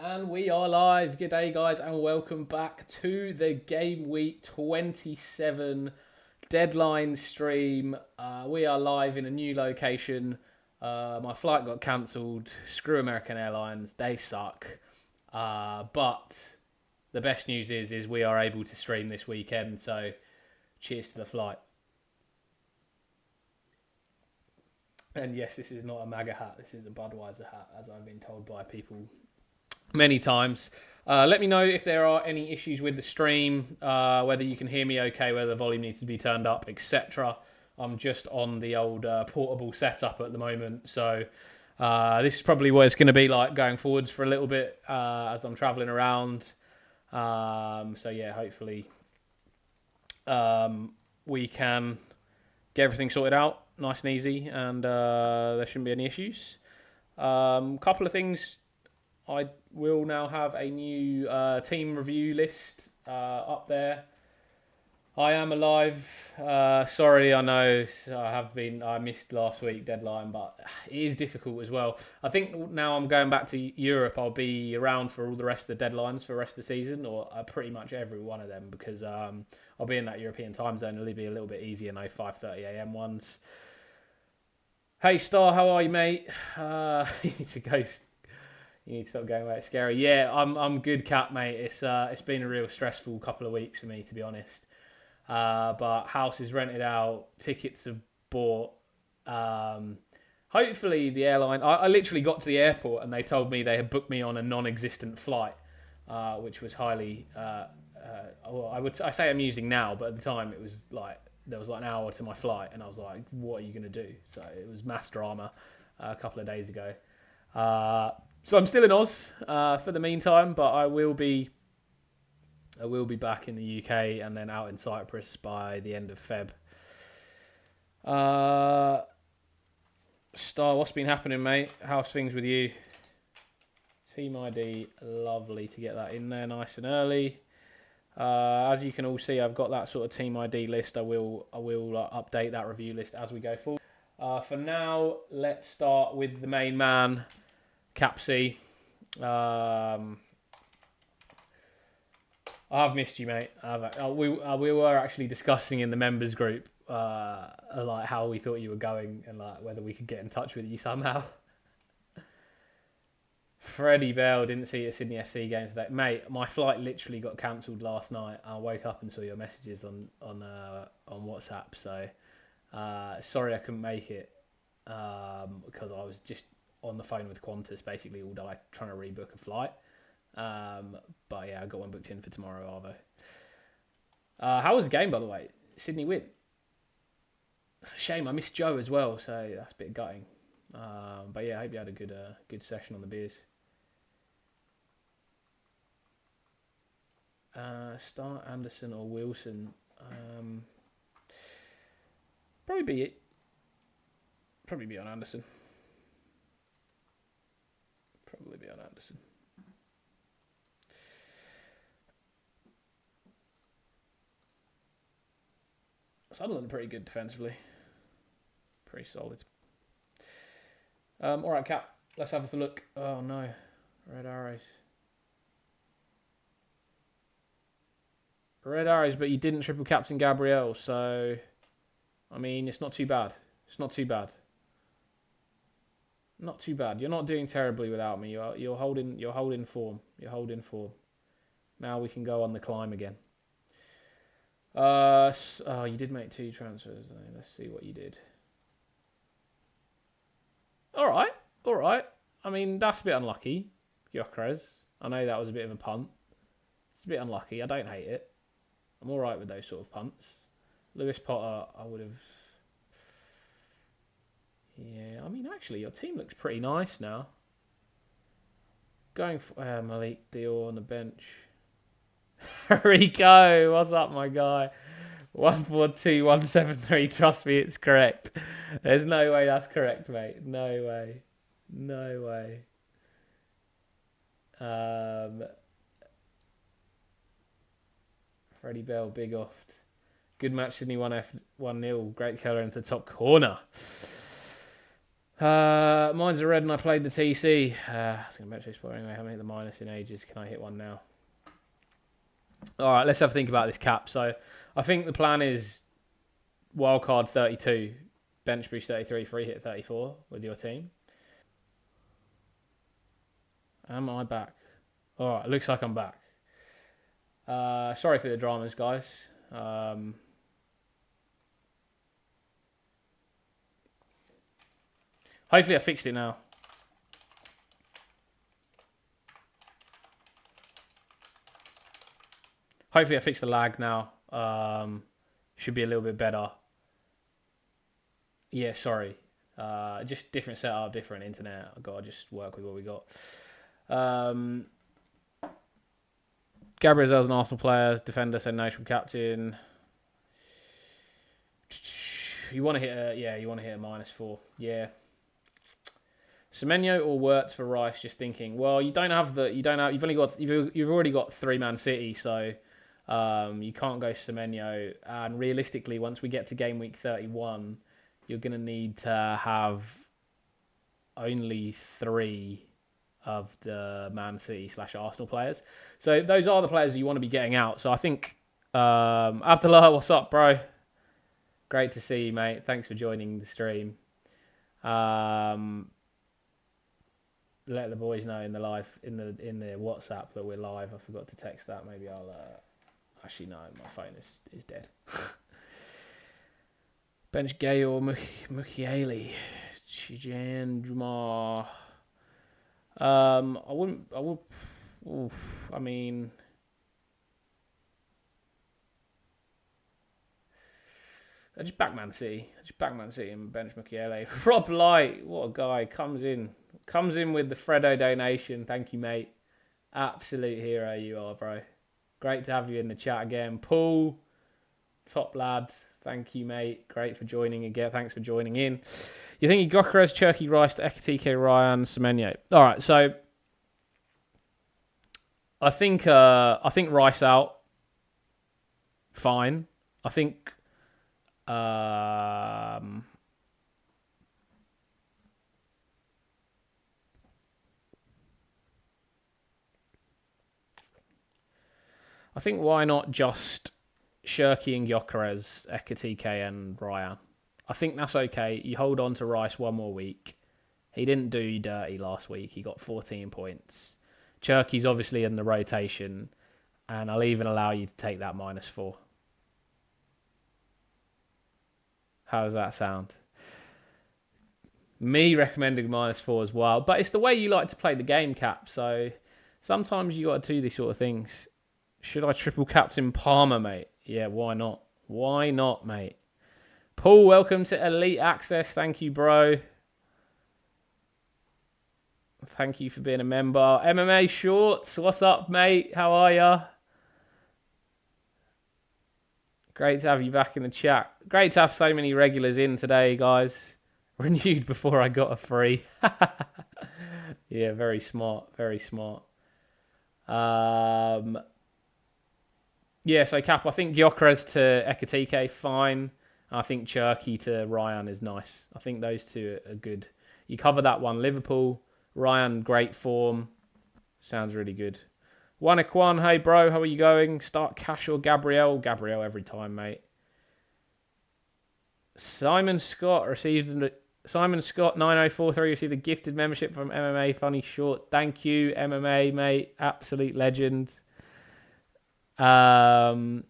And we are live. Good day, guys, and welcome back to the Game Week 27 deadline stream. We are live in a new location. My flight got cancelled. Screw American Airlines. They suck. But the best news is we are able to stream this weekend. So cheers to the flight. And yes, this is not a MAGA hat. This is a Budweiser hat, as I've been told by people many times. Let me know if there are any issues with the stream, whether you can hear me okay, whether the volume needs to be turned up, etc. I'm just on the old portable setup at the moment, so this is probably what it's going to be like going forwards for a little bit as I'm travelling around. So yeah, hopefully we can get everything sorted out nice and easy, and there shouldn't be any issues. Couple of things. I will now have a new team review list up there. I am alive. Sorry, I know I missed last week deadline, but it is difficult as well. I think now I'm going back to Europe. I'll be around for all the rest of the deadlines for the rest of the season, or pretty much every one of them, because I'll be in that European time zone. It'll be a little bit easier, no 5:30 a.m. ones. Hey Star, how are you, mate? You need to go. You need to stop going away. It's scary. Yeah, I'm good, Cap, mate. It's been a real stressful couple of weeks for me, to be honest. But house is rented out, tickets are bought. Hopefully the airline. I literally got to the airport and they told me they had booked me on a non-existent flight, which was highly. I say amusing now, but at the time it was like there was like an hour to my flight, and I was like, "What are you gonna do?" So it was mass drama a couple of days ago. So I'm still in Oz for the meantime, but I will be back in the UK and then out in Cyprus by the end of Feb. Star, what's been happening, mate? How's things with you? Team ID, lovely to get that in there nice and early. As you can all see, I've got that sort of team ID list. I will update that review list as we go forward. For now, let's start with the main man, Capsi. I've missed you, mate. We were actually discussing in the members group like how we thought you were going and like whether we could get in touch with you somehow. Freddie Bell didn't see the Sydney FC game today, mate. My flight literally got cancelled last night. I woke up and saw your messages on WhatsApp. So sorry I couldn't make it because I was just on the phone with Qantas basically all day trying to rebook a flight. But yeah, I got one booked in for tomorrow, Arvo. How was the game, by the way? Sydney win. It's a shame. I missed Joe as well, so that's a bit gutting. But yeah, I hope you had a good session on the beers. Start Anderson or Wilson? Probably be on Anderson. Probably be on Anderson. Sunderland are pretty good defensively. Pretty solid. All right, Cap. Let's have a look. Oh no, red arrows. Red arrows, but you didn't triple captain Gabriel, so I mean it's not too bad. It's not too bad. Not too bad. You're not doing terribly without me. You're holding form. You're holding form. Now we can go on the climb again. You did make 2 transfers. Let's see what you did. All right. I mean, that's a bit unlucky, Gyökeres. I know that was a bit of a punt. It's a bit unlucky. I don't hate it. I'm all right with those sort of punts. Lewis Potter, I would have... Yeah, I mean, actually, your team looks pretty nice now. Going for Malik Dior on the bench. Rico, what's up, my guy? 142173. Trust me, it's correct. There's no way that's correct, mate. No way. Freddie Bell, big oft. Good match, Sydney 1-0. Great killer into the top corner. Mine's a red and I played the TC. I was going to mention sport anyway. I haven't hit the minus in ages. Can I hit one now? All right, let's have a think about this cap. So I think the plan is wildcard 32, bench boost 33, free hit 34 with your team. Am I back? All right, looks like I'm back. Sorry for the dramas, guys. Hopefully I fixed it now. Hopefully I fixed the lag now. Should be a little bit better. Yeah, sorry. Just different setup, different internet. I've got to just work with what we got. Gabriel's an Arsenal player. Defender said no from captain. You want to hit a you want to hit a -4. Yeah. Semenyo or Wirtz for Rice? Just thinking. Well, you've already got 3 Man City, so you can't go Semenyo. And realistically, once we get to game week 31, you're going to need to have only 3 of the Man City / Arsenal players. So those are the players you want to be getting out. So I think Abdullah, what's up, bro? Great to see you, mate. Thanks for joining the stream. Let the boys know in the WhatsApp that we're live. I forgot to text that. Maybe I'll actually no, my phone is dead. Bench Gay or Mukiele. Chijandumar. I would. I mean, I just back Man City. And bench Mukiele. Rob Light, what a guy, comes in with the Fredo donation. Thank you, mate. Absolute hero you are, bro. Great to have you in the chat again. Paul, top lad. Thank you, mate. Great for joining again. Thanks for joining in. You think Gyökeres, Cherki, Rice, Ekitike, Ryan, Semenyo. All right, so I think Rice out. Fine. I think I think why not just Cherki and Gyökeres, Ekitike and Ryan. I think that's okay. You hold on to Rice one more week. He didn't do you dirty last week. He got 14 points. Cherki's obviously in the rotation, and I'll even allow you to take that -4. How does that sound? Me recommending -4 as well, but it's the way you like to play the game, Cap. So sometimes you got to do these sort of things. Should I triple captain Palmer, mate? Yeah, why not? Why not, mate? Paul, welcome to Elite Access. Thank you, bro. Thank you for being a member. MMA Shorts, what's up, mate? How are ya? Great to have you back in the chat. Great to have so many regulars in today, guys. Renewed before I got a free. Yeah, very smart. Very smart. Yeah, so Cap, I think Gyökeres to Ekitike, fine. I think Cherki to Ryan is nice. I think those two are good. You cover that one. Liverpool, Ryan, great form. Sounds really good. Wanakwan, hey bro, how are you going? Start Cash or Gabriel? Gabriel every time, mate. Simon Scott 9043 received a gifted membership from MMA Funny Short. Thank you, MMA, mate. Absolute legend. Odin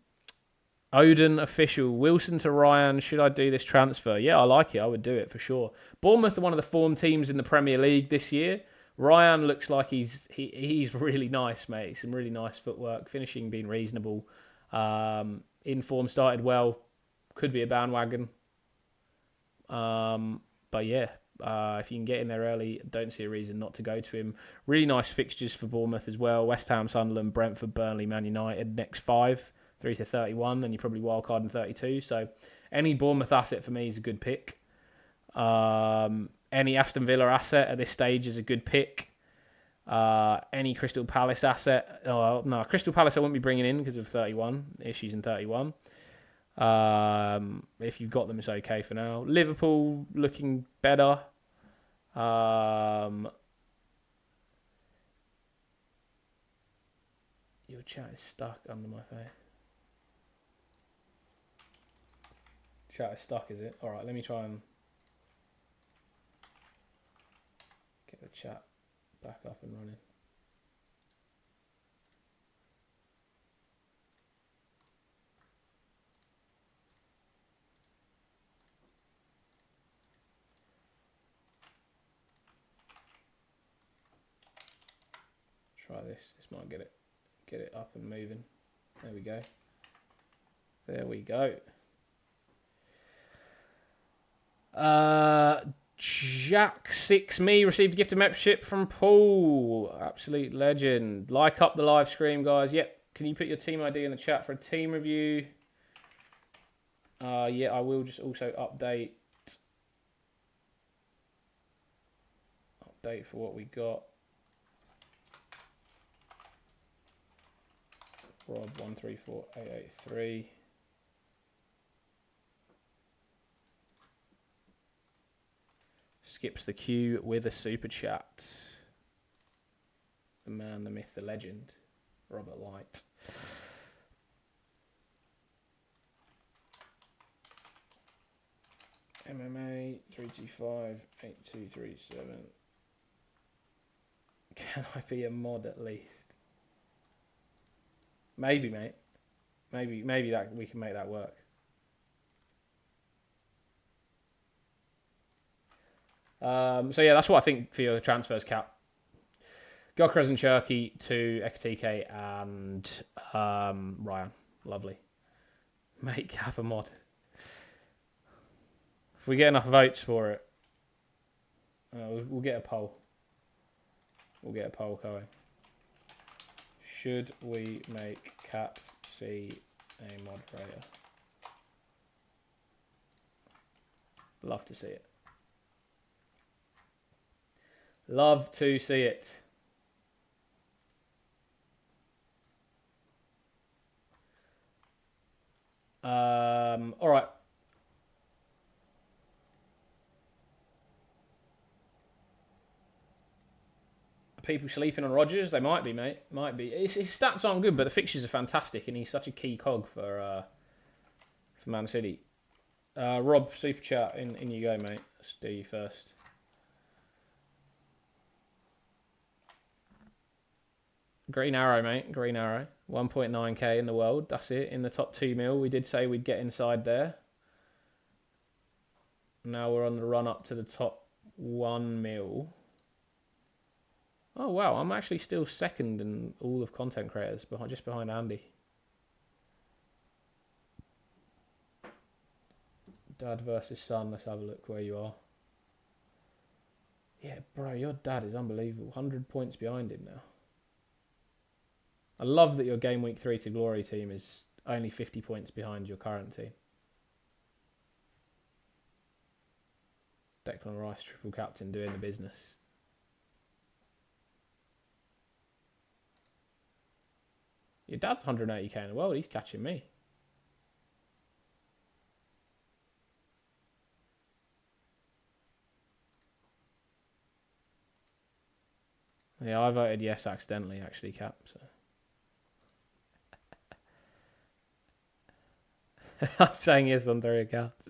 official. Wilson to Ryan. Should I do this transfer? Yeah, I like it. I would do it for sure. Bournemouth are one of the form teams in the Premier League this year. Ryan looks like he's really nice, mate. Some really nice footwork. Finishing being reasonable. In form, started well. Could be a bandwagon. But yeah, if you can get in there early, don't see a reason not to go to him. Really nice fixtures for Bournemouth as well. West Ham, Sunderland, Brentford, Burnley, Man United. Next 5, 3 to 31. Then you probably wildcard in 32. So any Bournemouth asset for me is a good pick. Any Aston Villa asset at this stage is a good pick. Any Crystal Palace asset. Oh, no, Crystal Palace I won't be bringing in because of 31. Issues in 31. If you've got them, it's okay for now. Liverpool looking better. Your chat is stuck under my face. Chat is stuck, is it? Alright, let me try and get the chat back up and running. Try this. This might get it up and moving. There we go. There we go. Jack6Me received a gift of membership from Paul. Absolute legend. Like up the live stream, guys. Yep. Can you put your team ID in the chat for a team review? Yeah, I will just also update for what we got. Rob 134883. Skips the queue with a super chat. The man, the myth, the legend, Robert White. MMA 325 8237. Can I be a mod at least? Maybe, mate. Maybe that we can make that work. So yeah, that's what I think for your transfers, Cap. Gokras and Cherky to Ekatike and Ryan. Lovely. Make Cap a mod. If we get enough votes for it, we'll get a poll. We'll get a poll going. Should we make Capsi a moderator? Love to see it. Love to see it. All right. People sleeping on Rodgers? They might be, mate. Might be. His stats aren't good, but the fixtures are fantastic, and he's such a key cog for Man City. Rob, super chat, in you go, mate. Let's do you first. Green Arrow, mate. Green Arrow. 1.9k in the world. That's it. In the top 2 mil. We did say we'd get inside there. Now we're on the run up to the top 1 mil. Oh, wow. I'm actually still second in all of content creators, just behind Andy. Dad versus son. Let's have a look where you are. Yeah, bro, your dad is unbelievable. 100 points behind him now. I love that your Game Week 3 to Glory team is only 50 points behind your current team. Declan Rice, triple captain, doing the business. Your dad's 180k in the world. He's catching me. Yeah, I voted yes accidentally, actually, Cap. So. I'm saying yes on 3 accounts.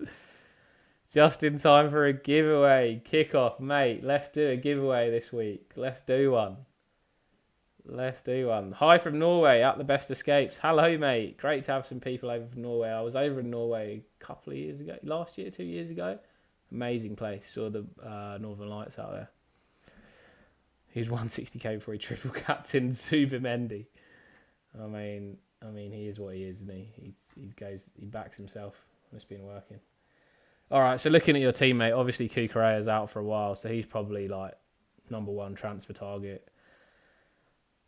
Just in time for a giveaway. Kickoff, mate. Let's do a giveaway this week. Let's do one. Let's do one. Hi from Norway at the Best Escapes. Hello, mate. Great to have some people over from Norway. I was over in Norway a couple of years ago. Last year, 2 years ago. Amazing place. Saw the Northern Lights out there. He was 160k before he triple captained Zubimendi. I mean, he is what he is, isn't he? He backs himself. It's been working. All right, so looking at your teammate, obviously Kukureya is out for a while, so he's probably like #1 transfer target.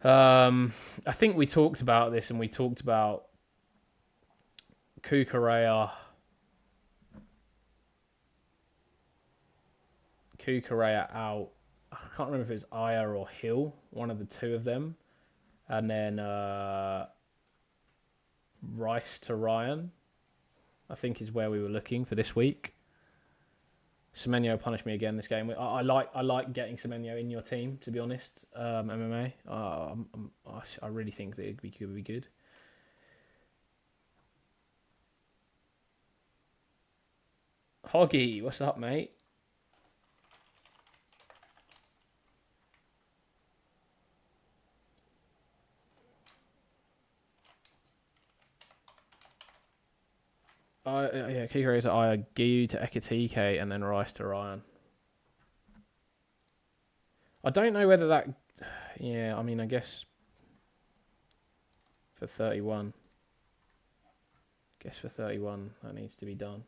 I think we talked about this, and we talked about Kukureya out. I can't remember if it was Aya or Hill, one of the two of them. And then Rice to Ryan, I think is where we were looking for this week. Semenyo punished me again this game. I like getting Semenyo in your team, to be honest. MMA. I really think that it could be good. Hoggy, what's up, mate? Yeah, Kiko is Giu to Ekatike and then Rice to Ryan. I don't know whether that... Yeah, I mean, I guess... For 31. Guess for 31, that needs to be done.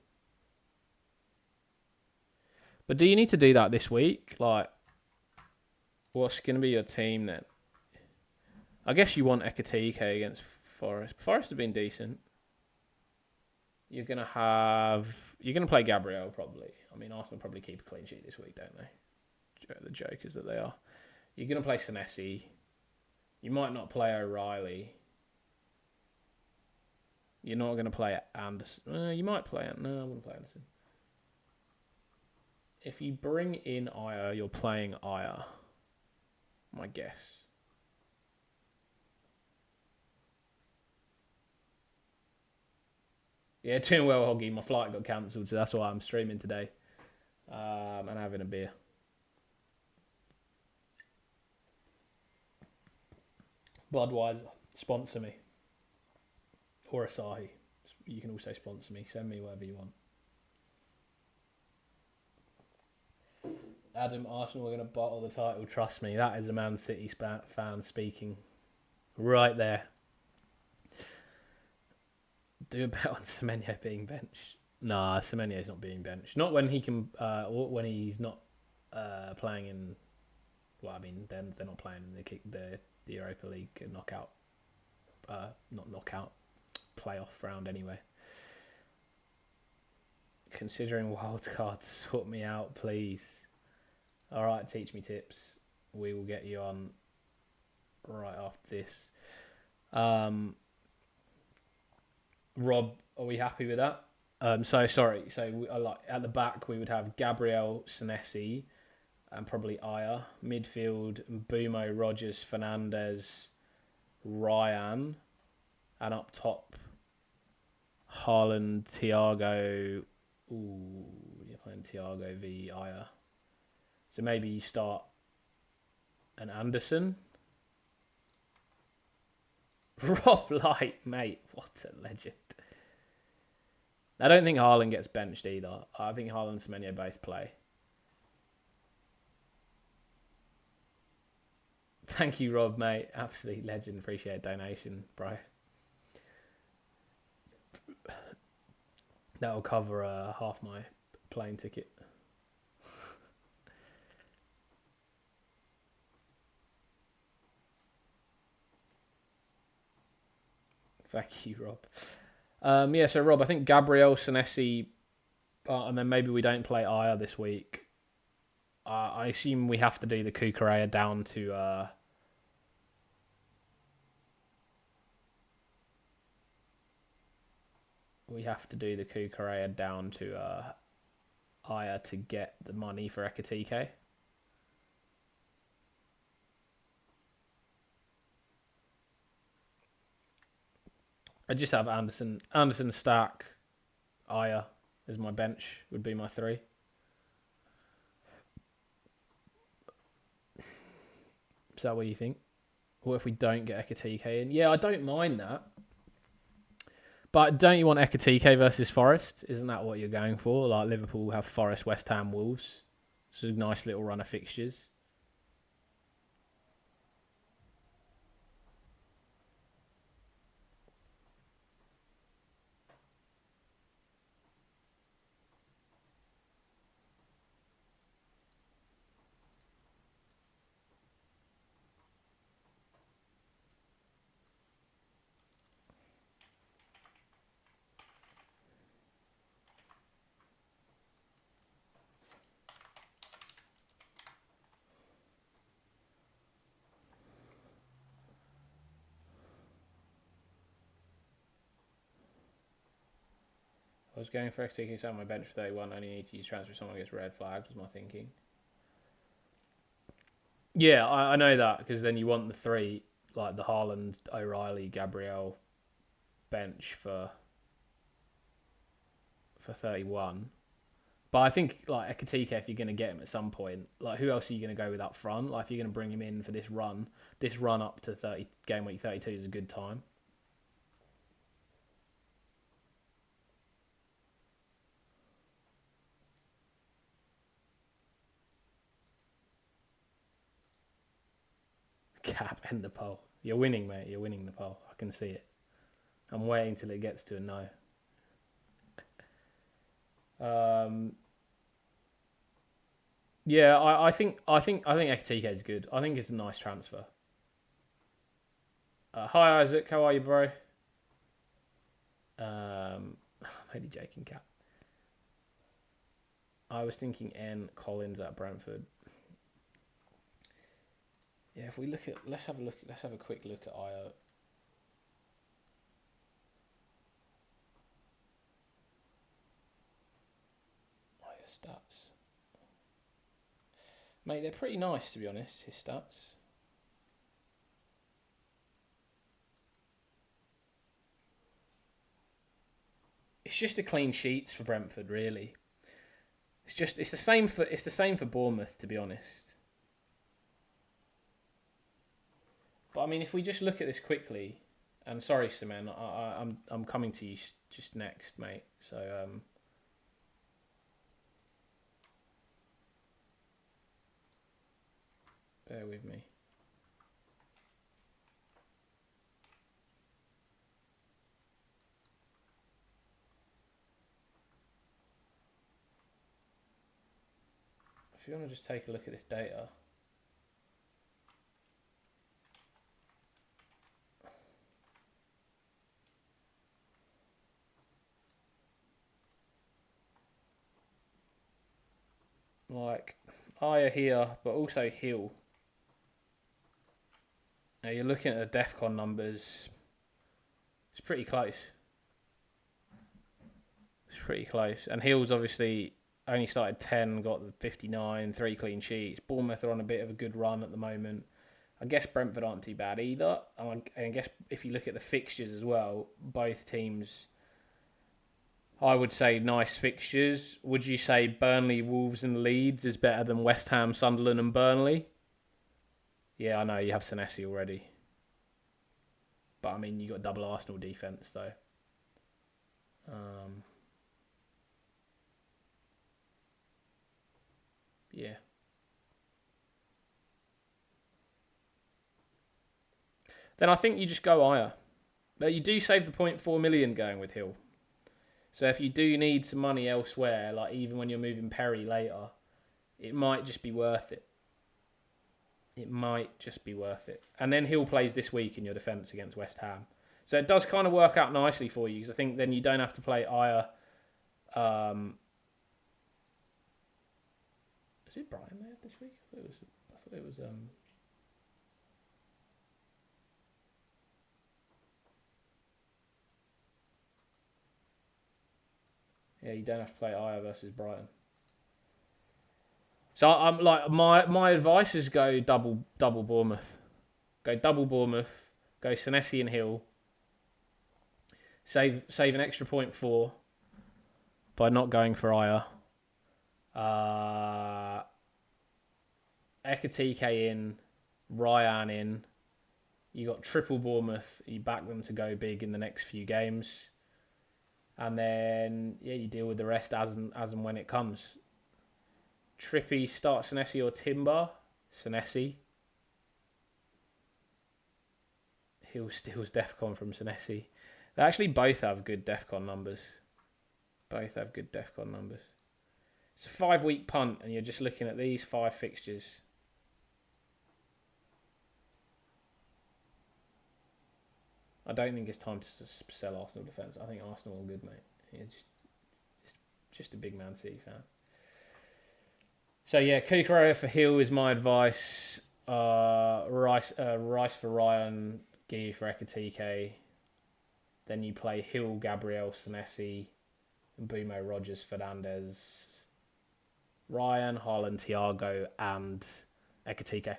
But do you need to do that this week? Like, what's going to be your team then? I guess you want Ekatike against Forest. Forest have been decent. You're going to play Gabriel probably. I mean, Arsenal probably keep a clean sheet this week, don't they? The jokers that they are. You're going to play Senesi. You might not play O'Reilly. You're not going to play Anderson. You might play... No, I wouldn't play Anderson. If you bring in Aya, you're playing Aya. My guess. Yeah, doing well, Hoggy. My flight got cancelled, so that's why I'm streaming today. And having a beer. Budweiser, sponsor me. Or Asahi. You can also sponsor me. Send me whatever you want. Adam, Arsenal are going to bottle the title. Trust me, that is a Man City fan speaking. Right there. Do a bet on Semenyo being benched. Nah, Semenyo's not being benched. Not when he can. When he's not playing in. Well, I mean, they're not playing in the Europa League knockout. Not knockout. Playoff round anyway. Considering wildcard, sort me out, please. All right, teach me tips. We will get you on right after this. Rob, are we happy with that? Sorry. So at the back we would have Gabriel, Senesi, and probably Aya. Midfield, Mbumo, Rogers, Fernandez, Ryan, and up top, Haaland, Thiago. Ooh, you're playing Thiago v Aya. So maybe you start an Anderson. Rob Light, mate. What a legend. I don't think Haaland gets benched either. I think Haaland and Semenyo both play. Thank you, Rob, mate. Absolutely legend. Appreciate a donation, bro. That'll cover half my plane ticket. Thank you, Rob. Yeah, so Rob, I think Gabriel, Senesi, and then maybe we don't play Aya this week. I assume we have to do the Kukurea down to... we have to do the Kukurea down to Aya to get the money for Ekatike. I just have Anderson, Stack, Aya as my bench would be my 3. Is that what you think? What if we don't get Ekatike in? Yeah, I don't mind that. But don't you want Ekatike versus Forest? Isn't that what you're going for? Like Liverpool have Forest, West Ham, Wolves. It's a nice little run of fixtures. was going for Ekatike out on my bench for 31. Only need to use transfer if someone gets red flagged, was my thinking. Yeah, I know that, because then you want the three, like the Haaland, O'Reilly, Gabriel bench for 31. But I think like Ekatike, if you're going to get him at some point, like who else are you going to go with up front? Like if you're going to bring him in for this run up to 30 game week 32 is a good time. Cap, end the poll. You're winning, mate. You're winning the poll. I can see it. I'm waiting till it gets to a no. Yeah, I think Ekatike is good. I think it's a nice transfer. Hi Isaac, how are you, bro? I'm only joking, Cap. I was thinking N Collins at Brentford. Yeah, if we look at, let's have a quick look at IO. IO stats. Mate, they're pretty nice, to be honest, his stats. It's just the clean sheets for Brentford, really. It's the same for Bournemouth, to be honest. But I mean, if we just look at this quickly, and sorry, Simon, I'm coming to you just next, mate. So bear with me. If you want to just take a look at this data. Like, Aya here, but also Hill. Now you're looking at the DEFCON numbers. It's pretty close. It's pretty close. And Hill's obviously only started 10, got the 59, 3 clean sheets. Bournemouth are on a bit of a good run at the moment. I guess Brentford aren't too bad either. And I guess if you look at the fixtures as well, both teams, I would say nice fixtures. Would you say Burnley, Wolves and Leeds is better than West Ham, Sunderland and Burnley? Yeah, I know, you have Senesi already. But I mean, you got double Arsenal defence though. Yeah. Then I think you just go higher. But you do save the 0.4 million going with Hill. So if you do need some money elsewhere, like even when you're moving Perry later, it might just be worth it. It might just be worth it. And then Hill plays this week in your defence against West Ham. So it does kind of work out nicely for you, because I think then you don't have to play Aya. Is it Brian there this week? I thought it was Yeah, you don't have to play Aya versus Brighton. So I'm like, my advice is go double Bournemouth. Go double Bournemouth. Go Senesi and Hill. Save an extra 0.4 by not going for Aya. Ekatike in, Ryan in. You got triple Bournemouth. You back them to go big in the next few games. And then, yeah, you deal with the rest as and when it comes. Trippy, start Senesi or Timber. Senesi. Hill steals DEFCON from Senesi. They actually both have good DEFCON numbers. Both have good DEFCON numbers. It's a 5-week punt, and you're just looking at these 5 fixtures. I don't think it's time to sell Arsenal defence. I think Arsenal are good, mate. Yeah, just a big Man City fan. So yeah, Kukurea for Hill is my advice. Rice for Ryan, Guy for Ekatike. Then you play Hill, Gabriel, Senesi, Mbumo, Rogers, Fernandez, Ryan, Haaland, Thiago, and Ekatike.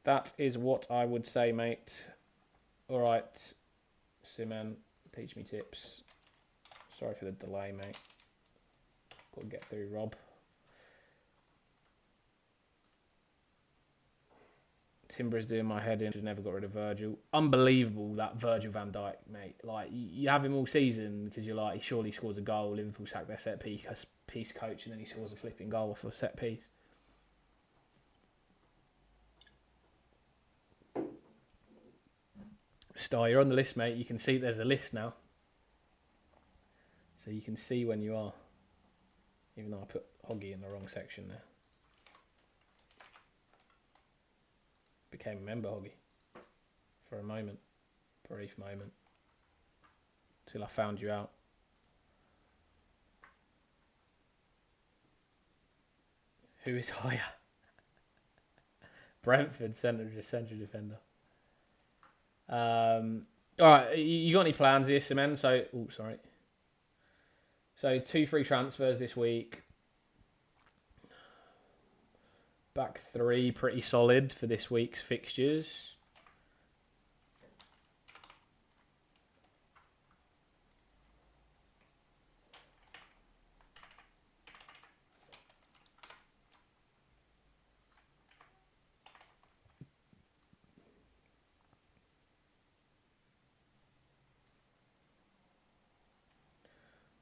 That is what I would say, mate. All right, Simen, teach me tips. Sorry for the delay, mate. Got to get through Rob. Timber is doing my head in. Never got rid of Virgil. Unbelievable, that Virgil van Dijk, mate. Like, you have him all season because you're like, he surely scores a goal. Liverpool sack their set piece coach, and then he scores a flipping goal for a set piece. Star, you're on the list, mate. You can see there's a list now. So you can see when you are. Even though I put Hoggy in the wrong section there. Became a member, Hoggy. For a moment. Brief moment. Till I found you out. Who is higher? Brentford, central defender. Alright, you got any plans here, Simen? So 2 free transfers this week. Back 3 pretty solid for this week's fixtures.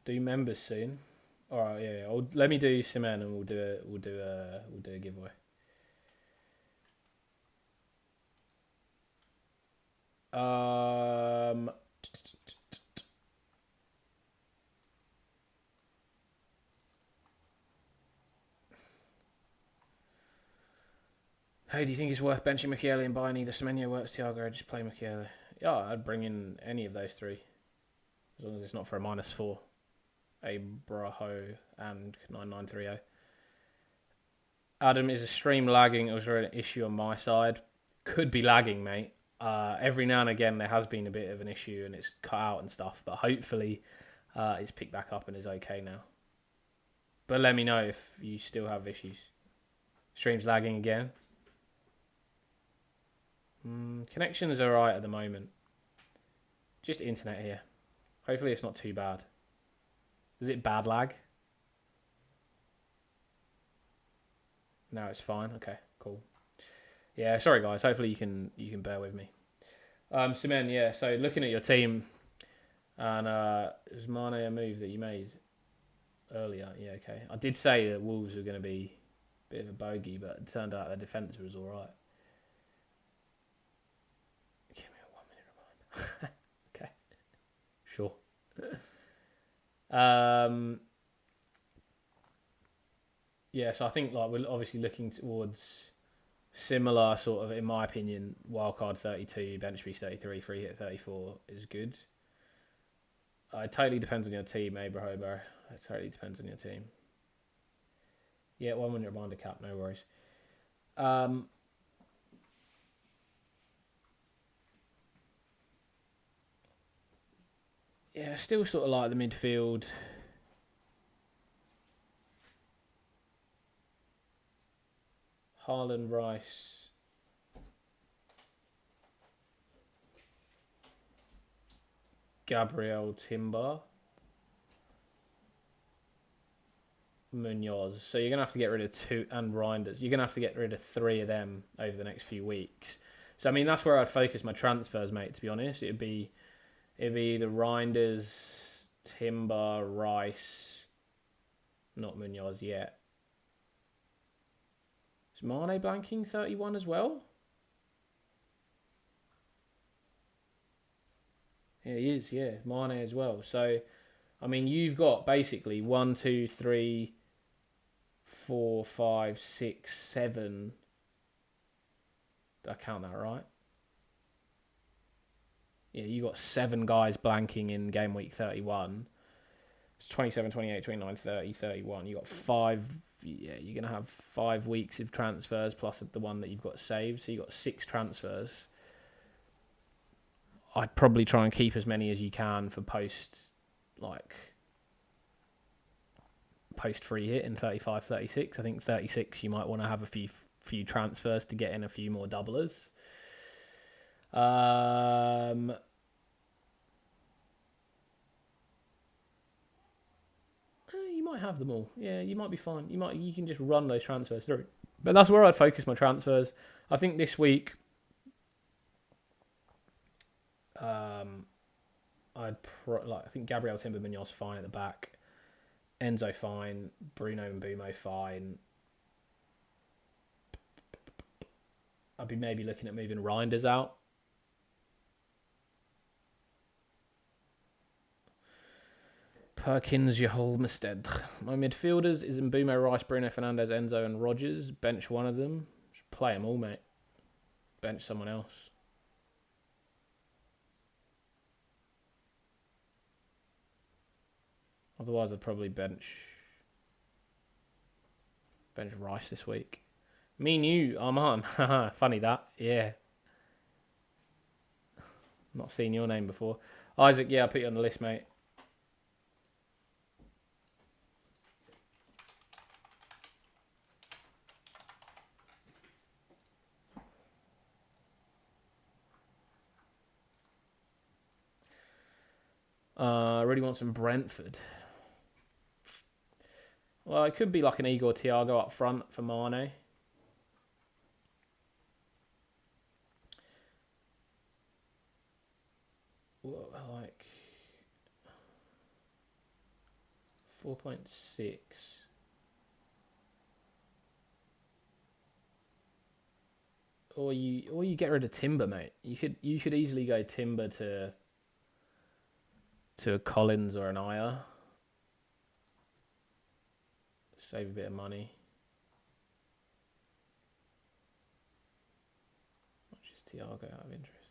Do members soon. All right, yeah. Let me do Simen and we'll do a giveaway. Hey, do you think it's worth benching Mukiele and buying either Semenyo works Thiago or just play Mukiele? Yeah, I'd bring in any of those 3. As long as it's not for a -4. Abraho and 9930. Adam, is a stream lagging? Or was there an issue on my side? Could be lagging, mate. Every now and again there has been a bit of an issue and it's cut out and stuff, but hopefully it's picked back up and is okay now. But let me know if you still have issues. Stream's lagging again. Connections are alright at the moment. Just internet here. Hopefully it's not too bad. Is it bad lag? No, it's fine. Okay, cool. Yeah, sorry guys. Hopefully you can bear with me. Simen, yeah. So looking at your team, and was Mane a move that you made earlier? Yeah, okay. I did say that Wolves were going to be a bit of a bogey, but it turned out their defence was all right. Give me a 1 minute reminder. Okay, sure. Yeah, so I think like we're obviously looking towards similar sort of, in my opinion, wildcard 32, bench boost 33, free hit 34 is good. It totally depends on your team, Abraham. It totally depends on your team. Yeah, 1 minute reminder cap, no worries. Yeah, still sort of like the midfield. Haaland, Rice. Gabriel, Timber. Munoz. So you're going to have to get rid of 2 and Reinders. You're going to have to get rid of 3 of them over the next few weeks. So, I mean, that's where I'd focus my transfers, mate, to be honest. It'd be the Reinders, Timber, Rice. Not Munoz yet. Is Mane blanking 31 as well? Yeah, he is, yeah. Mane as well. So, I mean, you've got basically 1, 2, 3, 4, 5, 6, 7. Did I count that right? Yeah, you got 7 guys blanking in game week 31. It's 27, 28, 29, 30, 31. You got 5. Yeah, you're going to have 5 weeks of transfers plus the one that you've got saved. So you've got 6 transfers. I'd probably try and keep as many as you can for post like post free hit in 35, 36. I think 36 you might want to have a few transfers to get in a few more doublers. You might have them all. Yeah, you might be fine. You can just run those transfers through. But that's where I'd focus my transfers. I think this week, I think Gabriel Timber Munoz fine at the back, Enzo fine, Bruno and Bumo fine. I'd be maybe looking at moving Reinders out. Perkins, Jeholmestead. My midfielders is Mbumo, Rice, Bruno Fernandes, Enzo and Rogers. Bench one of them. Just play them all, mate. Bench someone else. Otherwise, I'd probably bench Rice this week. Me and you, Arman. Funny that. Yeah. Not seen your name before. Isaac, yeah, I'll put you on the list, mate. I really want some Brentford. Well, it could be like an Igor Thiago up front for Mane. Like 4.6. Or you get rid of Timber, mate. You could easily go Timber to a Collins or an Ayer. Save a bit of money. Much is Thiago out of interest?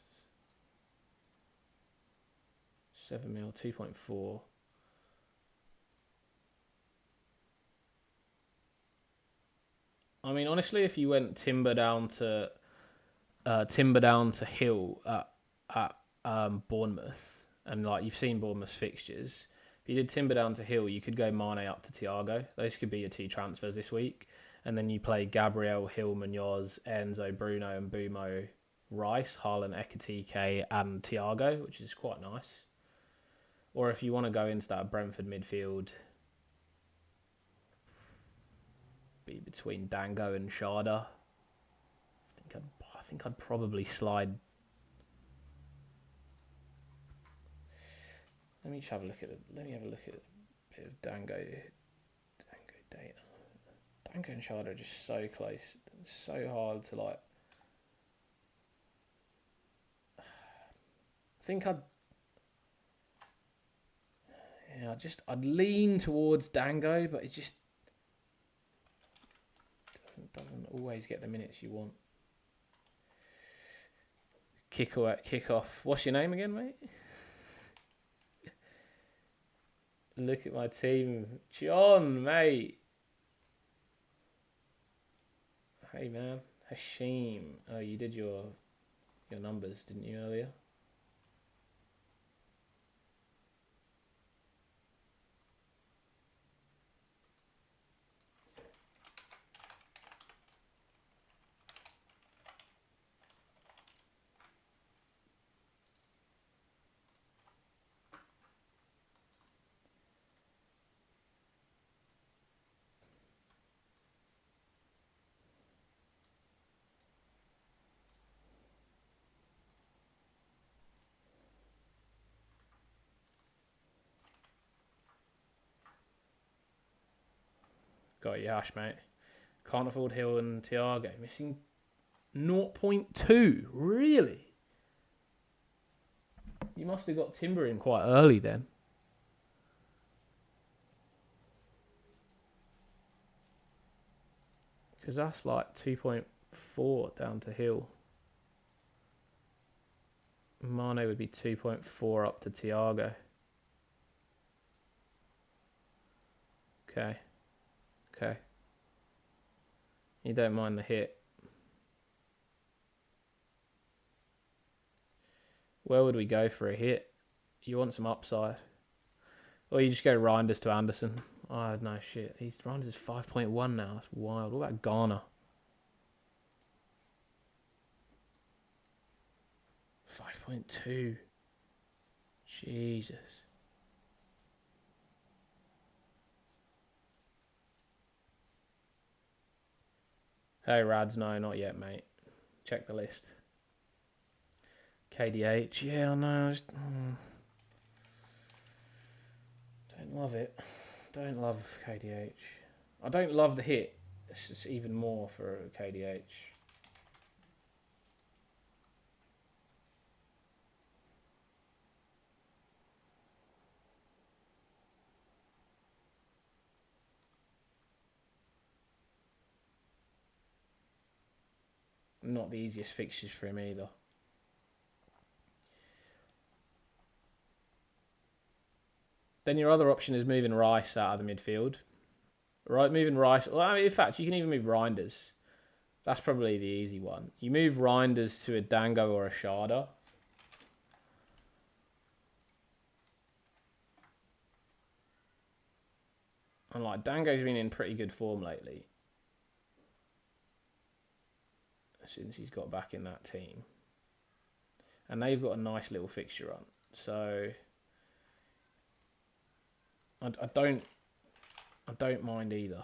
7 mil, 2.4. I mean, honestly, if you went Timber down to Hill at Bournemouth, and like you've seen Bournemouth's fixtures, if you did Timber down to Hill, you could go Mane up to Thiago. Those could be your two transfers this week, and then you play Gabriel, Hill, Munoz, Enzo, Bruno, and Bumo, Rice, Haaland, Ekitike, and Thiago, which is quite nice. Or if you want to go into that Brentford midfield, be between Dango and Sharda. I think I'd probably slide. Let me have a look at a bit of Dango data. Dango and Sharda are just so close. It's so hard to like. I think I'd lean towards Dango, but it just doesn't always get the minutes you want. Kick off. What's your name again, mate? Look at my team. John, mate. Hey, man. Hashim. Oh, you did your numbers, didn't you, earlier? Got your hash, mate. Can't afford Hill and Thiago. Missing 0.2. Really? You must have got Timber in quite early then. Because that's like 2.4 down to Hill. Mane would be 2.4 up to Thiago. Okay. You don't mind the hit. Where would we go for a hit? You want some upside. Or you just go Reinders to Anderson. Oh, no, shit. Reinders is 5.1 now. That's wild. What about Ghana? 5.2. Jesus. Hey, Rads, no, not yet, mate. Check the list. KDH, yeah, I know. Don't love it. Don't love KDH. I don't love the hit. It's just even more for KDH. Not the easiest fixtures for him either. Then your other option is moving Rice out of the midfield. Right, moving Rice. Well, in fact, you can even move Reinders. That's probably the easy one. You move Reinders to a Dango or a Sharda. And like Dango's been in pretty good form lately. Since he's got back in that team. And they've got a nice little fixture on. So I don't mind either.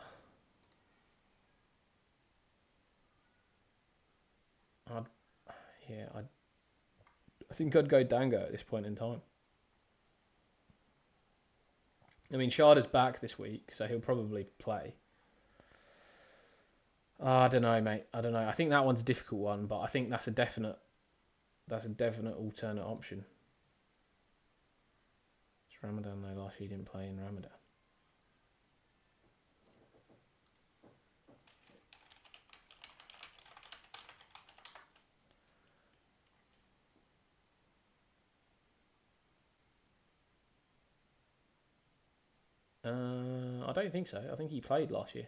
I think I'd go Dango at this point in time. I mean, Sharda's back this week, so he'll probably play. I don't know, mate. I don't know. I think that one's a difficult one, but I think that's a definite alternate option. It's Ramadan though. Last year he didn't play in Ramadan. I don't think so. I think he played last year.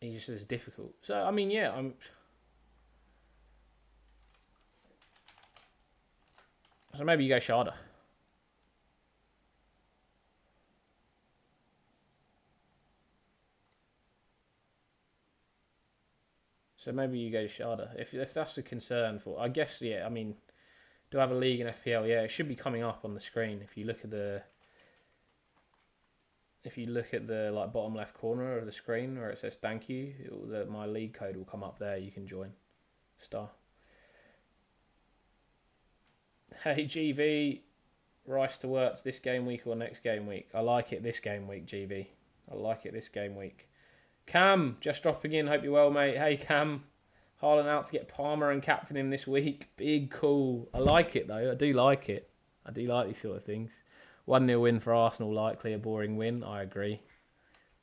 He just says difficult. So I mean, yeah, So maybe you go Sharda. So maybe you go Sharda if that's a concern for. I guess yeah. I mean, do I have a league in FPL? Yeah, it should be coming up on the screen if you look at the. If you look at the like bottom left corner of the screen where it says thank you, my league code will come up there. You can join. Star. Hey GV, Rice to Wirtz this game week or next game week? I like it this game week, GV. I like it this game week. Cam, just dropping in. Hope you're well, mate. Hey Cam, Haaland out to get Palmer and captain him this week. Big call. I like it though. I do like it. I do like these sort of things. 1-0 win for Arsenal, likely a boring win. I agree.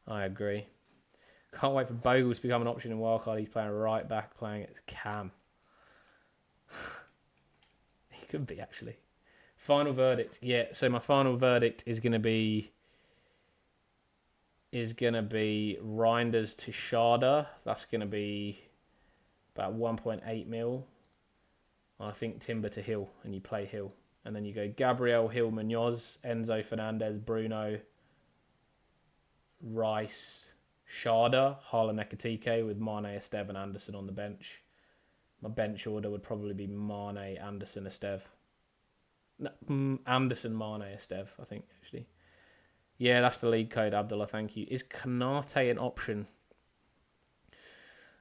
Can't wait for Bogle to become an option in Wildcard. He's playing right back, playing at Cam. He could be, actually. Final verdict. Yeah, so my final verdict is going to be Reinders to Sharda. That's going to be about 1.8 mil. I think Timber to Hill, and you play Hill. And then you go Gabriel, Hill, Munoz, Enzo, Fernandez, Bruno, Rice, Sharda, Haaland, Ekatike with Mane, Esteve and Anderson on the bench. My bench order would probably be Mane, Anderson, Esteve. No, Anderson, Mane, Esteve, I think, actually. Yeah, that's the league code, Abdullah, thank you. Is Kanate an option?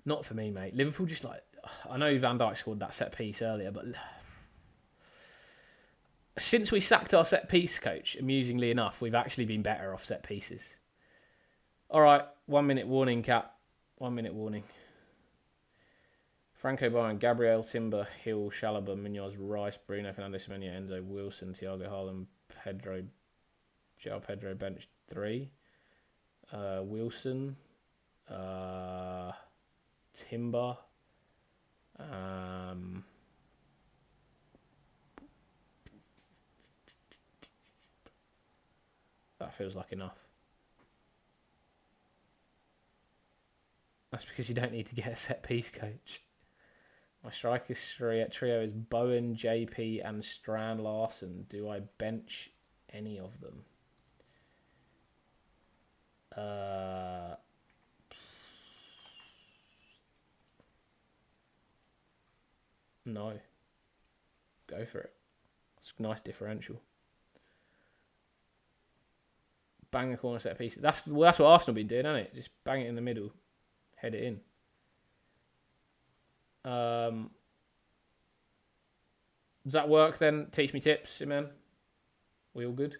Not for me, mate. Liverpool just like... I know Van Dijk scored that set piece earlier, but... Since we sacked our set piece coach, amusingly enough, we've actually been better off set pieces. All right, 1 minute warning, Cap. 1 minute warning. Franco Bayern, Gabriel, Timber, Hill, Chalobah, Munoz, Rice, Bruno, Fernandes, Semenya, Enzo, Wilson, Thiago, Haaland, Pedro, João Pedro, bench 3. Wilson, Timber, that feels like enough. That's because you don't need to get a set piece coach. My striker trio is Bowen, JP, and Strand Larson. Do I bench any of them? No. Go for it. It's a nice differential. Bang a corner set piece. That's what Arsenal been doing, hasn't it? Just bang it in the middle, head it in. Does that work then? Teach me tips, man. We all good?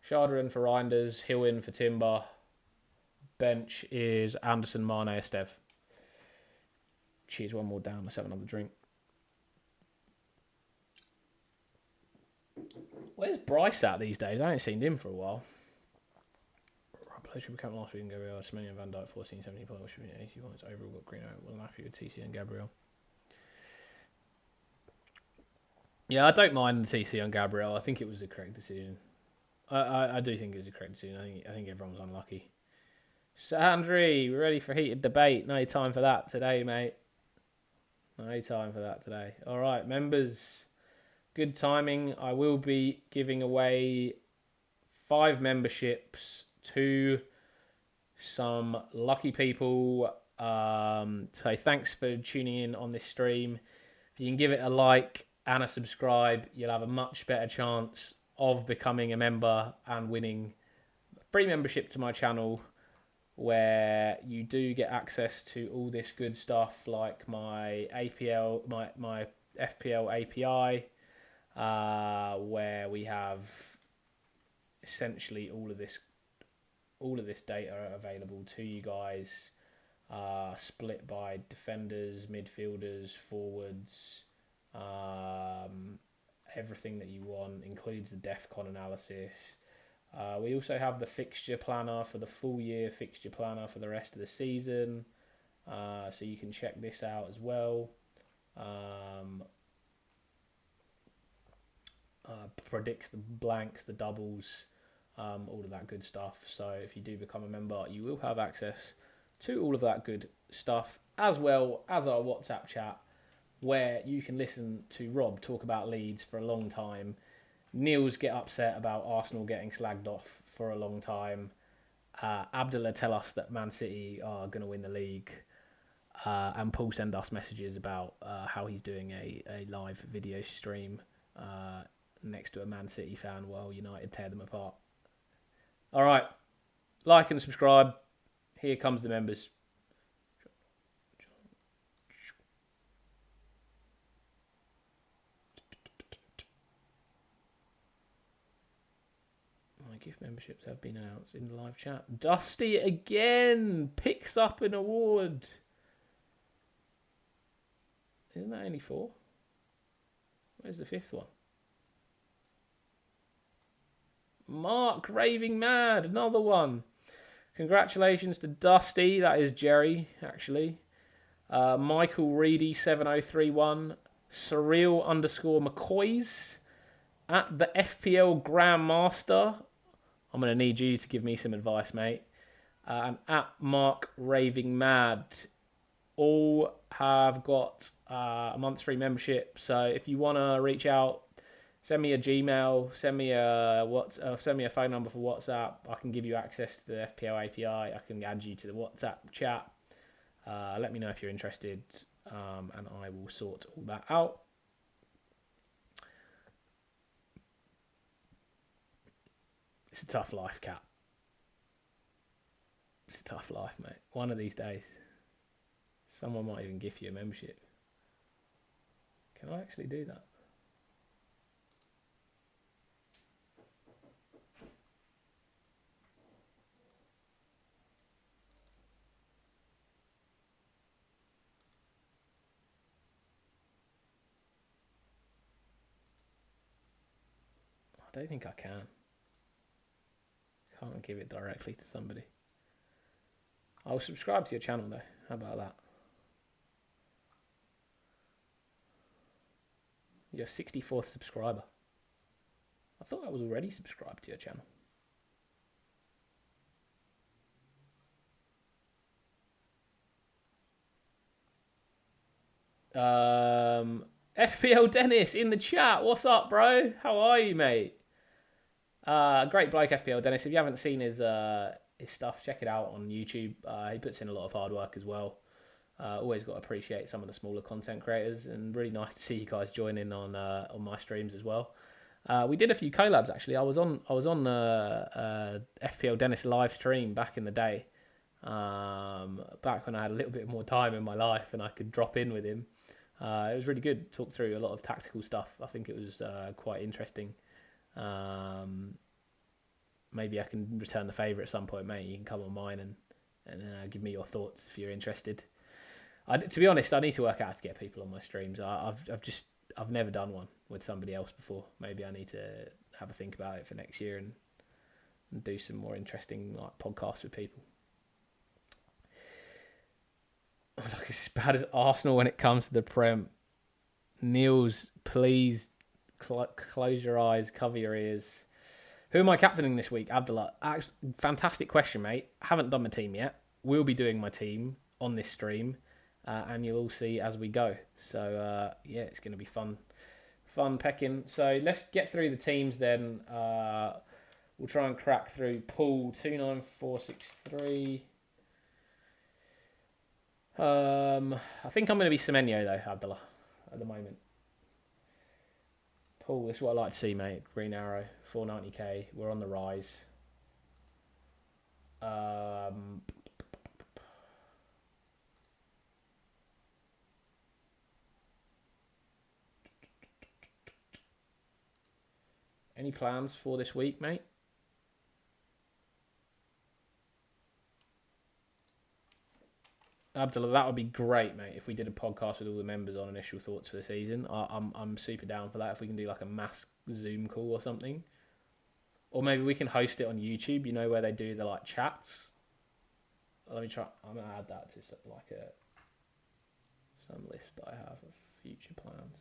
Sharder in for Reinders, Hill in for Timber. Bench is Anderson, Mane, Estev. Cheers, one more down. Let's have another drink. Where's Bryce at these days? I haven't seen him for a while. Pleasure became last week in Gabriel. Semenya, Van Dijk, 14, 17 points, which means 80 points. Overall got green out. Wasn't happy with TC and Gabriel. Yeah, I don't mind the TC on Gabriel. I think it was the correct decision. I do think it was the correct decision. I think everyone was unlucky. Sandry, we're ready for heated debate. No time for that today, mate. No time for that today. All right, members. Good timing. I will be giving away 5 memberships to some lucky people. So thanks for tuning in on this stream. If you can give it a like and a subscribe, you'll have a much better chance of becoming a member and winning a free membership to my channel, where you do get access to all this good stuff like my APL, my FPL API, where we have essentially all of this data available to you guys, split by defenders, midfielders, forwards, everything that you want, includes the DEFCON analysis. We also have the fixture planner for the full year, fixture planner for the rest of the season, so you can check this out as well. Predicts the blanks, the doubles, all of that good stuff. So if you do become a member, you will have access to all of that good stuff, as well as our WhatsApp chat, where you can listen to Rob talk about Leeds for a long time, Niels get upset about Arsenal getting slagged off for a long time, Abdullah tell us that Man City are going to win the league, and Paul send us messages about how he's doing a live video stream next to a Man City fan while United tear them apart. All right, like and subscribe. Here comes the members. My gift memberships have been announced in the live chat. Dusty again picks up an award. Isn't that only 4? Where's the 5th one? Mark raving mad, another one. Congratulations to Dusty. That is Jerry, actually. Michael Reedy 7031. Surreal_McCoys. At the FPL Grandmaster. I'm going to need you to give me some advice, mate. And at Mark raving mad. All have got a month's free membership. So if you want to reach out, send me a Gmail, send me a phone number for WhatsApp. I can give you access to the FPL API. I can add you to the WhatsApp chat. Let me know if you're interested, and I will sort all that out. It's a tough life, Cap. It's a tough life, mate. One of these days, someone might even gift you a membership. Can I actually do that? I don't think I can. Can't give it directly to somebody. I'll subscribe to your channel though. How about that? You're 64th subscriber. I thought I was already subscribed to your channel. FPL Dennis in the chat. What's up, bro? How are you, mate? Great bloke, FPL Dennis. If you haven't seen his stuff, check it out on YouTube. He puts in a lot of hard work as well. Always got to appreciate some of the smaller content creators, and really nice to see you guys join in on my streams as well. We did a few collabs actually. I was on FPL Dennis live stream back in the day, back when I had a little bit more time in my life and I could drop in with him. It was really good. Talk through a lot of tactical stuff. I think it was quite interesting. Maybe I can return the favour at some point, mate. You can come on mine and give me your thoughts if you're interested. To be honest, I need to work out how to get people on my streams. I've never done one with somebody else before. Maybe I need to have a think about it for next year and do some more interesting podcasts with people. Like as bad as Arsenal when it comes to the Prem. Niels, please close your eyes, cover your ears. Who am I captaining this week? Abdullah. Fantastic question, mate. Haven't done my team yet. Will be doing my team on this stream, and you'll all see as we go. So yeah, it's going to be fun pecking. So let's get through the teams then. We'll try and crack through pool 29463. I think I'm going to be Semenyo though, Abdullah, at the moment. Paul, this is what I like to see, mate. Green Arrow, 490k. We're on the rise. Any plans for this week, mate? Abdullah, that would be great, mate, if we did a podcast with all the members on initial thoughts for the season. I'm super down for that. If we can do like a mass Zoom call or something. Or maybe we can host it on YouTube, you know, where they do the like chats. Let me try. I'm going to add that to like some list that I have of future plans.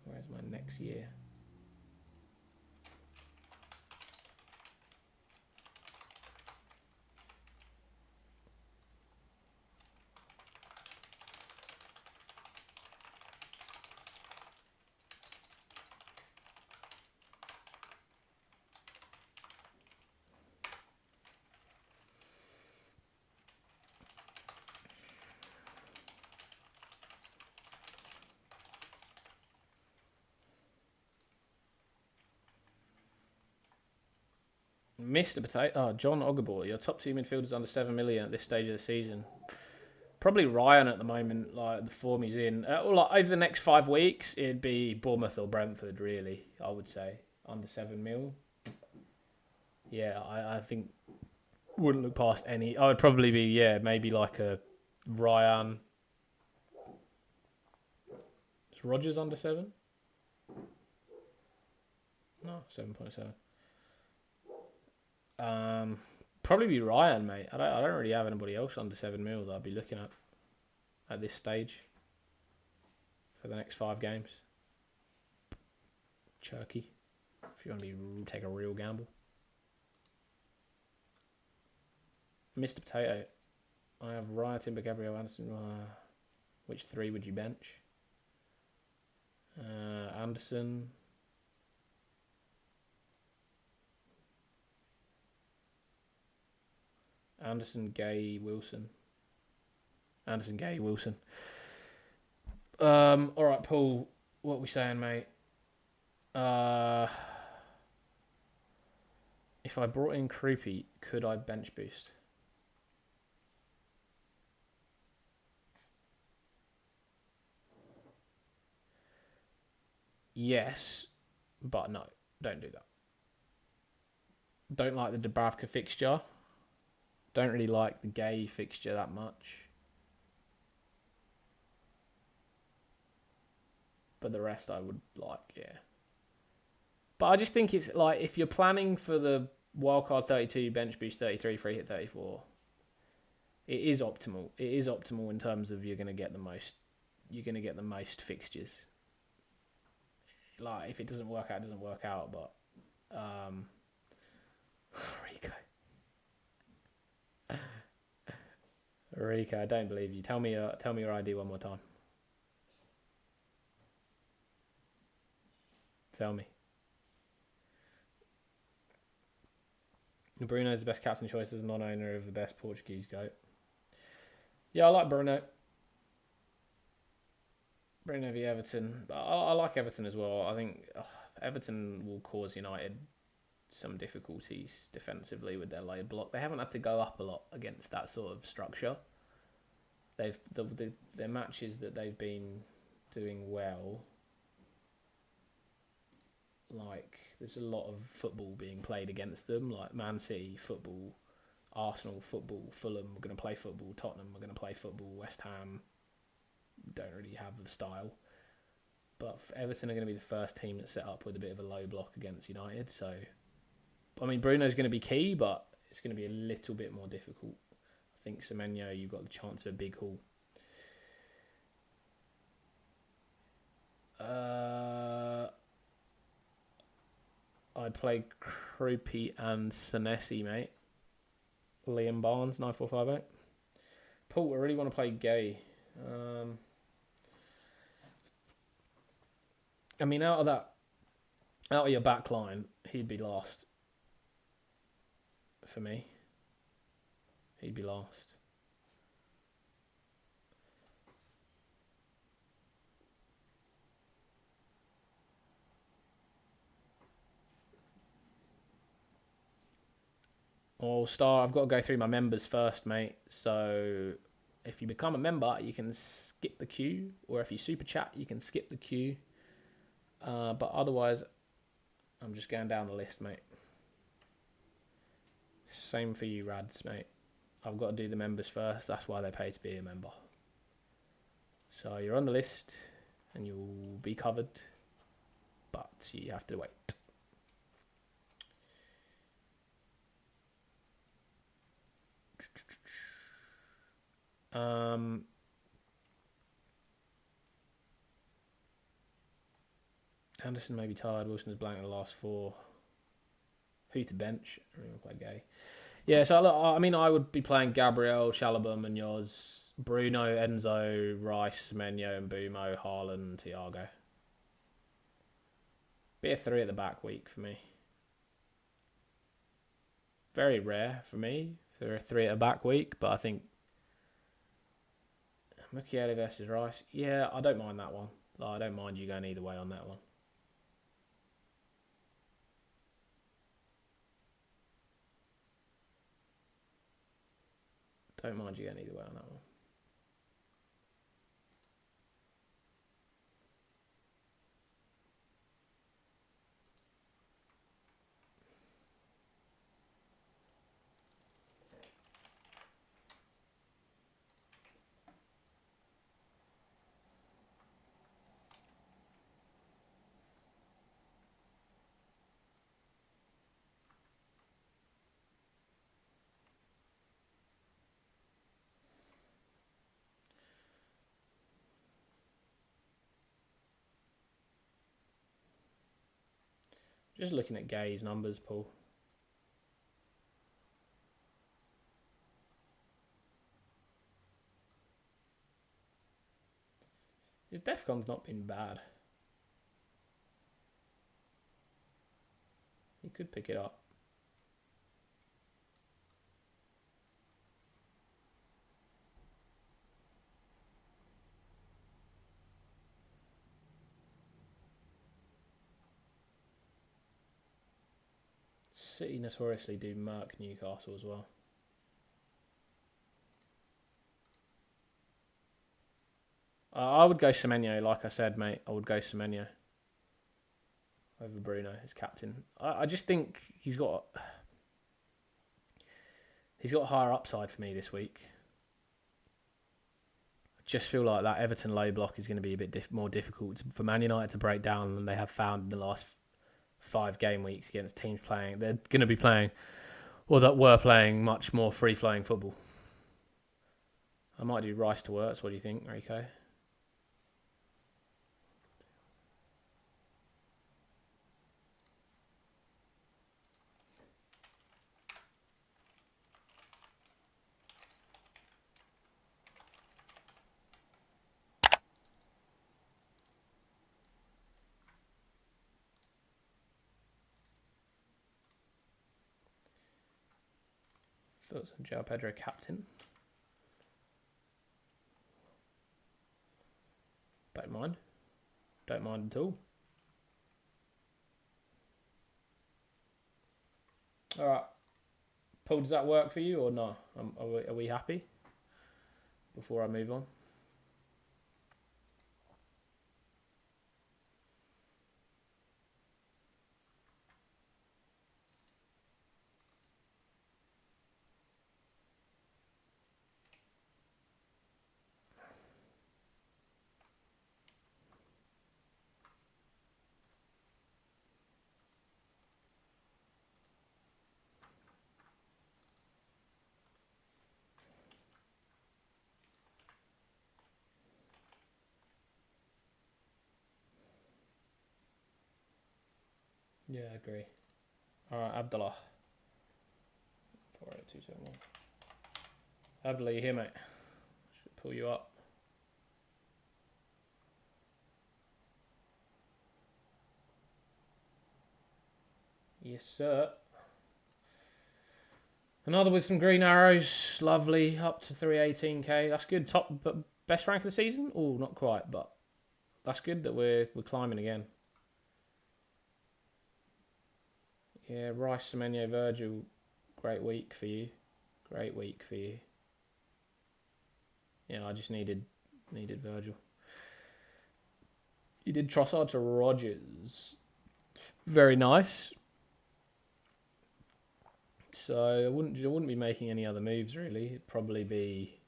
Where's my next year? Mr. Potato. Oh, John Ogabor. Your top two midfielders under 7 million at this stage of the season. Probably Ryan at the moment, like the form he's in. Over the next 5 weeks, it'd be Bournemouth or Brentford, really, I would say. Under 7 mil. Yeah, I think wouldn't look past any. I would probably be, maybe like a Ryan. Is Rogers under 7? No, 7.7. Probably be Ryan, mate. I don't really have anybody else under 7 mil that I'd be looking at this stage for the next 5 games. Cherky, if you want to take a real gamble. Mr. Potato, I have Ryan, Timber, Gabriel, Anderson. Which 3 would you bench? Anderson. Anderson, Gay, Wilson. Anderson, Gay, Wilson. All right, Paul. What are we saying, mate? If I brought in Creepy, could I bench boost? Yes, but no. Don't do that. Don't like the Dubravka fixture. Don't really like the Gay fixture that much. But the rest I would like, yeah. But I just think it's like, if you're planning for the wildcard 32, bench boost 33, free hit 34, it is optimal. It is optimal in terms of you're going to get the most fixtures. Like, if it doesn't work out, it doesn't work out, but Rico. Rico, I don't believe you. Tell me your ID one more time. Tell me. Bruno's the best captain choice as a non-owner of the best Portuguese goat. Yeah, I like Bruno. Bruno v Everton. I like Everton as well. I think Everton will cause United some difficulties defensively with their low block. They haven't had to go up a lot against that sort of structure. Their matches that they've been doing well, like there's a lot of football being played against them, like Man City football, Arsenal football, Fulham we're going to play football, Tottenham we're going to play football, West Ham don't really have the style. But Everton are going to be the first team that's set up with a bit of a low block against United. So, I mean, Bruno's going to be key, but it's going to be a little bit more difficult. I think Semenyo, you've got the chance of a big haul. I'd play Krupi and Senesi, mate. Liam Barnes, 9458. Paul, I really want to play Gay. I mean, out of your back line, he'd be last. For me. He'd be last. I've got to go through my members first, mate. So if you become a member, you can skip the queue. Or if you super chat, you can skip the queue. But otherwise, I'm just going down the list, mate. Same for you, Rads, mate. I've got to do the members first. That's why they pay to be a member. So you're on the list and you'll be covered. But you have to wait. Anderson may be tired. Wilson is blank in the last 4. Who to bench? I don't even play Gay. Yeah, so I mean, I would be playing Gabriel, Chalobah, Munoz, Bruno, Enzo, Rice, Menyo, and Bumo, Haaland, Thiago. Bit of 3 at the back week for me. Very rare for me for a 3 at the back week, but I think Mukiele versus Rice. Yeah, I don't mind that one. I don't mind you going either way on that one. Don't mind you going either way on that one. Just looking at Gay's numbers, Paul. His Defcon's not been bad. He could pick it up. City notoriously do murk Newcastle as well. I would go Semenyo, like I said, mate. I would go Semenyo over Bruno as captain. I just think he's got higher upside for me this week. I just feel like that Everton low block is going to be a bit more difficult for Man United to break down than they have found in the last 5 game weeks against teams playing. They're going to be playing, or that were playing, much more free-flowing football. I might do Rice to Wirtz. What do you think, Rico? Thoughts on João Pedro captain? Don't mind. Don't mind at all. All right. Paul, does that work for you or no? Are we happy? Before I move on. Yeah, I agree. All right, Abdullah. 48271. Abdullah, you here, mate? Should pull you up. Yes, sir. Another with some green arrows. Lovely. Up to 318k. That's good. Top, but best rank of the season? Oh, not quite, but that's good that we're climbing again. Yeah, Rice, Semenyo, Virgil. Great week for you. Great week for you. Yeah, I just needed Virgil. You did Trossard to Rodgers. Very nice. So I wouldn't be making any other moves really. It'd probably be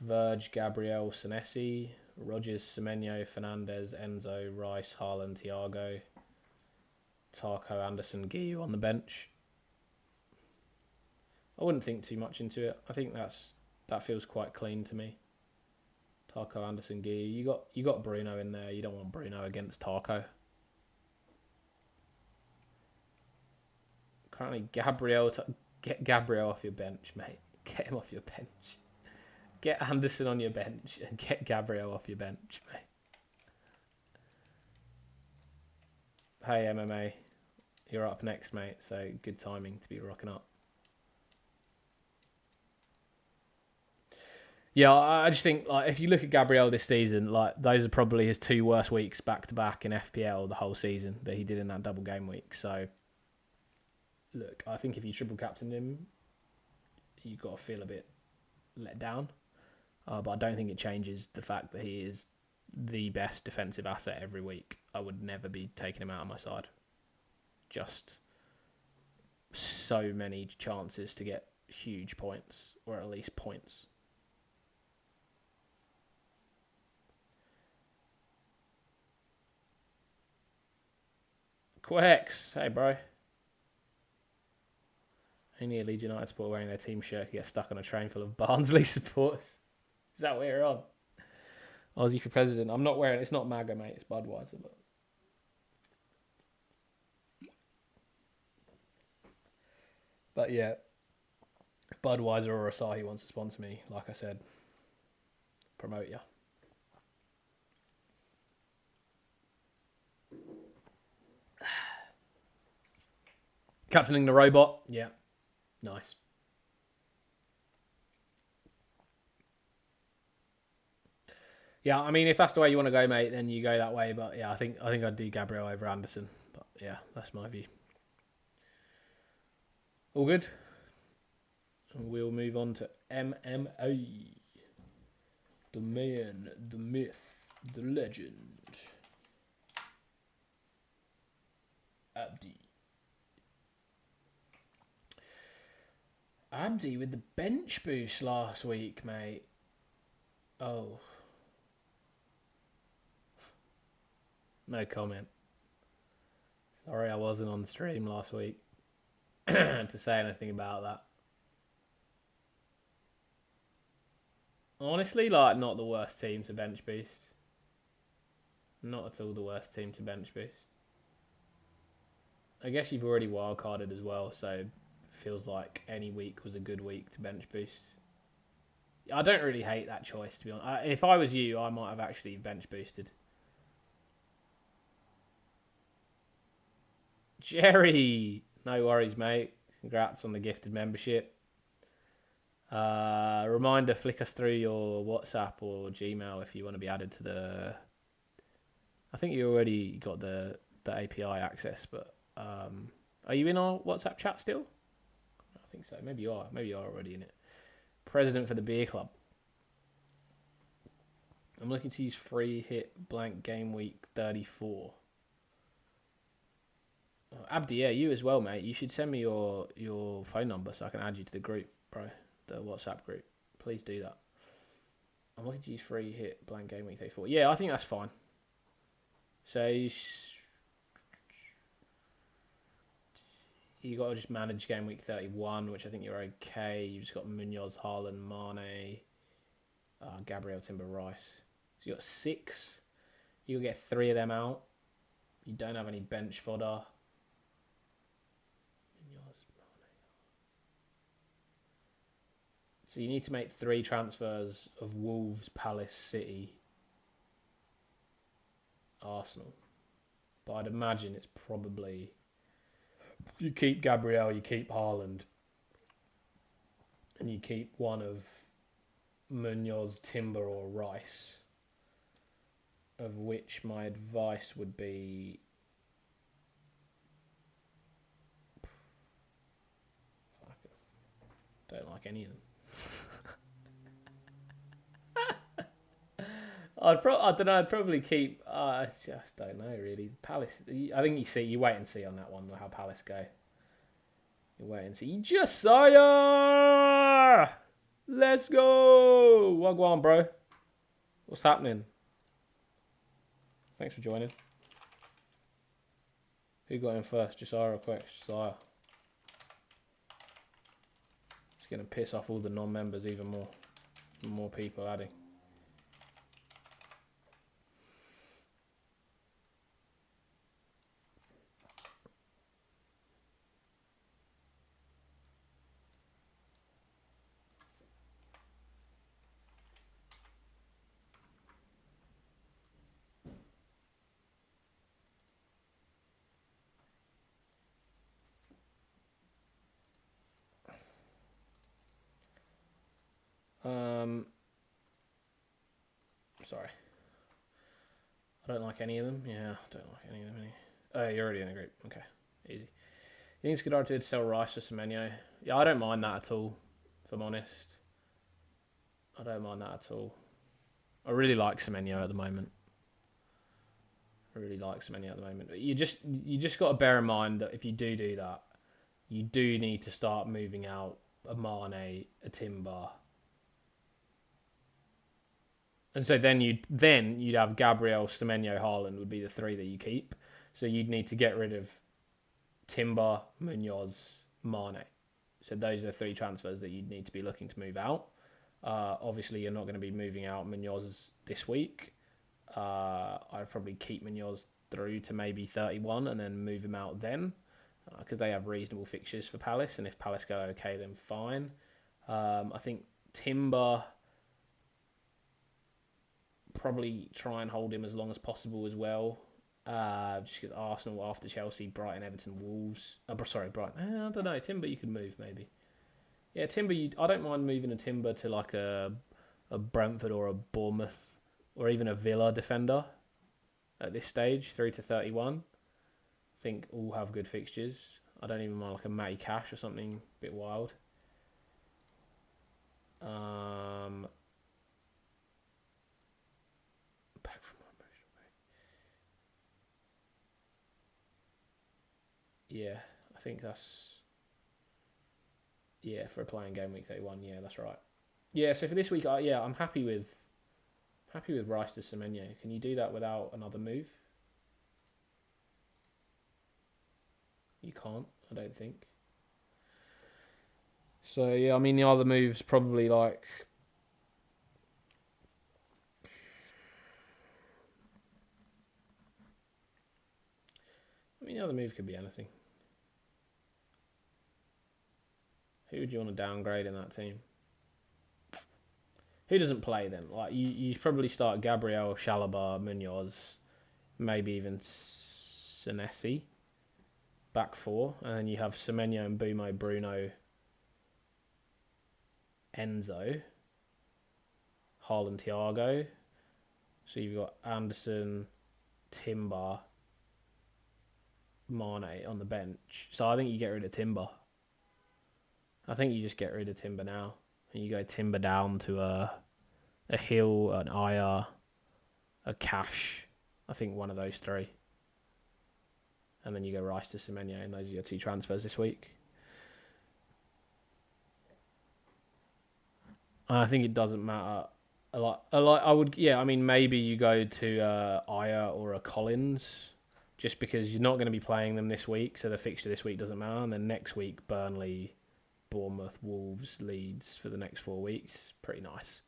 Verge, Gabriel, Senesi, Rodgers, Semenyo, Fernandez, Enzo, Rice, Haaland, Thiago, Tarko, Anderson, Guiu on the bench. I wouldn't think too much into it. I think that feels quite clean to me. Tarko, Anderson, Guiu. You got Bruno in there. You don't want Bruno against Tarko. Currently, Gabriel. Get Gabriel off your bench, mate. Get him off your bench. Get Anderson on your bench and get Gabriel off your bench, mate. Hey, MMA. You're up next, mate. So good timing to be rocking up. Yeah, I just think like if you look at Gabriel this season, like those are probably his 2 worst weeks back to back in FPL the whole season that he did in that double game week. So look, I think if you triple captain him, you've got to feel a bit let down. But I don't think it changes the fact that he is the best defensive asset every week. I would never be taking him out of my side. Just so many chances to get huge points, or at least points. Quex, hey bro. Only a Leeds United supporter wearing their team shirt can get stuck on a train full of Barnsley supporters. Is that what you're on? Aussie for president. I'm not wearing it. It's not MAGA, mate. It's Budweiser. But yeah, if Budweiser or Asahi wants to sponsor me, like I said, promote ya. Captaining the robot. Yeah. Nice. Yeah, I mean, if that's the way you want to go, mate, then you go that way. But yeah, I think I'd do Gabriel over Anderson. But yeah, that's my view. All good. And we'll move on to MMA. The man, the myth, the legend. Abdi. Abdi with the bench boost last week, mate. Oh. No comment. Sorry I wasn't on the stream last week to say anything about that. Honestly, like, not the worst team to bench boost. Not at all the worst team to bench boost. I guess you've already wildcarded as well, so it feels like any week was a good week to bench boost. I don't really hate that choice, to be honest. If I was you, I might have actually bench boosted. Jerry! No worries, mate. Congrats on the gifted membership. Reminder, flick us through your WhatsApp or Gmail if you want to be added to the... I think you already got the API access, but are you in our WhatsApp chat still? I think so. Maybe you are. Maybe you are already in it. President for the beer club. I'm looking to use free hit blank game week 34. Abdi, yeah, you as well, mate. You should send me your phone number so I can add you to the group, bro. The WhatsApp group. Please do that. I'm looking to use free hit blank game week 34. Yeah, I think that's fine. So you got to just manage game week 31, which I think you're okay. You've just got Munoz, Haaland, Mane, Gabriel, Timber, Rice. So you got 6. You'll get 3 of them out. You don't have any bench fodder. So you need to make 3 transfers of Wolves, Palace, City, Arsenal. But I'd imagine it's probably... You keep Gabriel, you keep Haaland, and you keep one of Munoz, Timber or Rice, of which my advice would be... Don't like any of them. I don't know. I'd probably keep. I just don't know really. Palace. I think you wait and see on that one. How Palace go. You wait and see. Josiah, let's go. Wagwan, bro. What's happening? Thanks for joining. Who got in first? Josiah or Quex? Josiah. It's gonna piss off all the non-members even more. More people adding. Sorry. I don't like any of them. Yeah, I don't like any of them. Oh, you're already in the group. Okay, easy. You think it's a good idea to sell Rice for Semenyo? Yeah, I don't mind that at all, if I'm honest. I don't mind that at all. I really like Semenyo at the moment. But you just got to bear in mind that if you do that, you do need to start moving out a Mane, a Timber. And so then you'd have Gabriel, Semenyo, Haaland would be the 3 that you keep. So you'd need to get rid of Timber, Munoz, Mane. So those are the 3 transfers that you'd need to be looking to move out. Obviously, you're not going to be moving out Munoz this week. I'd probably keep Munoz through to maybe 31 and then move him out then. Because they have reasonable fixtures for Palace. And if Palace go okay, then fine. I think Timber... Probably try and hold him as long as possible as well. Just because Arsenal after Chelsea, Brighton, Everton, Wolves. Sorry, Brighton. I don't know. Timber you could move maybe. Yeah, Timber. I don't mind moving a Timber to like a Brentford or a Bournemouth or even a Villa defender at this stage, 3 to 31. I think all have good fixtures. I don't even mind like a Matty Cash or something a bit wild. Yeah, I think that's... Yeah, for a playing game week 31, yeah, that's right. Yeah, so for this week, I'm happy with Rice to Semenyo. Can you do that without another move? You can't, I don't think. So, yeah, I mean, the other move's probably like... I mean, the other move could be anything. Who would you want to downgrade in that team? Who doesn't play then? Like you probably start Gabriel, Chalobah, Munoz, maybe even Senesi. back four, and then you have Semenyo and Bumo, Bruno, Enzo, Haaland, Thiago. So you've got Anderson, Timber, Mane on the bench. So I think you get rid of Timber. I think you just get rid of Timber now. And you go Timber down to a Hill, an Aya, a Cash. I think one of those three. And then you go Rice to Semenyo, and those are your two transfers this week. I think it doesn't matter. I would, yeah, I mean, maybe you go to Aya or a Collins, just because you're not going to be playing them this week, so the fixture this week doesn't matter. And then next week, Burnley, Bournemouth, Wolves, Leeds for the next 4 weeks. Pretty nice.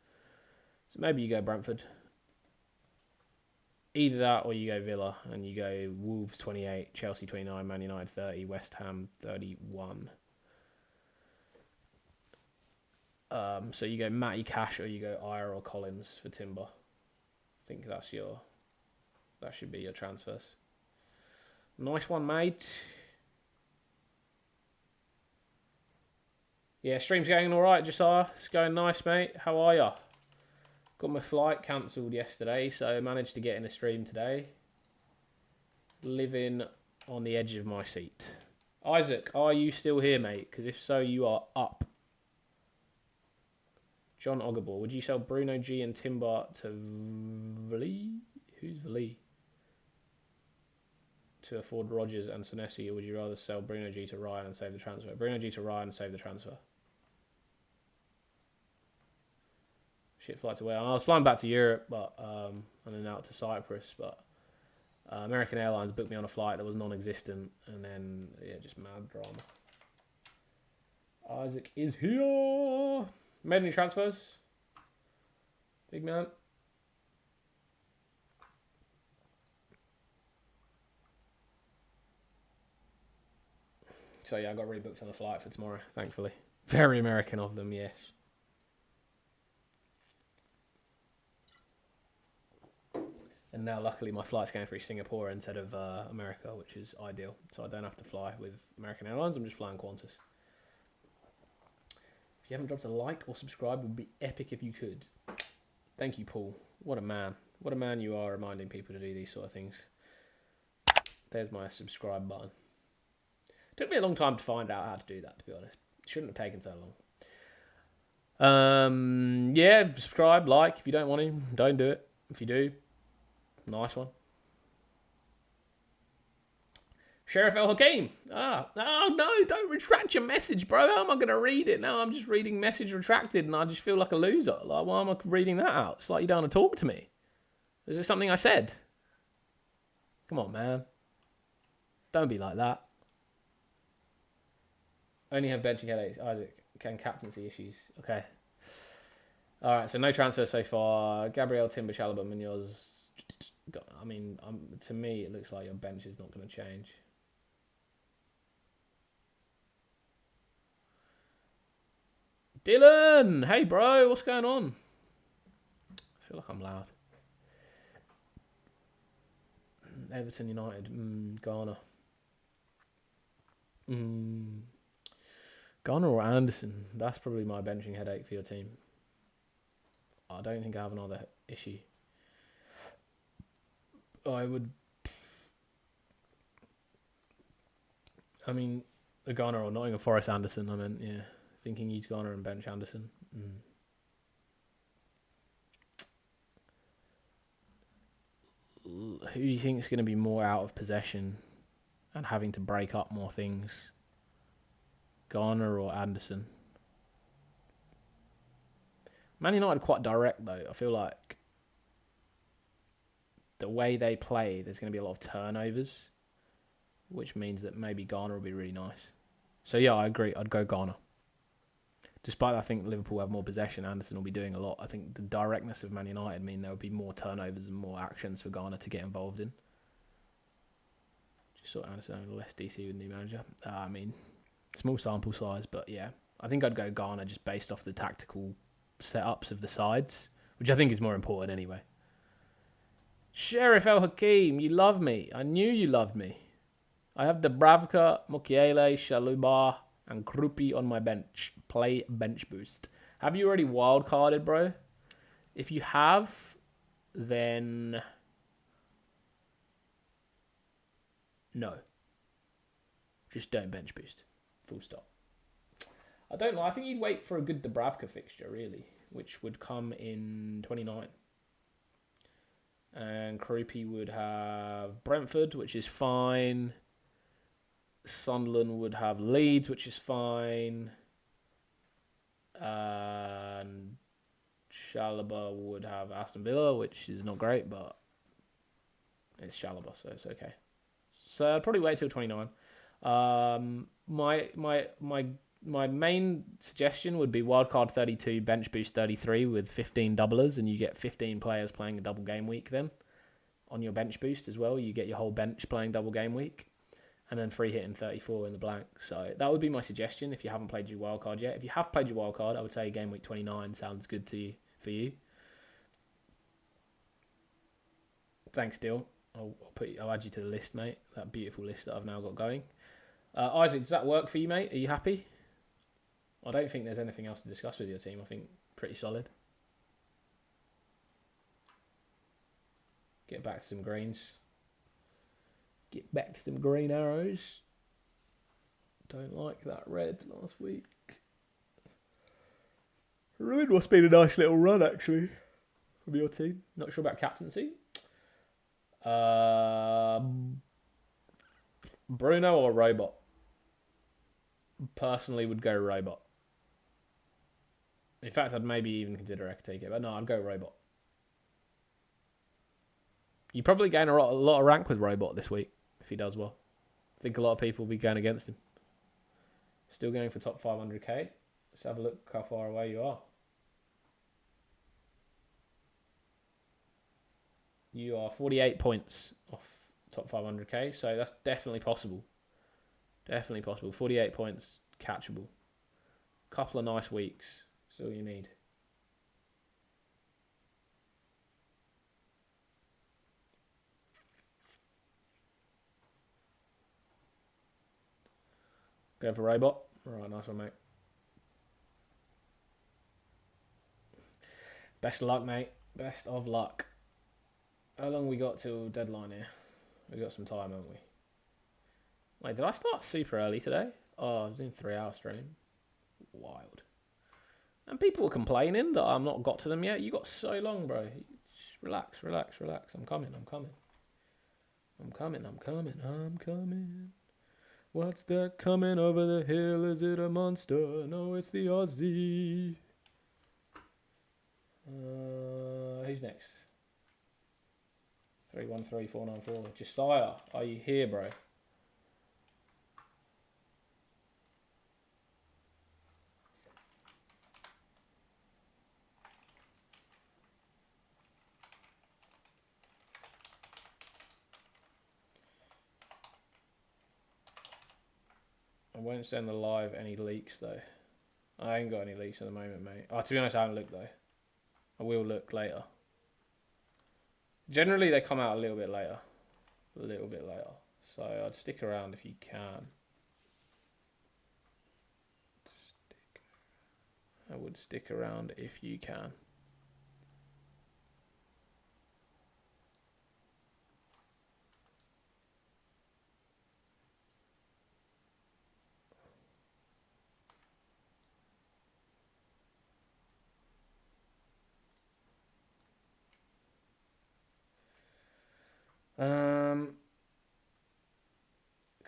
So maybe you go Brentford. Either that or you go Villa and you go Wolves 28, Chelsea 29, Man United 30, West Ham 31. So you go Matty Cash or you go Aya or Collins for Timber. I think that should be your transfers. Nice one, mate. Yeah, stream's going all right, Josiah. It's going nice, mate. How are ya? Got my flight cancelled yesterday, so I managed to get in a stream today. Living on the edge of my seat. Isaac, are you still here, mate? Because if so, you are up. John Ogabor, would you sell Bruno G and Timber to Vali? Who's Vali? To afford Rodgers and Senesi, or would you rather sell Bruno G to Ryan and save the transfer? Bruno G to Ryan and save the transfer. Shit flights away. I was flying back to Europe, but and then out to Cyprus, but American Airlines booked me on a flight that was non-existent, and then yeah, just mad drama. Isaac is here. Made any transfers? Big man. So yeah, I got rebooked on the flight for tomorrow, thankfully. Very American of them, yes. And now, luckily, my flight's going through Singapore instead of America, which is ideal. So I don't have to fly with American Airlines. I'm just flying Qantas. If you haven't dropped a like or subscribe, it would be epic if you could. Thank you, Paul. What a man. What a man you are, reminding people to do these sort of things. There's my subscribe button. Took me a long time to find out how to do that, to be honest. It shouldn't have taken so long. Yeah, subscribe, like. If you don't want to, don't do it. If you do, nice one. Sheriff El Hakim. Oh no, don't retract your message, bro. How am I going to read it? Now I'm just reading message retracted and I just feel like a loser. Like, why am I reading that out? It's like you don't want to talk to me. Is there something I said? Come on, man. Don't be like that. Only have benching headaches. Isaac, can captaincy issues. Okay. All right, so no transfer so far. Gabriel, Timber, Chalobah, Munoz. I mean, to me, it looks like your bench is not going to change. Dylan! Hey, bro. What's going on? I feel like I'm loud. Everton United. Ghana. Ghana or Anderson? That's probably my benching headache for your team. I don't think I have another issue. I mean, the Ghana or Nottingham Forest Anderson, I meant, yeah. Thinking he's Ghana and bench Anderson. Who do you think is going to be more out of possession and having to break up more things? Ghana or Anderson? Man United are quite direct, though. I feel like the way they play, there's going to be a lot of turnovers, which means that maybe Ghana will be really nice. So, yeah, I agree. I'd go Ghana. Despite I think Liverpool have more possession, Anderson will be doing a lot. I think the directness of Man United mean there will be more turnovers and more actions for Ghana to get involved in. Just saw Anderson having less DC with new manager. I mean, small sample size, but yeah. I think I'd go Ghana just based off the tactical setups of the sides, which I think is more important anyway. Sheriff El Hakim, you love me. I knew you loved me. I have Dubravka, Mukiele, Shaluba, and Krupi on my bench. Play bench boost. Have you already wildcarded, bro? If you have, then no. Just don't bench boost. Full stop. I don't know. I think you'd wait for a good Dubravka fixture, really, which would come in 29. And Krupi would have Brentford, which is fine. Sunderland would have Leeds, which is fine. And Chalobah would have Aston Villa, which is not great, but it's Chalobah, so it's okay. So I'd probably wait till 29. My main suggestion would be wildcard 32, bench boost 33 with 15 doublers, and you get 15 players playing a double game week then on your bench boost as well. You get your whole bench playing double game week, and then free hitting 34 in the blank. So that would be my suggestion if you haven't played your wildcard yet. If you have played your wildcard, I would say game week 29 sounds good to you, for you. Thanks, Dill. I'll add you to the list, mate. That beautiful list that I've now got going. Isaac, does that work for you, mate? Are you happy? I don't think there's anything else to discuss with your team. I think pretty solid. Get back to some greens. Get back to some green arrows. Don't like that red last week. Red must have been a nice little run, actually, from your team. Not sure about captaincy. Bruno or Robot? Personally, would go Robot. In fact, I'd maybe even consider Ekatike, but no, I'd go Robot. You probably gain a lot of rank with Robot this week if he does well. I think a lot of people will be going against him. Still going for top 500k. Let's have a look how far away you are. You are 48 points off top 500k, so that's definitely possible. Definitely possible. 48 points, catchable. Couple of nice weeks. That's all you need. Go for Robot. Alright, nice one, mate. Best of luck, mate. Best of luck. How long we got till deadline here? We got some time, haven't we? Wait, did I start super early today? Oh, I was doing 3-hour stream. Wild. And people were complaining that I've not got to them yet. You got so long, bro. Just relax. I'm coming. What's that coming over the hill? Is it a monster? No, it's the Aussie. Who's next? 313494. Josiah, are you here, bro? I won't send the live any leaks though. I ain't got any leaks at the moment, mate. Oh, to be honest, I haven't looked though. I will look later. Generally, they come out a little bit later. So I'd stick around if you can. I would stick around if you can.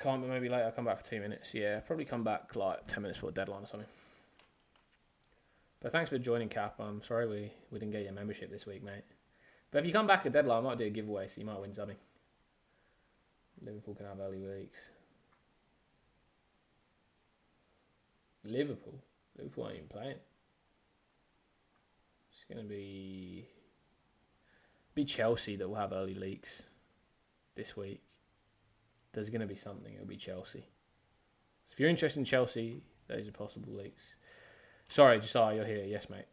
Can't, but maybe later. I'll come back for 2 minutes. Yeah, probably come back like 10 minutes before deadline or something. But thanks for joining, Cap. I'm sorry we didn't get your membership this week, mate. But if you come back at deadline, I might do a giveaway, so you might win something. Liverpool can have early weeks. Liverpool aren't even playing. It's going to be Chelsea that will have early leaks this week. There's going to be something. It'll be Chelsea. So if you're interested in Chelsea, those are possible leaks. Sorry, Josiah, you're here. Yes, mate.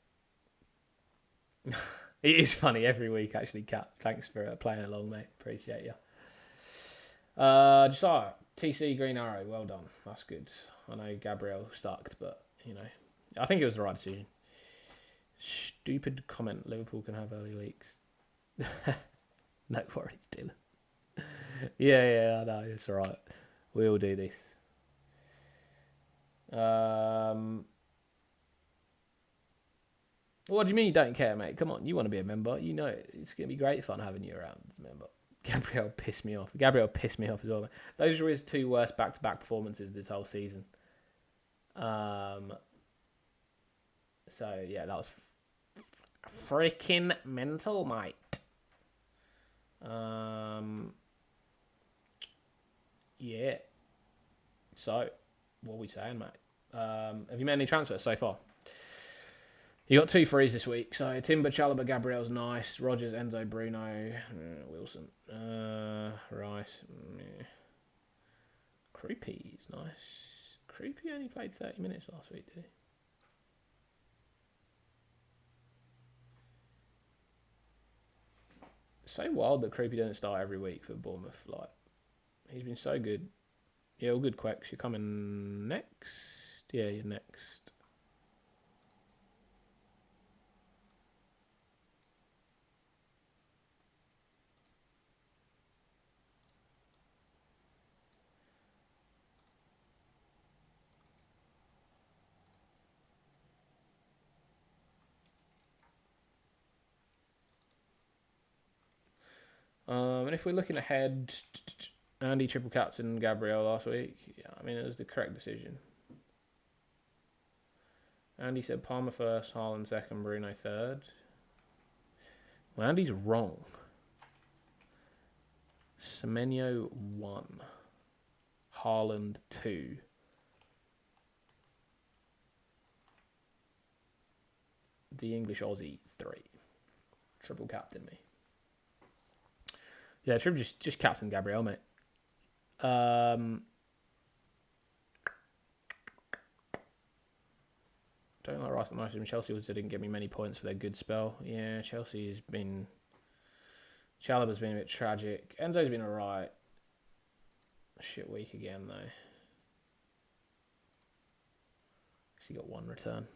It is funny every week, actually, Cap. Thanks for playing along, mate. Appreciate you. Josiah, TC Green Arrow, well done. That's good. I know Gabriel sucked, but, you know, I think it was the right decision. Stupid comment. Liverpool can have early leaks. No worries, Dylan. Yeah, I know. It's all right. We'll do this. What do you mean you don't care, mate? Come on, you want to be a member. You know it's going to be great fun having you around as a member. Gabriel pissed me off. Gabriel pissed me off as well, mate. Those were his 2 worst back-to-back performances this whole season. So, yeah, that was freaking mental, mate. Yeah. So, what are we saying, mate? Have you made any transfers so far? You got 2 frees this week. So, Timber, Chalobah, Gabriel's nice. Rogers, Enzo, Bruno, Wilson, Rice. Creepy's nice. Creepy only played 30 minutes last week, did he? So wild that Creepy doesn't start every week for Bournemouth. Like, he's been so good. Yeah, all good, Quex. You're coming next? Yeah, you're next. And if we're looking ahead, Andy triple captain Gabriel last week. Yeah, I mean, it was the correct decision. Andy said Palmer first, Haaland second, Bruno third. Well, Andy's wrong. Semenyo 1. Haaland 2. The English Aussie 3. Triple captain me. Yeah, triple just captain Gabriel, mate. Don't like Rice and Nice. Chelsea also didn't give me many points for their good spell. Yeah, Chelsea's been... Chalobah's been a bit tragic. Enzo's been alright. Shit week again, though. He got 1 return.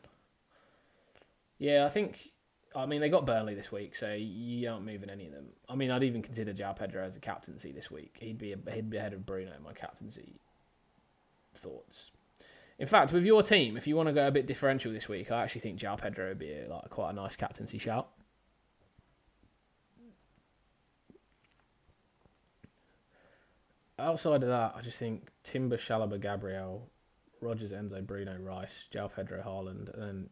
Yeah, I think... I mean, they got Burnley this week, so you aren't moving any of them. I mean, I'd even consider João Pedro as a captaincy this week. He'd be ahead of Bruno in my captaincy thoughts. In fact, with your team, if you want to go a bit differential this week, I actually think João Pedro would be quite a nice captaincy shout. Outside of that, I just think Timber, Chalobah, Gabriel, Rogers, Enzo, Bruno, Rice, João Pedro, Haaland, and then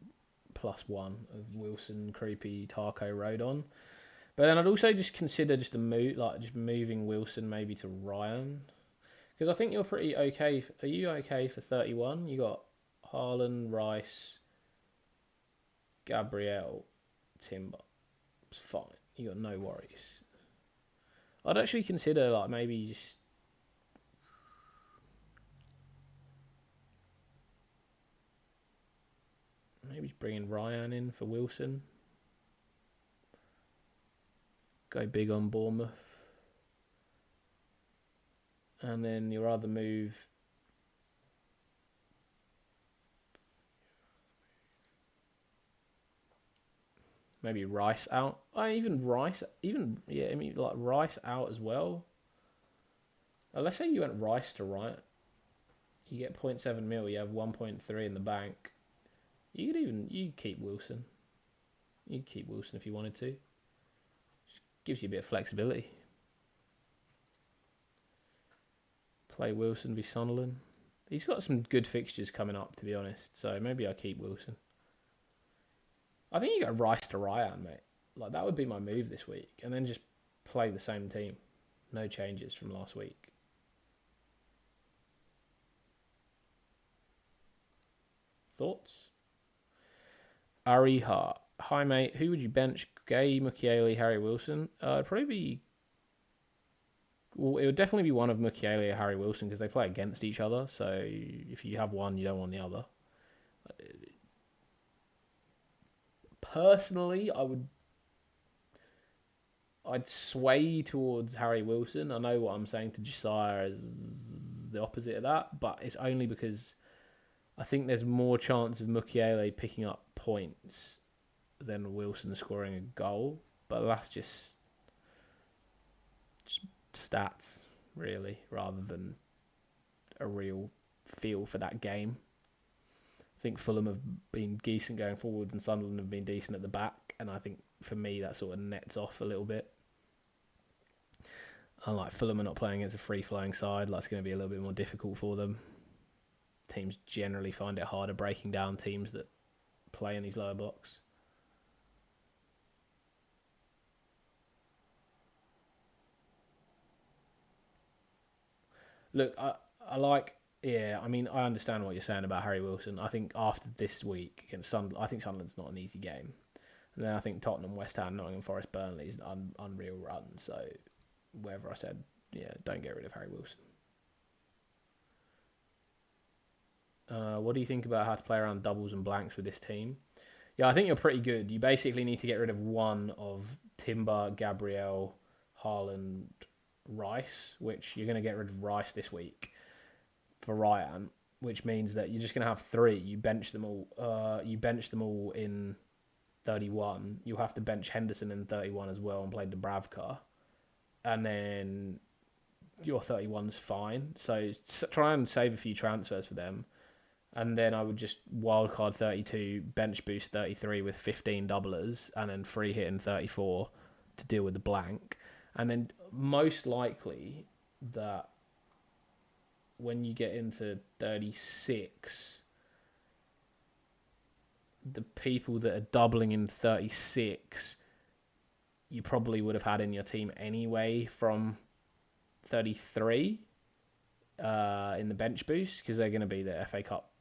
+1 of Wilson, Creepy, Tarko, Rodon. But then I'd also just consider just a move, just moving Wilson maybe to Ryan, because I think you're pretty okay. Are you okay for 31? You got Haaland, Rice, Gabriel, Timber. It's fine. You got no worries. I'd actually consider maybe just. Maybe bringing Ryan in for Wilson. Go big on Bournemouth. And then your other move. Maybe Rice out. Rice out as well. Let's say you went Rice to Ryan. You get 0.7 mil, you have 1.3 in the bank. You'd keep Wilson. You'd keep Wilson if you wanted to. Just gives you a bit of flexibility. Play Wilson v Sunderland. He's got some good fixtures coming up, to be honest. So maybe I keep Wilson. I think you go Rice to Ryan, mate. That would be my move this week. And then just play the same team. No changes from last week. Thoughts? Ariha. Hi, mate. Who would you bench? Gay, Mukiele, Harry Wilson? It'd probably be... Well, it would definitely be one of Mukiele or Harry Wilson because they play against each other. So if you have one, you don't want the other. Personally, I'd sway towards Harry Wilson. I know what I'm saying to Josiah is does the opposite of that, but it's only because I think there's more chance of Mukiele picking up points than Wilson scoring a goal, but that's just stats, really, rather than a real feel for that game. I think Fulham have been decent going forwards and Sunderland have been decent at the back, and I think for me that sort of nets off a little bit. Unlike Fulham are not playing against a free-flowing side, that's going to be a little bit more difficult for them. Teams generally find it harder breaking down teams that play in these lower blocks. Look, I like... Yeah, I mean, I understand what you're saying about Harry Wilson. I think after this week against Sunderland, I think Sunderland's not an easy game. And then I think Tottenham, West Ham, Nottingham Forest, Burnley is an unreal run. So, wherever I said, yeah, don't get rid of Harry Wilson. What do you think about how to play around doubles and blanks with this team? Yeah, I think you're pretty good. You basically need to get rid of one of Timber, Gabriel, Haaland, Rice, which you're going to get rid of Rice this week for Ryan, which means that you're just going to have three. You bench them all. You bench them all in 31. You'll have to bench Henderson in 31 as well and play Dubravka, and then your 31's fine. So try and save a few transfers for them. And then I would just wildcard 32, bench boost 33 with 15 doublers, and then free hit in 34 to deal with the blank. And then most likely that when you get into 36, the people that are doubling in 36, you probably would have had in your team anyway from 33 in the bench boost, because they're going to be the FA Cup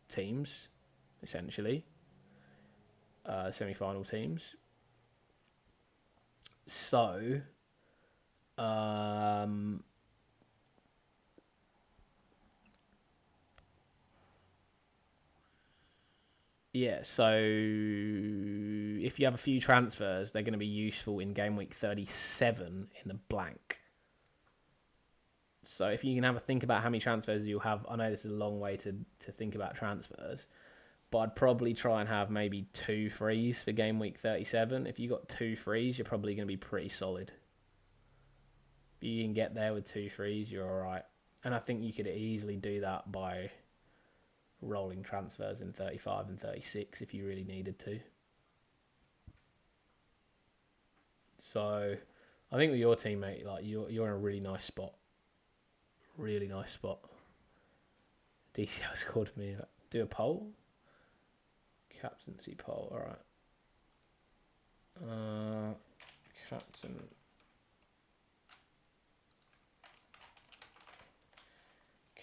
teams, essentially, semi-final teams. So, yeah, so if you have a few transfers, they're going to be useful in game week 37 in the blank. So if you can have a think about how many transfers you'll have, I know this is a long way to think about transfers, but I'd probably try and have maybe 2 frees for game week 37. If you got 2 frees, you're probably going to be pretty solid. If you can get there with 2 frees, you're all right. And I think you could easily do that by rolling transfers in 35 and 36 if you really needed to. So I think with your teammate, like you're in a really nice spot. Really nice spot. DCL's called me. Do a poll. Captaincy poll. All right.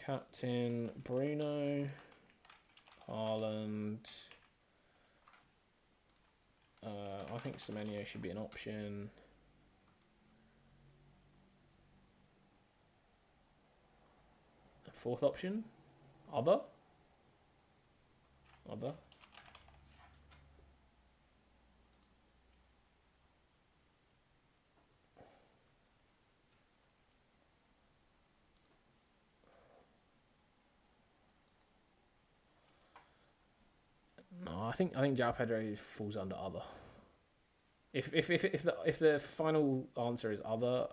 Captain Bruno, Haaland. I think Semenyo should be an option. Fourth option, other. No, I think João Pedro falls under other. If the final answer is other,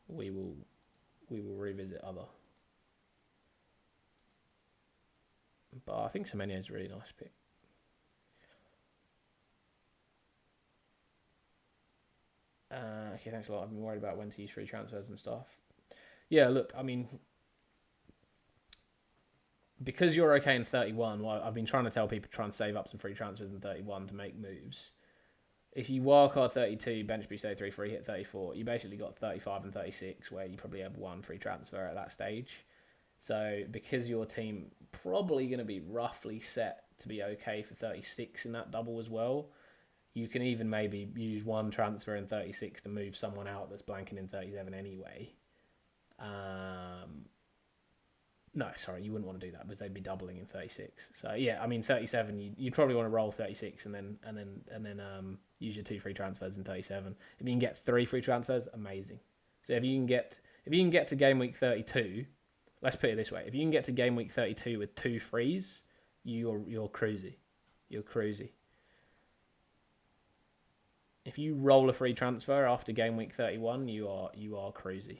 we will revisit other. But I think Semenyo is a really nice pick. Okay, thanks a lot. I've been worried about when to use free transfers and stuff. Yeah, look, I mean, because you're okay in 31, well, I've been trying to tell people to try and save up some free transfers in 31 to make moves. If you wildcard 32, bench boost 33, free hit 34, you basically got 35 and 36, where you probably have 1 free transfer at that stage. So because your team probably going to be roughly set to be okay for 36 in that double as well, you can even maybe use 1 transfer in 36 to move someone out that's blanking in 37 anyway. No, sorry, you wouldn't want to do that because they'd be doubling in 36. So yeah, I mean 37, you'd probably want to roll 36 and then use your 2 free transfers in 37. If you can get 3 free transfers, amazing. So if you If you can get to game week 32, let's put it this way: if you can get to game week 32 with 2 frees, you're cruisy. You're cruisy. If you roll a free transfer after game week 31, you are cruisy.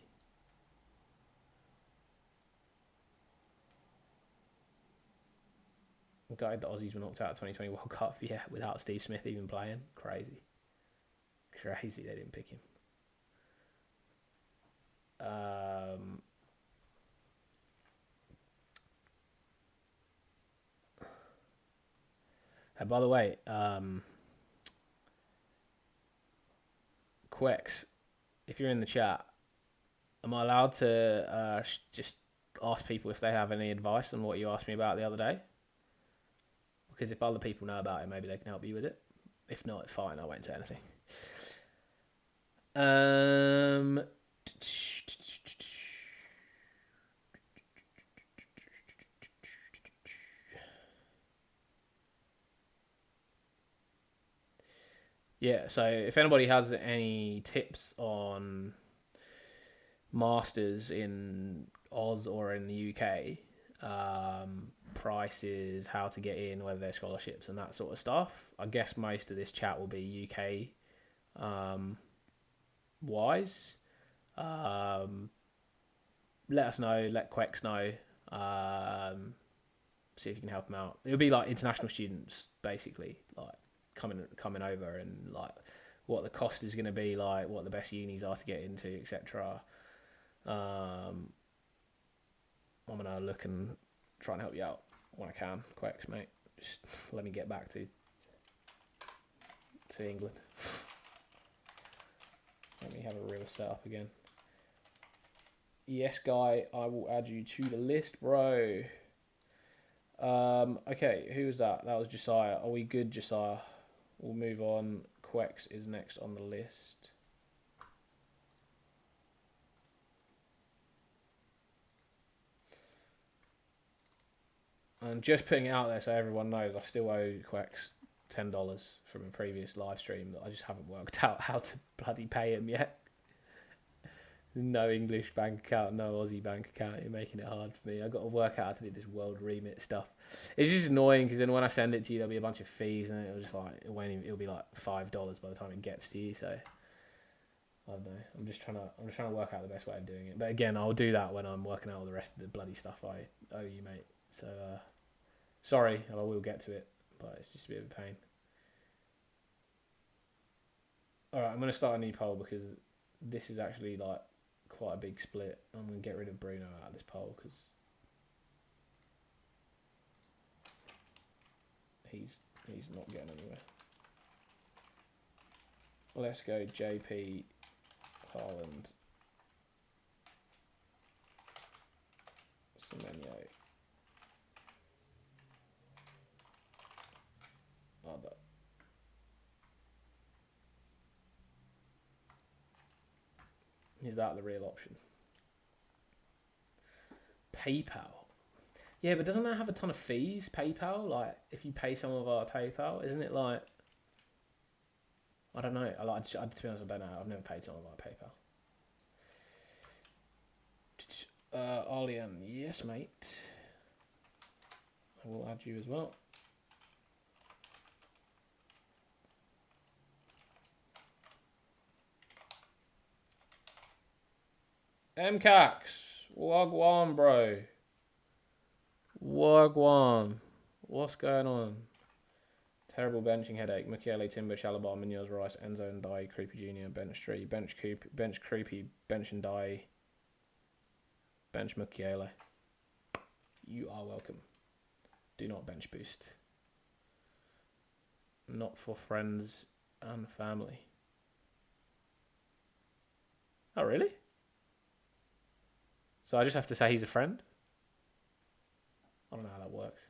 Guy, the Aussies were knocked out of 2020 World Cup, yeah, without Steve Smith even playing. Crazy. Crazy they didn't pick him. And by the way, Quex, if you're in the chat, am I allowed to just ask people if they have any advice on what you asked me about the other day? Because if other people know about it, maybe they can help you with it. If not, it's fine. I won't say anything. Yeah, so if anybody has any tips on masters in Oz or in the UK, prices, how to get in, whether they're scholarships and that sort of stuff, I guess most of this chat will be UK wise. Let us know, let Quex know, see if you can help them out. It'll be like international students, basically, like coming over, and like what the cost is going to be, like what the best unis are to get into, etc. I'm gonna look and try and help you out when I can. Quex, mate, just let me get back to England. Let me have a real setup again. Yes, Guy, I will add you to the list, bro. Okay, who was that? That was Josiah. Are we good, Josiah? We'll move on. Quex is next on the list. And just putting it out there so everyone knows, I still owe Quex $10 from a previous live stream that I just haven't worked out how to bloody pay him yet. No English bank account, no Aussie bank account. You're making it hard for me. I've got to work out how to do this world remit stuff. It's just annoying because then when I send it to you, there'll be a bunch of fees, and it'll just like it'll be like $5 by the time it gets to you. So I don't know. I'm just trying to work out the best way of doing it. But again, I'll do that when I'm working out all the rest of the bloody stuff I owe you, mate. So sorry, I will get to it, but it's just a bit of a pain. All right, I'm going to start a new poll because this is actually like quite a big split. I'm going to get rid of Bruno out of this poll because he's not getting anywhere. Let's go JP Haaland Semenyo. Other. Is that the real option? PayPal. Yeah, but doesn't that have a ton of fees, PayPal? Like, if you pay someone via PayPal, isn't it like... I don't know. To be honest, I don't know. I've never paid someone via PayPal. Arlian, yes, mate. I will add you as well. MCAX, Wagwan, bro. Wagwan. What's going on? Terrible benching headache. Mukiele, Timber, Shalabar, Munoz, Rice, Enzo, and Dye, Creepy Jr., Bench Tree, Bench Creepy, Bench and Dye, Bench Mukiele. You are welcome. Do not bench boost. Not for friends and family. Oh, really? So I just have to say he's a friend? I don't know how that works.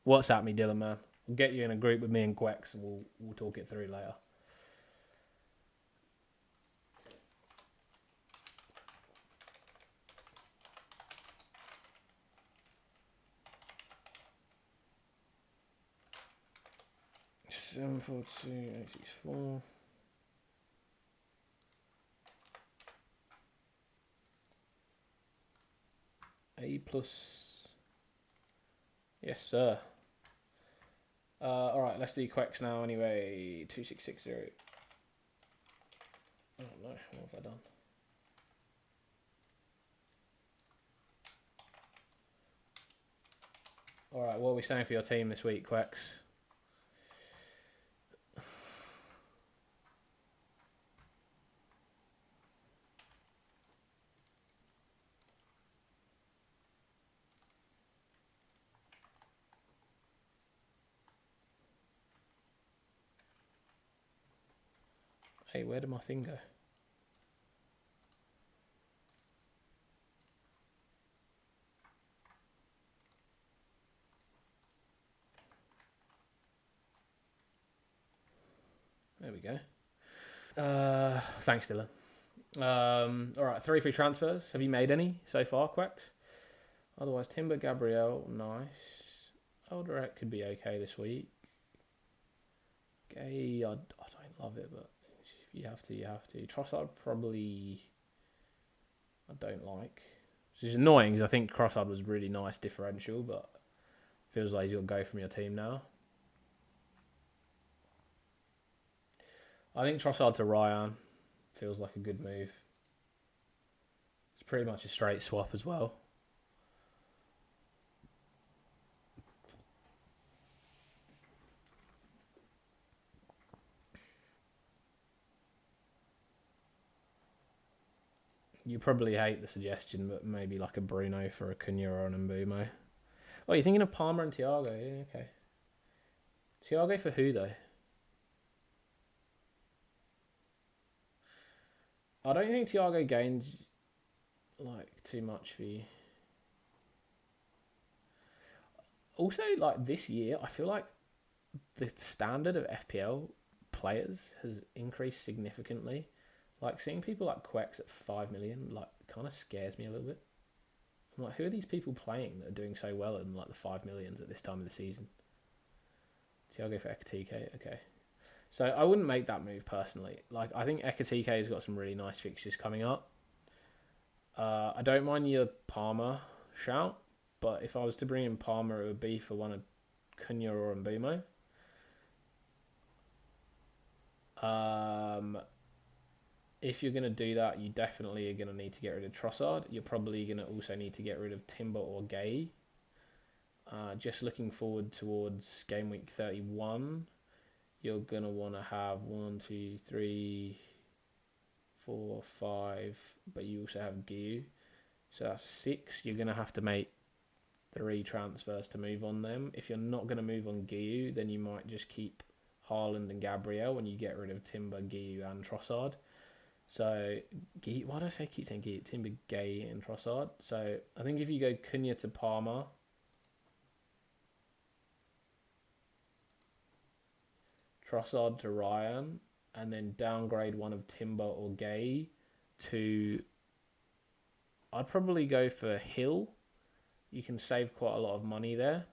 WhatsApp me, Dylan, man. We'll get you in a group with me and Quex, and we'll talk it through later. Seven 4 2 8 6 4. A plus. Yes, sir. All right, let's do Quex now anyway. 2660. Oh no, what have I done? All right, what are we saying for your team this week, Quex? Hey, where did my thing go? There we go. Thanks, Dylan. All right, 3 free transfers. Have you made any so far, Quex? Otherwise, Timber, Gabriel, nice. Elderek could be okay this week. Gay, I don't love it, but if you have to, you have to. Trossard probably I don't like. Which is annoying because I think Trossard was really nice differential, but feels like he's got to go from your team now. I think Trossard to Ryan feels like a good move. It's pretty much a straight swap as well. You probably hate the suggestion, but maybe like a Bruno for a Cunha or an Mbumo. Oh, you're thinking of Palmer and Thiago? Yeah, okay. Thiago for who though? I don't think Thiago gains like too much for you. Also, like this year, I feel like the standard of FPL players has increased significantly. Like seeing people like Quex at 5 million, like kind of scares me a little bit. I'm like, who are these people playing that are doing so well in like the 5 millions at this time of the season? Thiago for Ekatike, okay. So I wouldn't make that move personally. Like I think Ekatike has got some really nice fixtures coming up. I don't mind your Palmer shout, but if I was to bring in Palmer, it would be for one of Cunha or Mbumo. If you're going to do that, you definitely are going to need to get rid of Trossard. You're probably going to also need to get rid of Timber or Gay. Just looking forward towards game week 31, you're going to want to have 1, 2, 3, 4, 5, but you also have Gyu. So that's 6. You're going to have to make 3 transfers to move on them. If you're not going to move on Gyu, then you might just keep Haaland and Gabriel when you get rid of Timber, Gyu and Trossard. So, why do I say keep saying Gay? Timber, Gay, and Trossard. So, I think if you go Cunha to Palmer, Trossard to Ryan, and then downgrade one of Timber or Gay to... I'd probably go for Hill. You can save quite a lot of money there.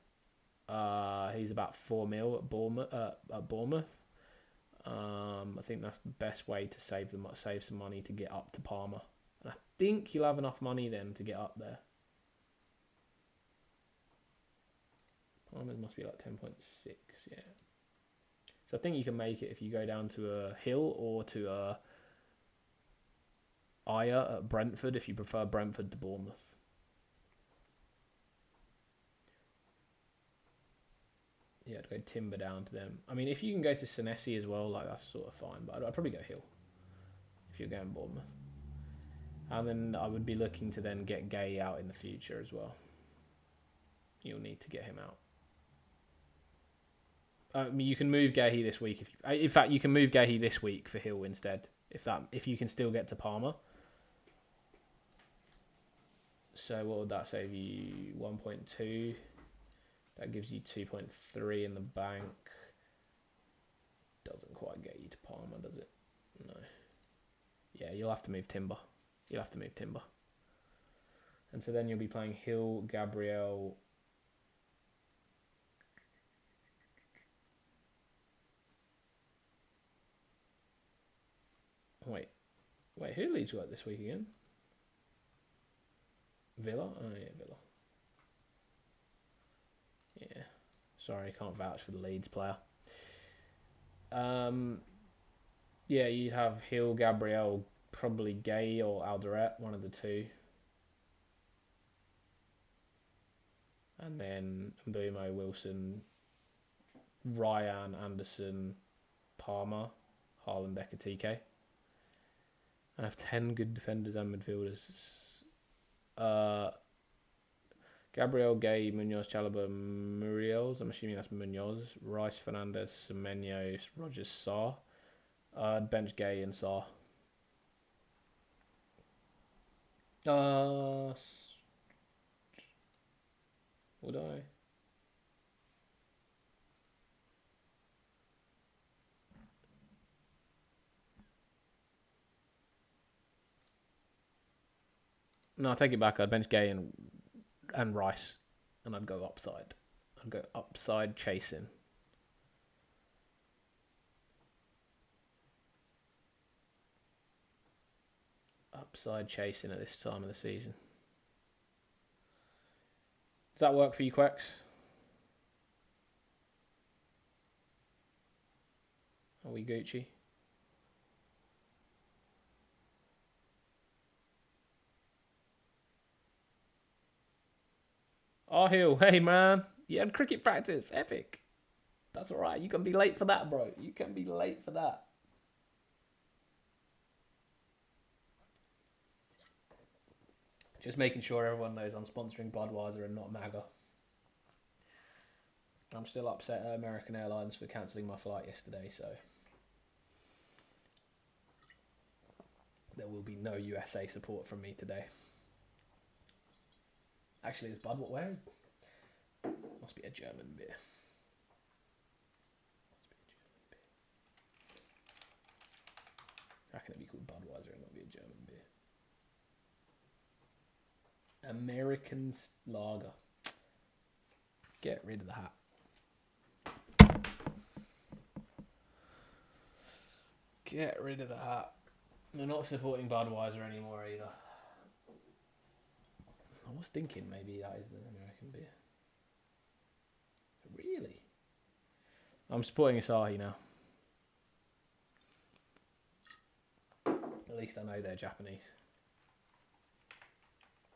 He's about 4 mil at Bournemouth. I think that's the best way to save some money to get up to Palmer. And I think you'll have enough money then to get up there. Palmer's must be like 10.6, yeah. So I think you can make it if you go down to a Hill or to a Aya at Brentford if you prefer Brentford to Bournemouth. Yeah, I'd go Timber down to them. I mean, if you can go to Senesi as well, like that's sort of fine. But I'd probably go Hill if you're going Bournemouth. And then I would be looking to then get Gay out in the future as well. You'll need to get him out. I mean, you can move Gahey this week. In fact, you can move Gahey this week for Hill instead. If you can still get to Palmer. So what would that save you? 1.2. That gives you 2.3 in the bank. Doesn't quite get you to Palmer, does it? No. Yeah, you'll have to move Timber. And so then you'll be playing Hill, Gabriel. Wait, who leads work this week again? Villa? Oh, yeah, Villa. Yeah. Sorry, can't vouch for the Leeds player. Yeah, you'd have Hill, Gabriel, probably Gay or Alderette, one of the two. And then Mbumo, Wilson, Ryan, Anderson, Palmer, Haaland, Ekitike. I have 10 good defenders and midfielders. Gabriel, Gay, Munoz, Chalobah, Muriels. I'm assuming that's Munoz. Rice, Fernandez, Semenyo, Rogers, Sarr. Bench Gay and Sarr. Would I? No, I'll take it back. I'd bench Gay and Rice, and I'd go upside. I'd go upside chasing. Upside chasing at this time of the season. Does that work for you, Quex? Are we Gucci? Oh, Hill, hey man, you had cricket practice, epic. That's all right. You can be late for that, bro. You can be late for that. Just making sure everyone knows I'm sponsoring Budweiser and not MAGA. I'm still upset at American Airlines for cancelling my flight yesterday, so there will be no USA support from me today. Actually, is Bud what? Where? Must be a German beer. How can it be called Budweiser and not be a German beer? American lager. Get rid of the hat. Get rid of the hat. They're not supporting Budweiser anymore either. I was thinking maybe that is the American beer. Really? I'm supporting Asahi now. At least I know they're Japanese.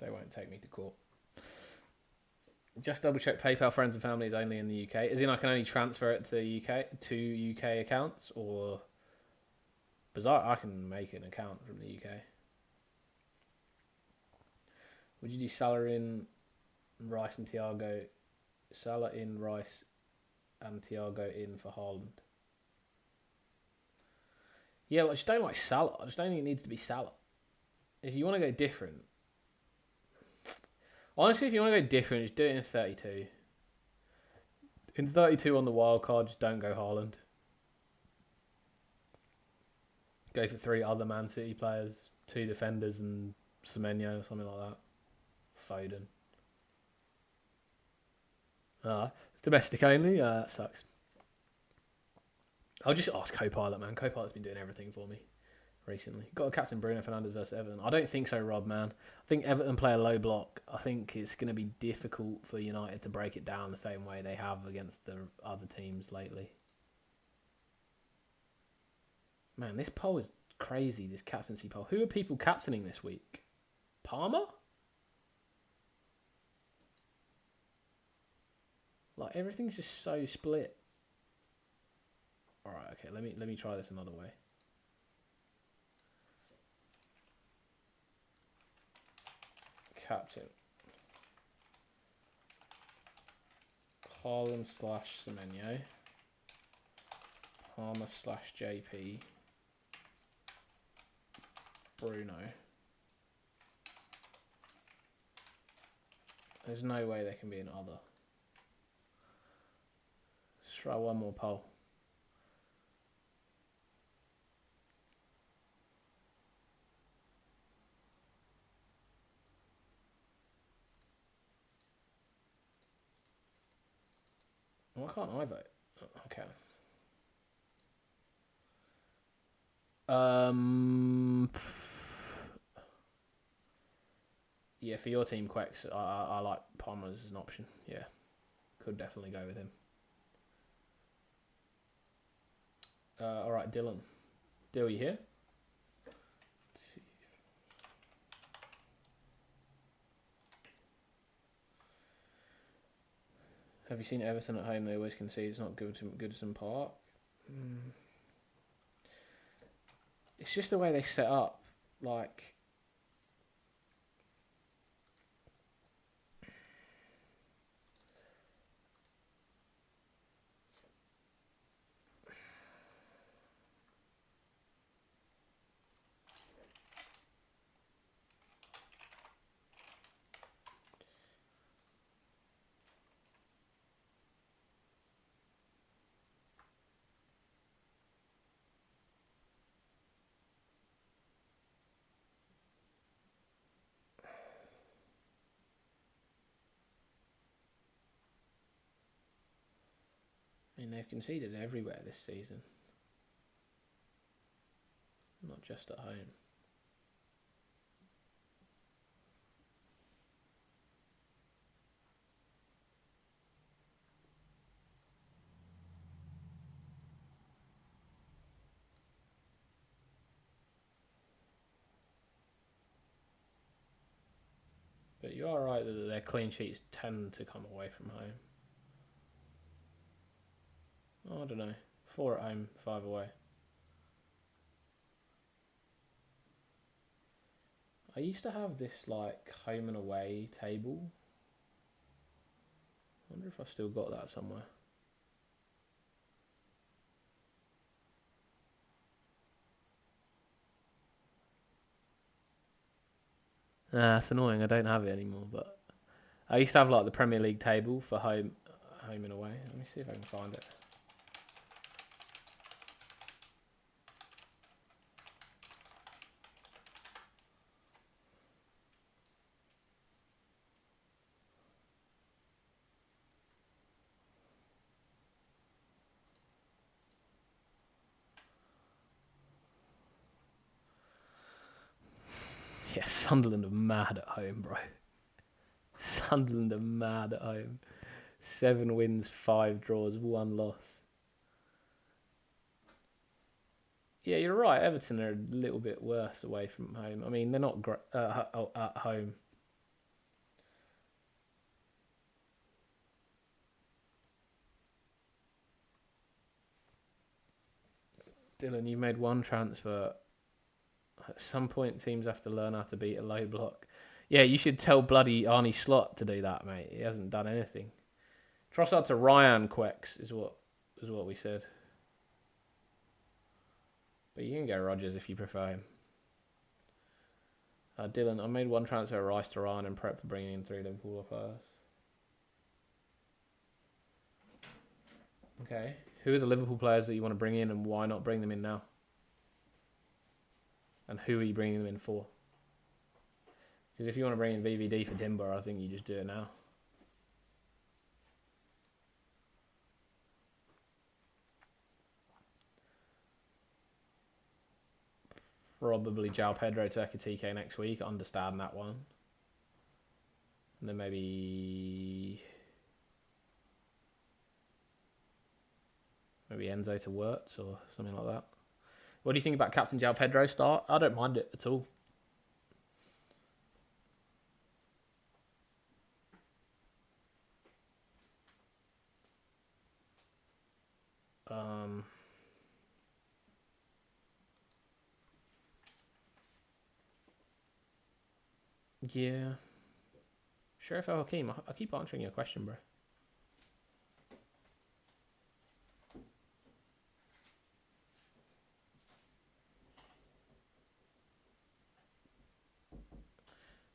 They won't take me to court. Just double check PayPal friends and family is only in the UK. As in I can only transfer it to UK accounts, or because I can make an account from the UK. Would you do Salah in Rice and Thiago? Salah in Rice and Thiago in for Haaland. Yeah, but I just don't like Salah. I just don't think it needs to be Salah. If you want to go different, honestly, if you want to go different, just do it in 32. In 32 on the wild card, just don't go Haaland. Go for 3 other Man City players, 2 defenders and Semenyo or something like that. Foden. Domestic only? That sucks. I'll just ask Copilot, man. Copilot's been doing everything for me recently. Got a captain Bruno Fernandes versus Everton. I don't think so, Rob, man. I think Everton play a low block. I think it's going to be difficult for United to break it down the same way they have against the other teams lately. Man, this poll is crazy, this captaincy poll. Who are people captaining this week? Palmer? Like, everything's just so split. Alright, okay, let me try this another way. Captain. Haaland / Semenyo. Palmer / JP. Bruno. There's no way there can be an other. Let's try one more poll. Why can't I vote? Okay. Yeah, for your team, Quex, I like Palmer as an option. Yeah, could definitely go with him. All right, Dylan. Dill, you here? Have you seen Everton at home? They always concede. It's not Goodison Park. It's just the way they set up. Like, I mean, they've conceded everywhere this season, not just at home. But you are right that their clean sheets tend to come away from home. Oh, I don't know. 4 at home, 5 away. I used to have this like home and away table. I wonder if I've still got that somewhere. It's annoying. I don't have it anymore. But I used to have like the Premier League table for home and away. Let me see if I can find it. Yeah, Sunderland are mad at home, bro. Sunderland are mad at home. 7 wins, 5 draws, 1 loss. Yeah, you're right. Everton are a little bit worse away from home. I mean, they're not great at home. Dylan, you made 1 transfer. At some point, teams have to learn how to beat a low block. Yeah, you should tell bloody Arnie Slot to do that, mate. He hasn't done anything. Trossard to Ryan Quex is what we said. But you can go Rodgers if you prefer him. Dylan, I made 1 transfer, Rice to Ryan, and prep for bringing in 3 Liverpool players. Okay. Who are the Liverpool players that you want to bring in, and why not bring them in now? And who are you bringing them in for? Because if you want to bring in VVD for Timber, I think you just do it now. Probably João Pedro to Ekitike next week. I understand that one. And then maybe Enzo to Wirtz or something like that. What do you think about Captain João Pedro start? I don't mind it at all. Yeah. Sheriff El Hakim, I keep answering your question, bro.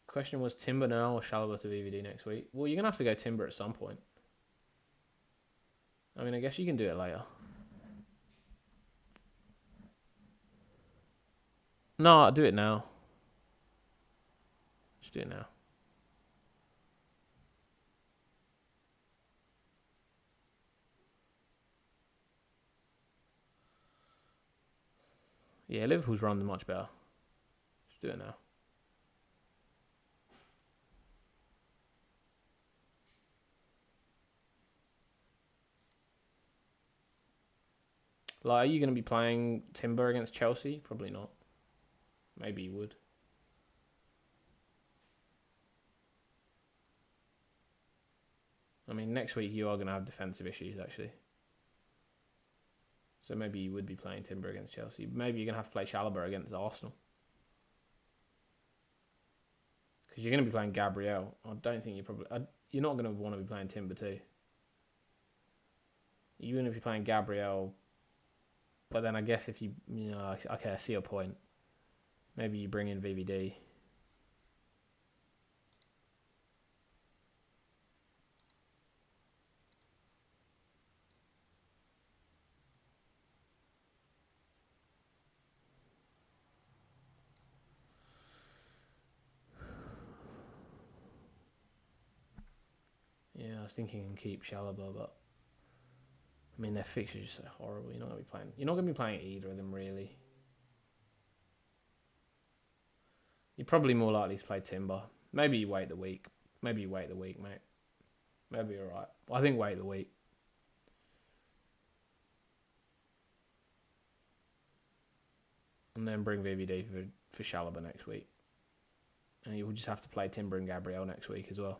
Question was Timber now or Chalobah to VVD next week? Well, you're going to have to go Timber at some point. I mean, I guess you can do it later. No, I'll do it now. Just do it now. Yeah, Liverpool's run much better. Just do it now. Like, are you going to be playing Timber against Chelsea? Probably not. Maybe you would. I mean, next week you are going to have defensive issues, actually. So maybe you would be playing Timber against Chelsea. Maybe you're going to have to play Chalobah against Arsenal. Because you're going to be playing Gabriel. I don't think you're not going to want to be playing Timber too. You're going to be playing Gabriel. But then I guess if you know, okay, I see your point. Maybe you bring in VVD. Yeah, I was thinking keep Chalobah, but I mean their fixtures are just so horrible. You're not gonna be playing either of them really. You're probably more likely to play Timber. Maybe you wait the week. Maybe you wait the week, mate. Maybe you're right. I think wait the week. And then bring VVD for Chalobah next week. And you'll just have to play Timber and Gabriel next week as well.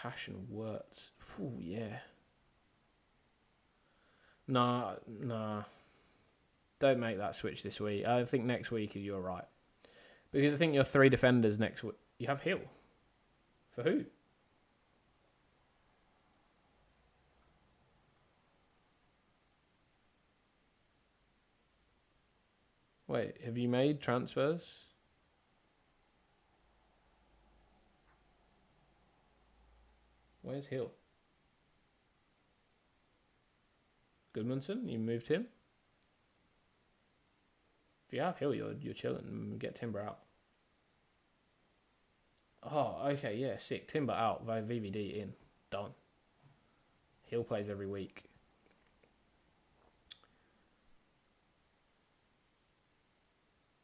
Cash and Wirtz. Ooh, yeah. Nah. Don't make that switch this week. I think next week you're right. Because I think your 3 defenders next week. You have Hill. For who? Wait, have you made transfers? Where's Hill? Goodmanson, you moved him? If you have Hill, you're chilling. Get Timber out. Oh, okay, yeah, sick. Timber out, VVD in. Done. Hill plays every week.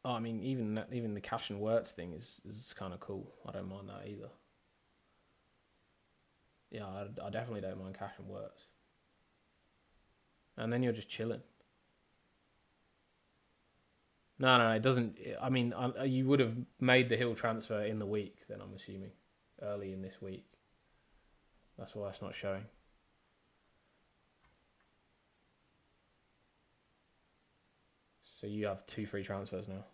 Oh, I mean, even the Cash and Wirtz thing is kind of cool. I don't mind that either. Yeah, I definitely don't mind Cash and Wirtz. And then you're just chilling. No, it doesn't. I mean, you would have made the Hill transfer in the week, then I'm assuming. Early in this week. That's why it's not showing. So you have 2 free transfers now.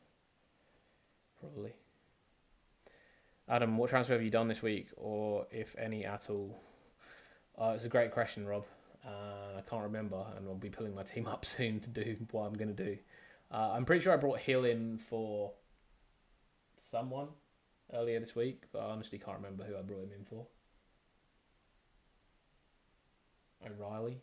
Probably. Adam, what transfer have you done this week, or if any at all? It's a great question, Rob. I can't remember, and I'll be pulling my team up soon to do what I'm going to do. I'm pretty sure I brought Hill in for someone earlier this week, but I honestly can't remember who I brought him in for. O'Reilly.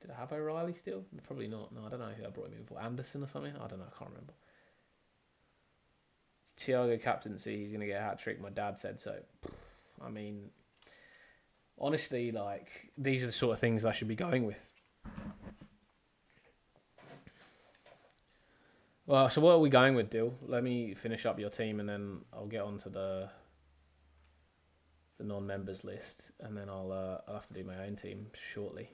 Did I have O'Reilly still? Probably not. No, I don't know who I brought him in for. Anderson or something? I don't know. I can't remember. Thiago captaincy. He's going to get a hat-trick. My dad said so. I mean, honestly, like, these are the sort of things I should be going with. Well, so what are we going with, Dill? Let me finish up your team and then I'll get on to the non-members list, and then I'll have to do my own team shortly.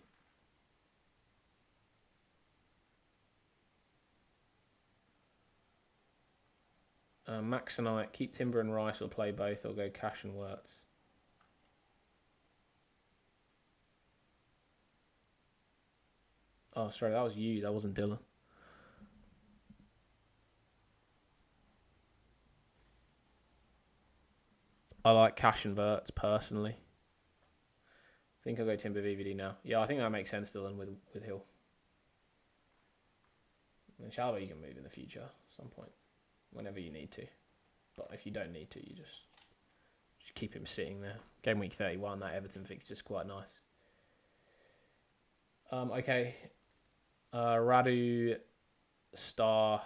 Max and I keep Timber and Rice, or play both, or go Cash and Wirtz. Oh, sorry, that was you. That wasn't Dylan. I like Cash and Wirtz personally. I think I'll go Timber VVD now. Yeah, I think that makes sense, Dylan, with Hill. And Chalobah you can move in the future at some point, whenever you need to. But if you don't need to, you just keep him sitting there. Game week 31, that Everton fixture is quite nice. Okay. Radu Star,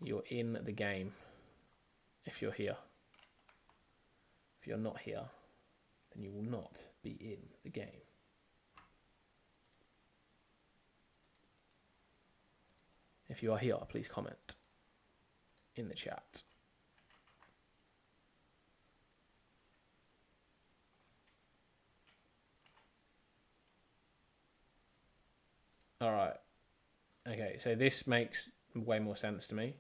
you're in the game if you're here. If you're not here, then you will not be in the game. If you are here, please comment in the chat. All right. Okay, so this makes way more sense to me.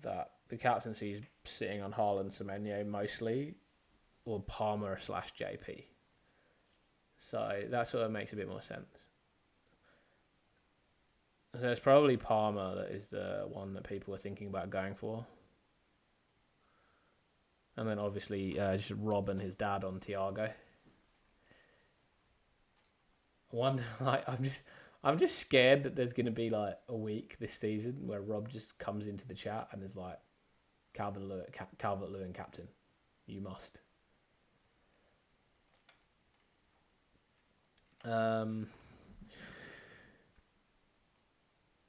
That the captaincy is sitting on Haaland, Semenyo mostly, or Palmer / JP. So that sort of makes a bit more sense. So it's probably Palmer that is the one that people are thinking about going for. And then obviously just Rob and his dad on Thiago. I'm just scared that there's going to be like a week this season where Rob just comes into the chat and is like, Calvert-Lewin captain, you must.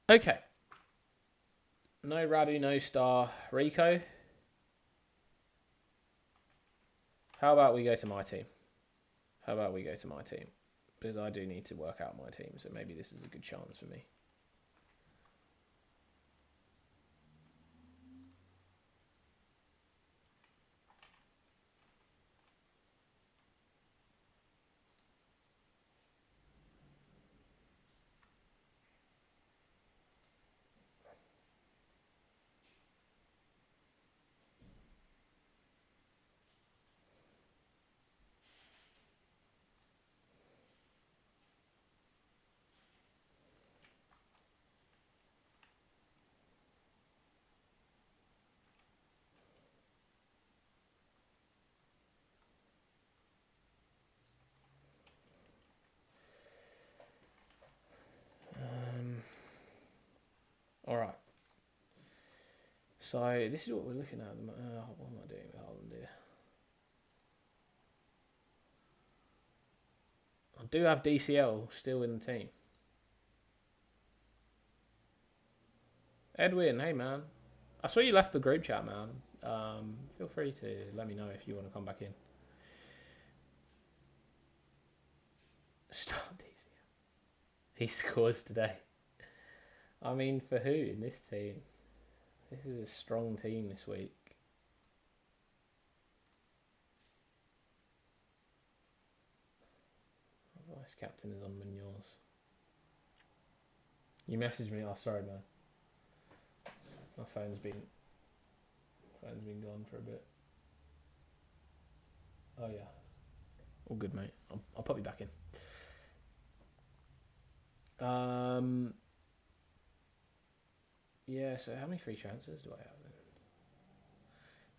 Okay. No Radu, no Star. Rico. How about we go to my team? Because I do need to work out my team, so maybe this is a good chance for me. All right. So this is what we're looking at. What am I doing with Haaland here? I do have DCL still in the team. Edwin, hey man. I saw you left the group chat, man. Feel free to let me know if you want to come back in. Start DCL. He scores today. I mean, for who in this team? This is a strong team this week. Vice captain is on Munoz. You messaged me. Oh, sorry, man. My phone's been gone for a bit. Oh yeah. All good, mate. I'll pop you back in. Yeah, so how many free transfers do I have then?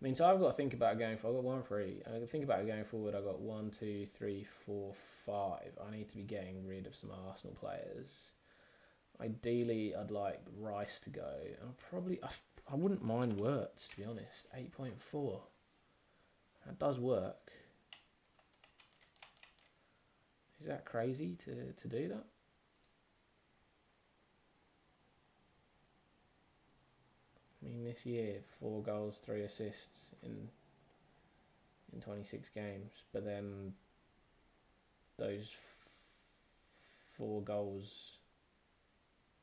I mean, so I've got to think about going forward. I've got 1 free. I think about going forward. I've got 1, 2, 3, 4, 5. I need to be getting rid of some Arsenal players. Ideally, I'd like Rice to go. I wouldn't mind Wirtz, to be honest. 8.4. That does work. Is that crazy to do that? I mean, this year, 4 goals, 3 assists in 26 games. But then those 4 goals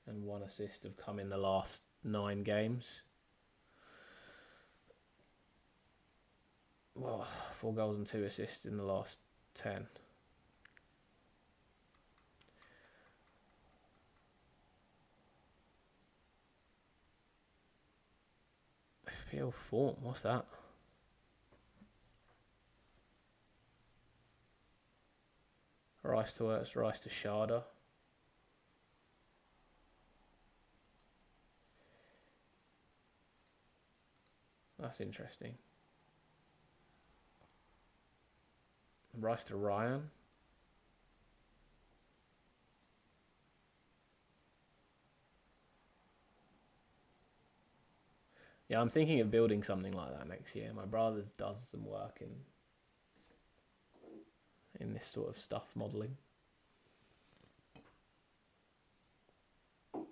and 1 assist have come in the last 9 games. Well, 4 goals and 2 assists in the last 10. FPL form, what's that? Rice to Wirtz, Rice to Sharda. That's interesting. Rice to Ryan. Yeah, I'm thinking of building something like that next year. My brother does some work in this sort of stuff, modelling. And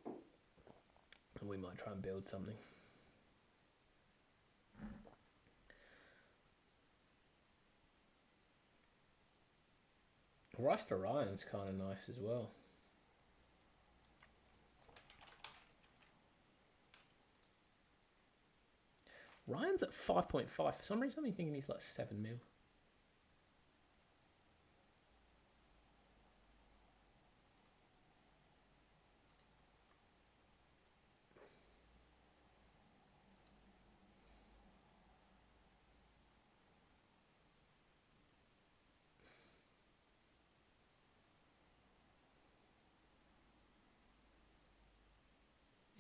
we might try and build something. Rice to Ryan's kind of nice as well. Ryan's at 5.5. For some reason, I'm thinking he's like 7 mil.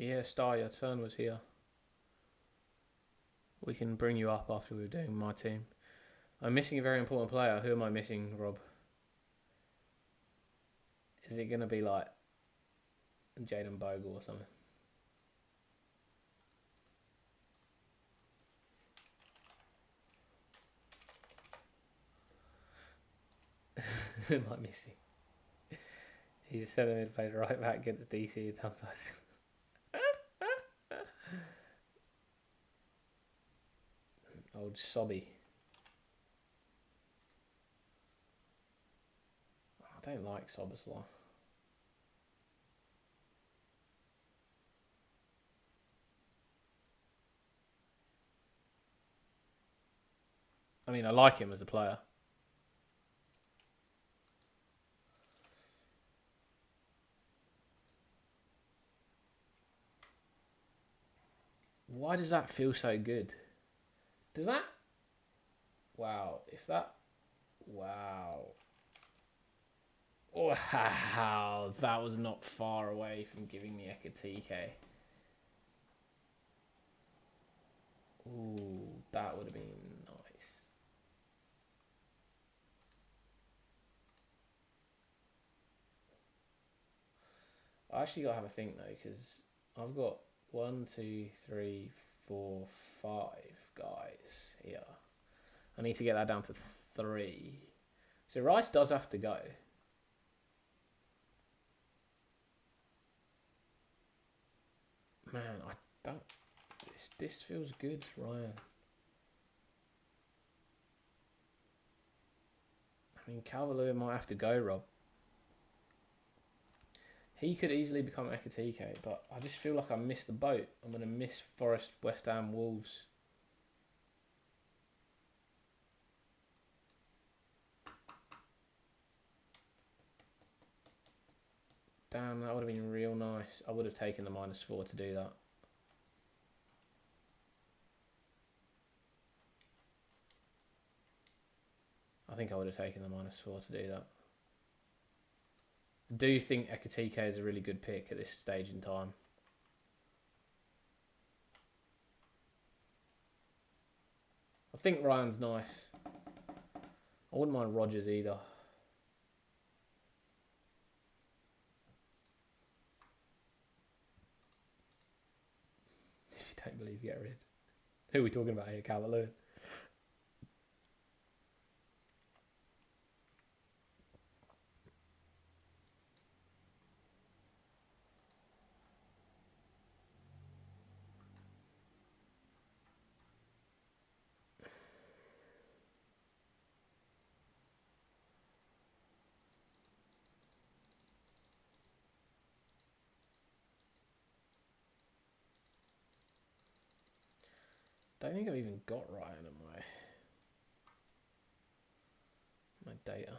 Yeah, Star, your turn was here. We can bring you up after we're doing my team. I'm missing a very important player. Who am I missing, Rob? Is it going to be like Jaden Bogle or something? Who am I missing? He's a centre mid, played right back against DC sometimes. Old Sobby. I don't like Soboslaw. I mean, I like him as a player. Why does that feel so good? Does that? Wow. If that... Wow. Wow. That was not far away from giving me Ekatike. Ooh, that would have been nice. I actually got to have a think though, because I've got 1, 2, 3, 4, 5 guys here. I need to get that down to 3. So Rice does have to go. Man, I don't... This feels good, Ryan. I mean, Calvert-Lewin might have to go, Rob. He could easily become Ekatike, but I just feel like I missed the boat. I'm going to miss Forest, West Ham, Wolves. Damn, that would have been real nice. I would have taken the -4 to do that. I think I would have taken the -4 to do that. I do think Ekatike is a really good pick at this stage in time. I think Ryan's nice. I wouldn't mind Rodgers either. If you don't believe, get rid. Who are we talking about here? Calvert-Lewin. Don't think I've even got Ryan on my data.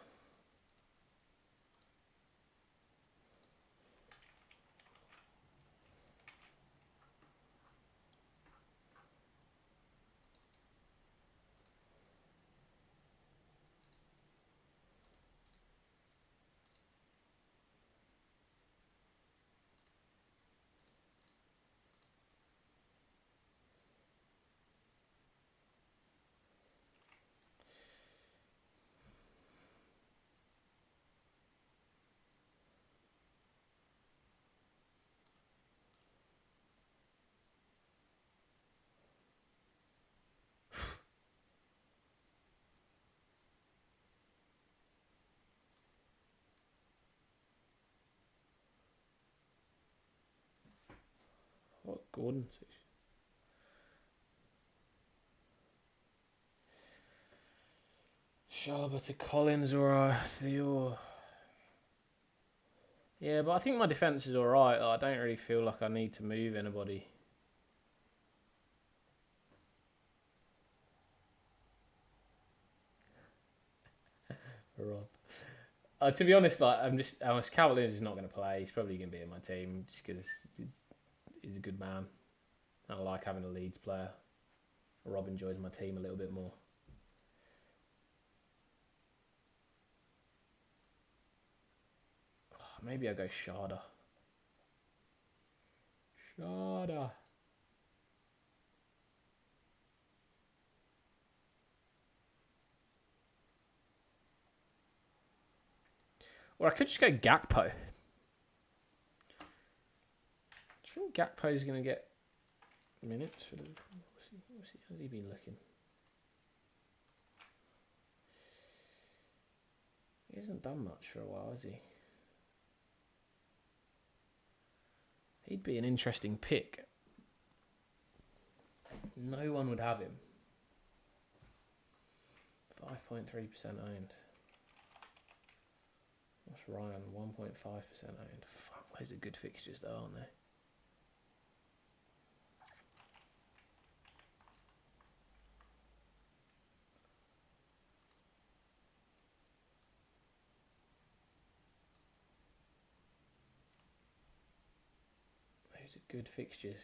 What Gordon? Shalba to Collins or Theo. Yeah, but I think my defence is alright. I don't really feel like I need to move anybody. Rob. To be honest, like Calvert-Lewin is not going to play. He's probably going to be in my team just because he's a good man. I like having a Leeds player. Rob enjoys my team a little bit more. Maybe I'll go Sharda. Shada. Or I could just go Gakpo. Do you think Gakpo's going to get minutes for the... How's he been looking? He hasn't done much for a while, has he? He'd be an interesting pick. No one would have him. 5.3% owned. What's Ryan? 1.5% owned. Fuck, those are good fixtures though, aren't they? Those are good fixtures.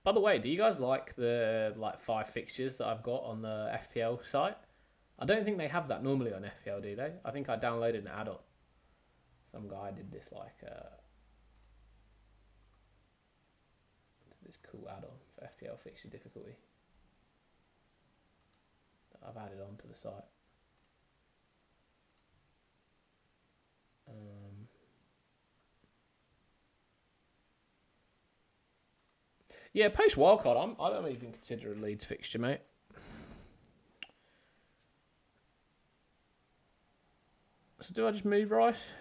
By the way, do you guys like the 5 fixtures that I've got on the FPL site? I don't think they have that normally on FPL, do they? I think I downloaded an add-on. Some guy did this this cool add-on for FPL fixture difficulty that I've added onto the site. Yeah, post wildcard, I don't even consider a Leeds fixture, mate. So do I just move Rice?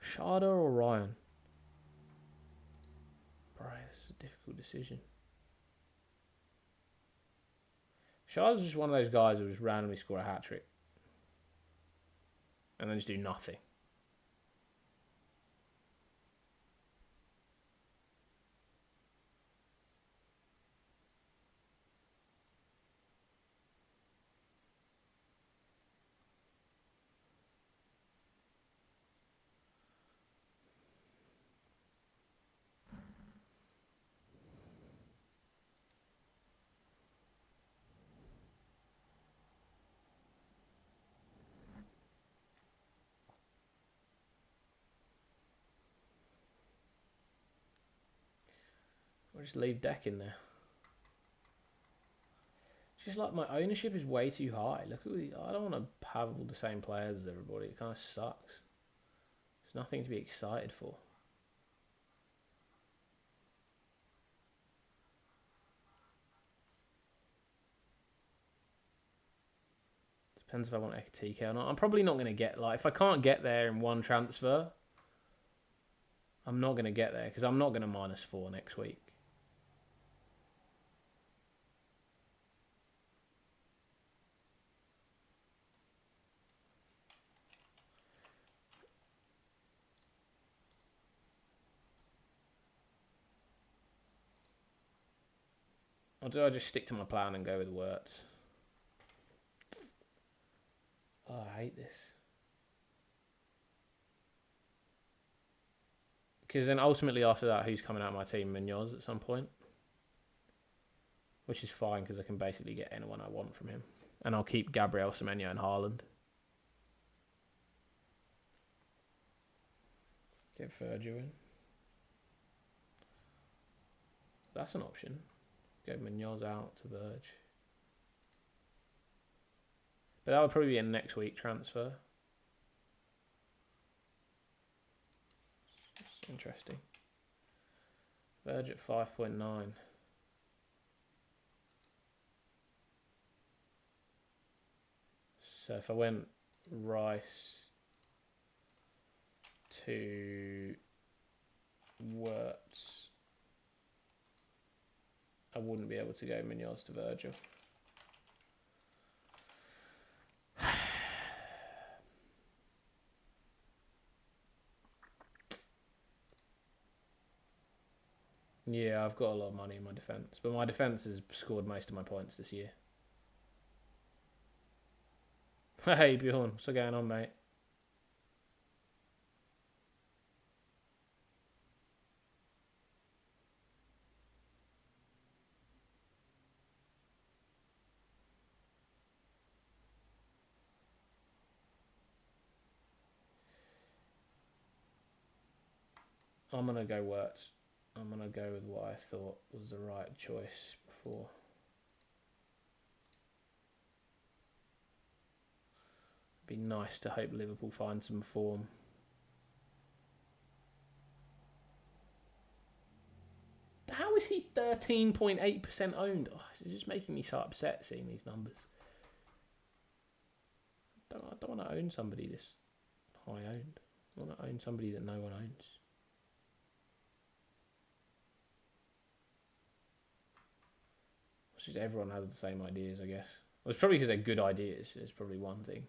Shada or Ryan? Bro, it's a difficult decision. Shada's just one of those guys who just randomly score a hat-trick. And then just do nothing. Or just leave Deck in there. It's just like my ownership is way too high. Look at I don't want to have all the same players as everybody. It kind of sucks. There's nothing to be excited for. Depends if I want TK or not. I'm probably not going to get, if I can't get there in one transfer, I'm not going to get there because I'm not going to -4 next week. Or do I just stick to my plan and go with Wirtz? Oh, I hate this. Because then ultimately after that, who's coming out of my team? Munoz at some point. Which is fine because I can basically get anyone I want from him. And I'll keep Gabriel, Semenyo and Haaland. Get Virgil in. That's an option. Go Munoz out to Verge. But that would probably be a next week transfer. It's interesting. Verge at 5.9. So if I went Rice to Wirtz, I wouldn't be able to go Munoz to Virgil. Yeah, I've got a lot of money in my defence, but my defence has scored most of my points this year. Hey, Bjorn, what's going on, mate? I'm going to go Wirtz. I'm going to go with what I thought was the right choice before. It'd be nice to hope Liverpool find some form. How is he 13.8% owned? Oh, it's just making me so upset seeing these numbers. I don't want to own somebody this high owned. I want to own somebody that no one owns. It's just everyone has the same ideas, I guess. Well, it's probably because they're good ideas. It's probably one thing.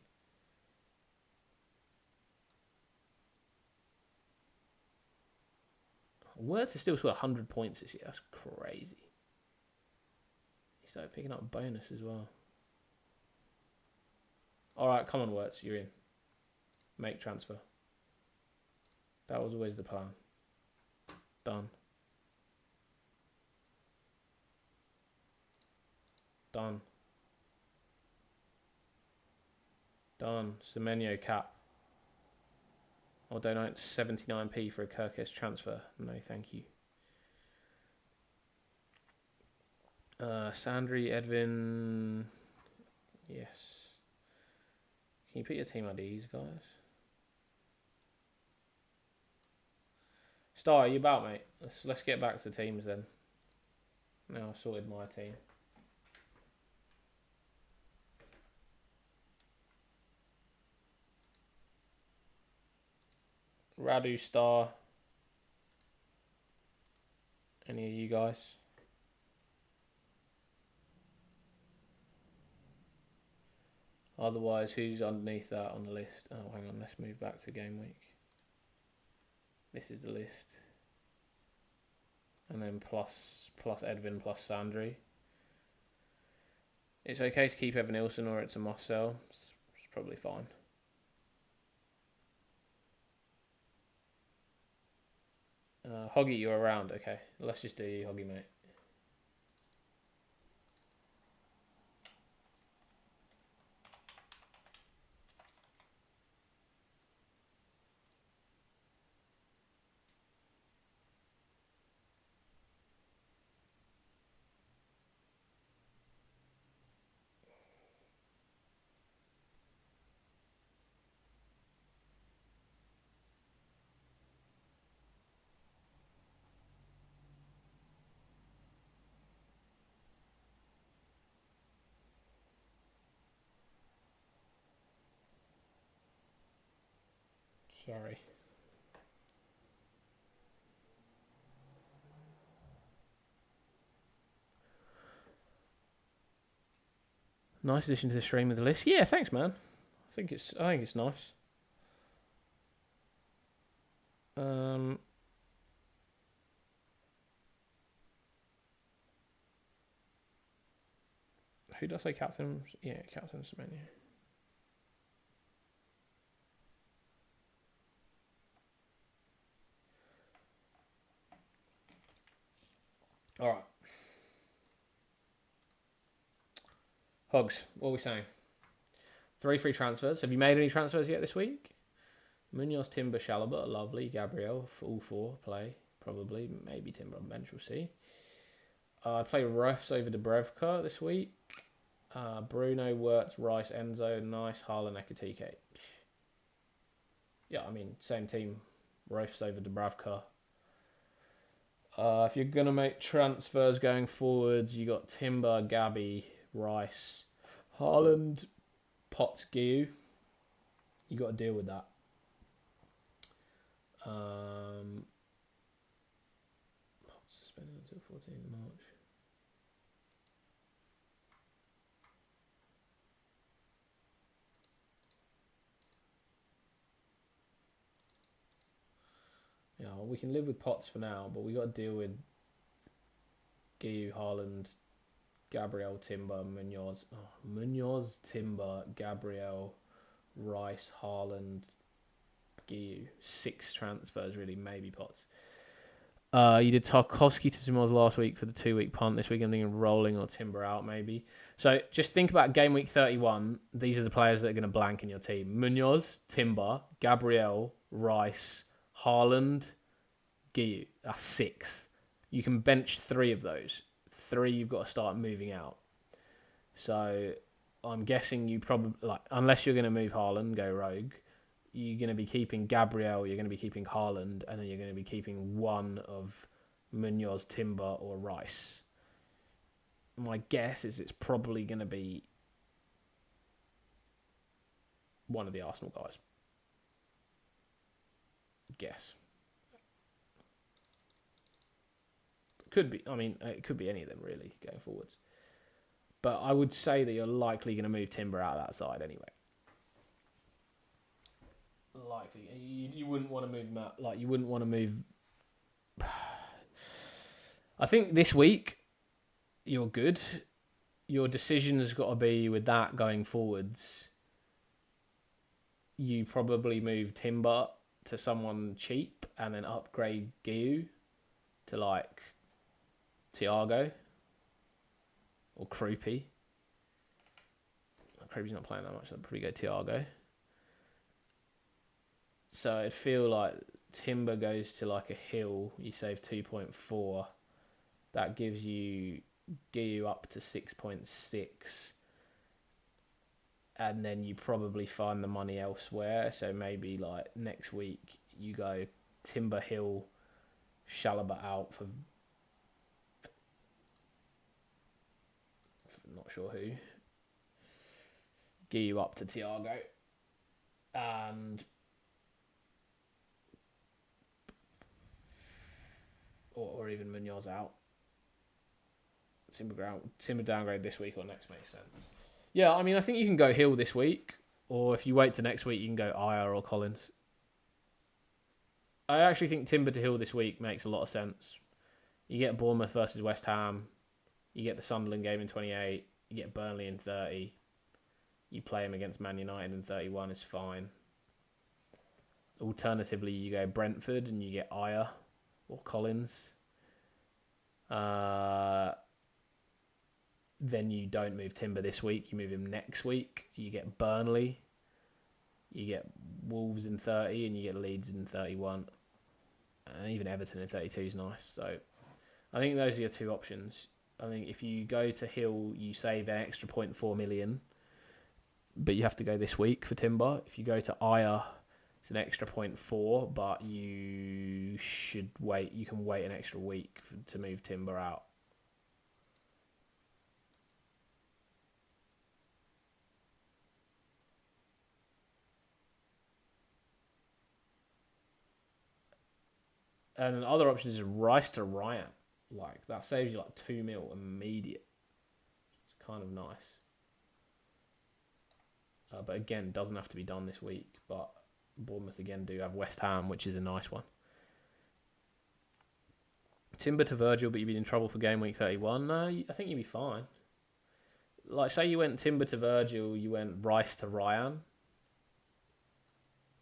Words has still scored 100 points this year. That's crazy. He started picking up bonus as well. Alright, come on, Wirtz, you're in. Make transfer. That was always the plan. Done. Done. Done. Semenyo cap. I'll donate 79p for a Kirkes transfer. No, thank you. Sandri, Edvin. Yes. Can you put your team IDs, guys? Star, are you about, mate? Let's get back to teams then. Now I've sorted my team. Radu, Star. Any of you guys? Otherwise, who's underneath that on the list? Oh, hang on. Let's move back to game week. This is the list. And then plus Edvin plus Sandri. It's okay to keep Evan Nilsson or it's a must sell. It's probably fine. Hoggy, you're around. Okay, let's just do you, Hoggy, mate. Sorry. Nice addition to the stream with the list. Yeah, thanks, man. I think it's nice. Who does I say captain? Yeah, Captain Semenya. All right. Hogs, what are we saying? 3 free transfers. Have you made any transfers yet this week? Munoz, Timber, Chalobah, lovely. Gabriel, all 4 play. Probably. Maybe Timber on bench, we'll see. I'd play Refs over Dubravka this week. Bruno, Wirtz, Rice, Enzo, nice. Haaland, Ekatike. Yeah, I mean, same team. Refs over Dubravka. If you're going to make transfers going forwards, you got Timber, Gabby, Rice, Haaland, Potts, Guiu. You got to deal with that. Suspended until 14th of March. Yeah, well, we can live with Potts for now, but we got to deal with Guiu, Haaland, Gabriel, Timber, Munoz. Oh, Munoz, Timber, Gabriel, Rice, Haaland, Gwu. 6 transfers, really, maybe Potts. You did Tarkovsky to Simons last week for the 2-week punt. This week I'm thinking rolling or Timber out, maybe. So just think about game week 31. These are the players that are going to blank in your team. Munoz, Timber, Gabriel, Rice, Haaland, Gwu. That's 6. You can bench 3 of those. 3 you've got to start moving out. So I'm guessing you probably, like, unless you're going to move Haaland, go rogue, you're going to be keeping Gabriel, you're going to be keeping Haaland, and then you're going to be keeping one of Munoz, Timber, or Rice. My guess is it's probably going to be one of the Arsenal guys. Guess. Could be. I mean, it could be any of them, really, going forwards. But I would say that you're likely going to move Timber out of that side anyway. Likely. You wouldn't want to move him out. Like, you wouldn't want to move... I think this week, you're good. Your decision has got to be with that going forwards. You probably move Timber to someone cheap and then upgrade Gwu to, like, Thiago or Kroopy. Kroopy's not playing that much, so I'd probably go Thiago. So I'd feel like Timber goes to like a Hill, you save 2.4. That gives you Gwu up to 6.6. And then you probably find the money elsewhere. So maybe like next week you go Timber, Hill, Chalobah out for not sure who. Gwu up to Thiago. And... Or even Munoz out. Timber downgrade this week or next makes sense. Yeah, I mean, I think you can go Hill this week. Or if you wait to next week, you can go Ayer or Collins. I actually think Timber to Hill this week makes a lot of sense. You get Bournemouth versus West Ham. You get the Sunderland game in 28. You get Burnley in 30. You play him against Man United in 31 is fine. Alternatively, you go Brentford and you get Ayer or Collins. Then you don't move Timber this week. You move him next week. You get Burnley. You get Wolves in 30 and you get Leeds in 31. And even Everton in 32 is nice. So I think those are your two options. I think if you go to Hill, you save an extra 0.4 million. But you have to go this week for Timber. If you go to Ayer, it's an extra 0.4, but you should wait. You can wait an extra week to move Timber out. And other options is Rice to Ryan. Like, that saves you like 2 mil immediate. It's kind of nice. But again, doesn't have to be done this week. But Bournemouth again do have West Ham, which is a nice one. Timber to Virgil, but you'd be in trouble for game week 31. No, I think you'd be fine. Like, say you went Timber to Virgil, you went Rice to Ryan.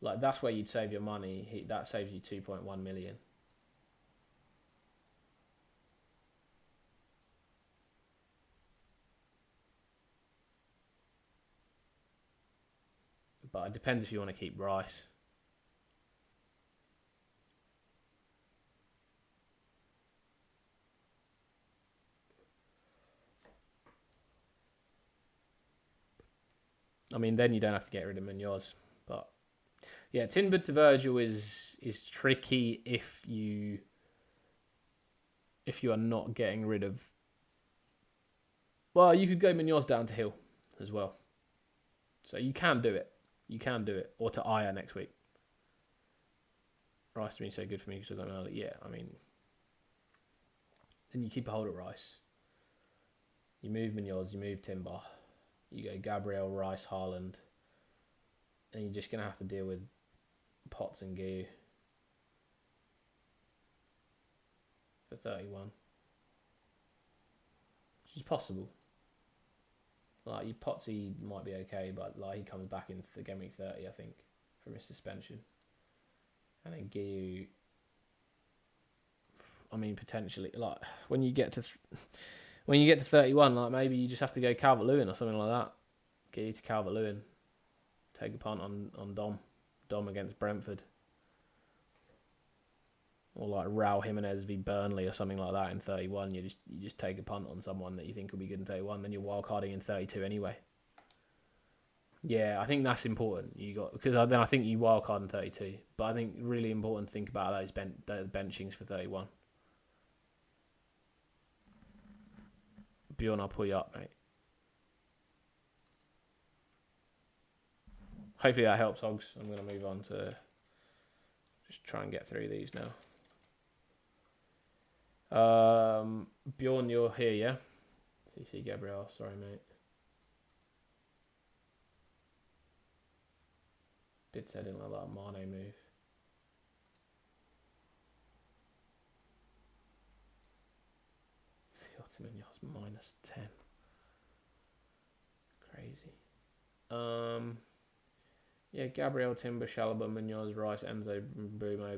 Like, that's where you'd save your money. That saves you 2.1 million. But it depends if you want to keep Rice. I mean, then you don't have to get rid of Munoz. But yeah, Timber to Virgil is tricky if you are not getting rid of. Well, you could go Munoz down to Hill as well. So you can do it. You can do it. Or to Ayer next week. Rice to me so good for me because I got him early. Yeah, I mean. Then you keep a hold of Rice. You move Munoz, you move Timber. You go Gabriel, Rice, Haaland. And you're just going to have to deal with Potts and Gwu for 31. Which is possible. Like, your Potsy might be okay, but like he comes back in the game week 30, I think, from his suspension. And then Giu, I mean, potentially, like when you get to 31, like maybe you just have to go Calvert-Lewin or something like that. Giu to Calvert-Lewin, take a punt on Dom against Brentford. Or like Raul Jimenez v Burnley or something like that in 31. You just take a punt on someone that you think will be good in 31. Then you're wildcarding in 32 anyway. Yeah, I think that's important. Because then I think you wildcard in 32. But I think really important to think about those benchings for 31. Bjorn, I'll pull you up, mate. Hopefully that helps, Hogs. I'm going to move on to just try and get through these now. Bjorn, you're here, yeah? CC Gabriel, sorry, mate. Did say I didn't like that Mane move. Theotiminios -10. Crazy. Yeah, Gabriel, Timber, Chalobah, Munoz, Rice, Enzo, Bruno,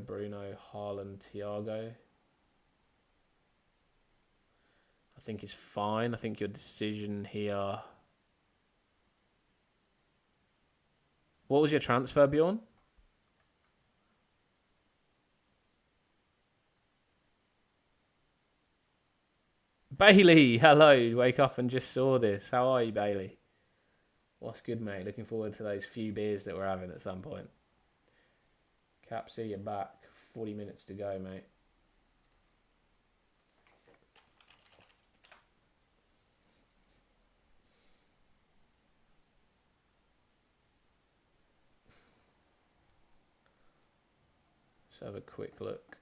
Haaland, Thiago. I think is fine. I think your decision here. What was your transfer, Bjorn? Bailey, hello. Wake up and just saw this. How are you, Bailey? What's good, mate? Looking forward to those few beers that we're having at some point. Capsi, you're back. 40 minutes to go, mate. Let's have a quick look.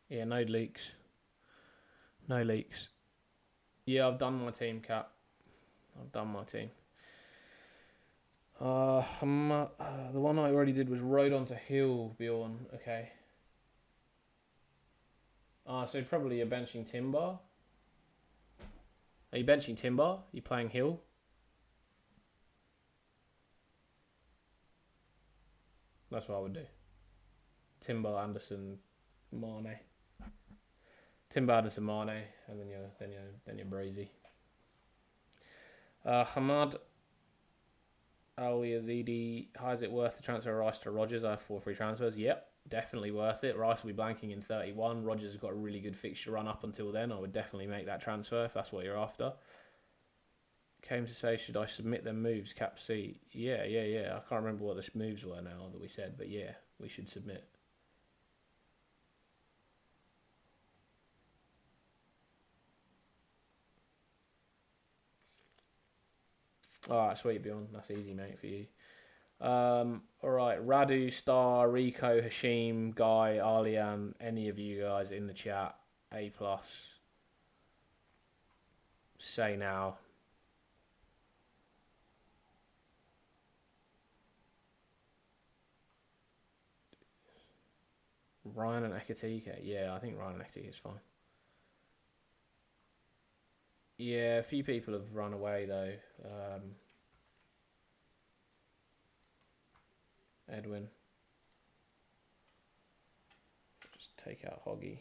Yeah, no leaks. No leaks. Yeah, I've done my team, Cap. I've done my team. The one I already did was Road onto Hill, Bjorn. Okay. So probably you're benching Timber. Are you benching Timber? Are you playing Hill? That's what I would do. Timber, Anderson, Mane. Timber, Anderson, Mane, and then you're Brazy. Hamad Al Yazidi. How is it worth the transfer Rice to Rodgers? I have 4 free transfers. Yep, definitely worth it. Rice will be blanking in 31. Rodgers has got a really good fixture run up until then. I would definitely make that transfer if that's what you're after. Came to say, should I submit them moves? Capsi. Yeah. I can't remember what the moves were now that we said, but yeah, we should submit. Alright, sweet, Bjorn. That's easy, mate, for you. Alright, Radu, Star, Rico, Hashim, Guy, Alian, any of you guys in the chat, A+. Say now. Ryan and Ekatike. Yeah, I think Ryan and Ekatike is fine. Yeah, a few people have run away though. Edwin. Just take out Hoggy.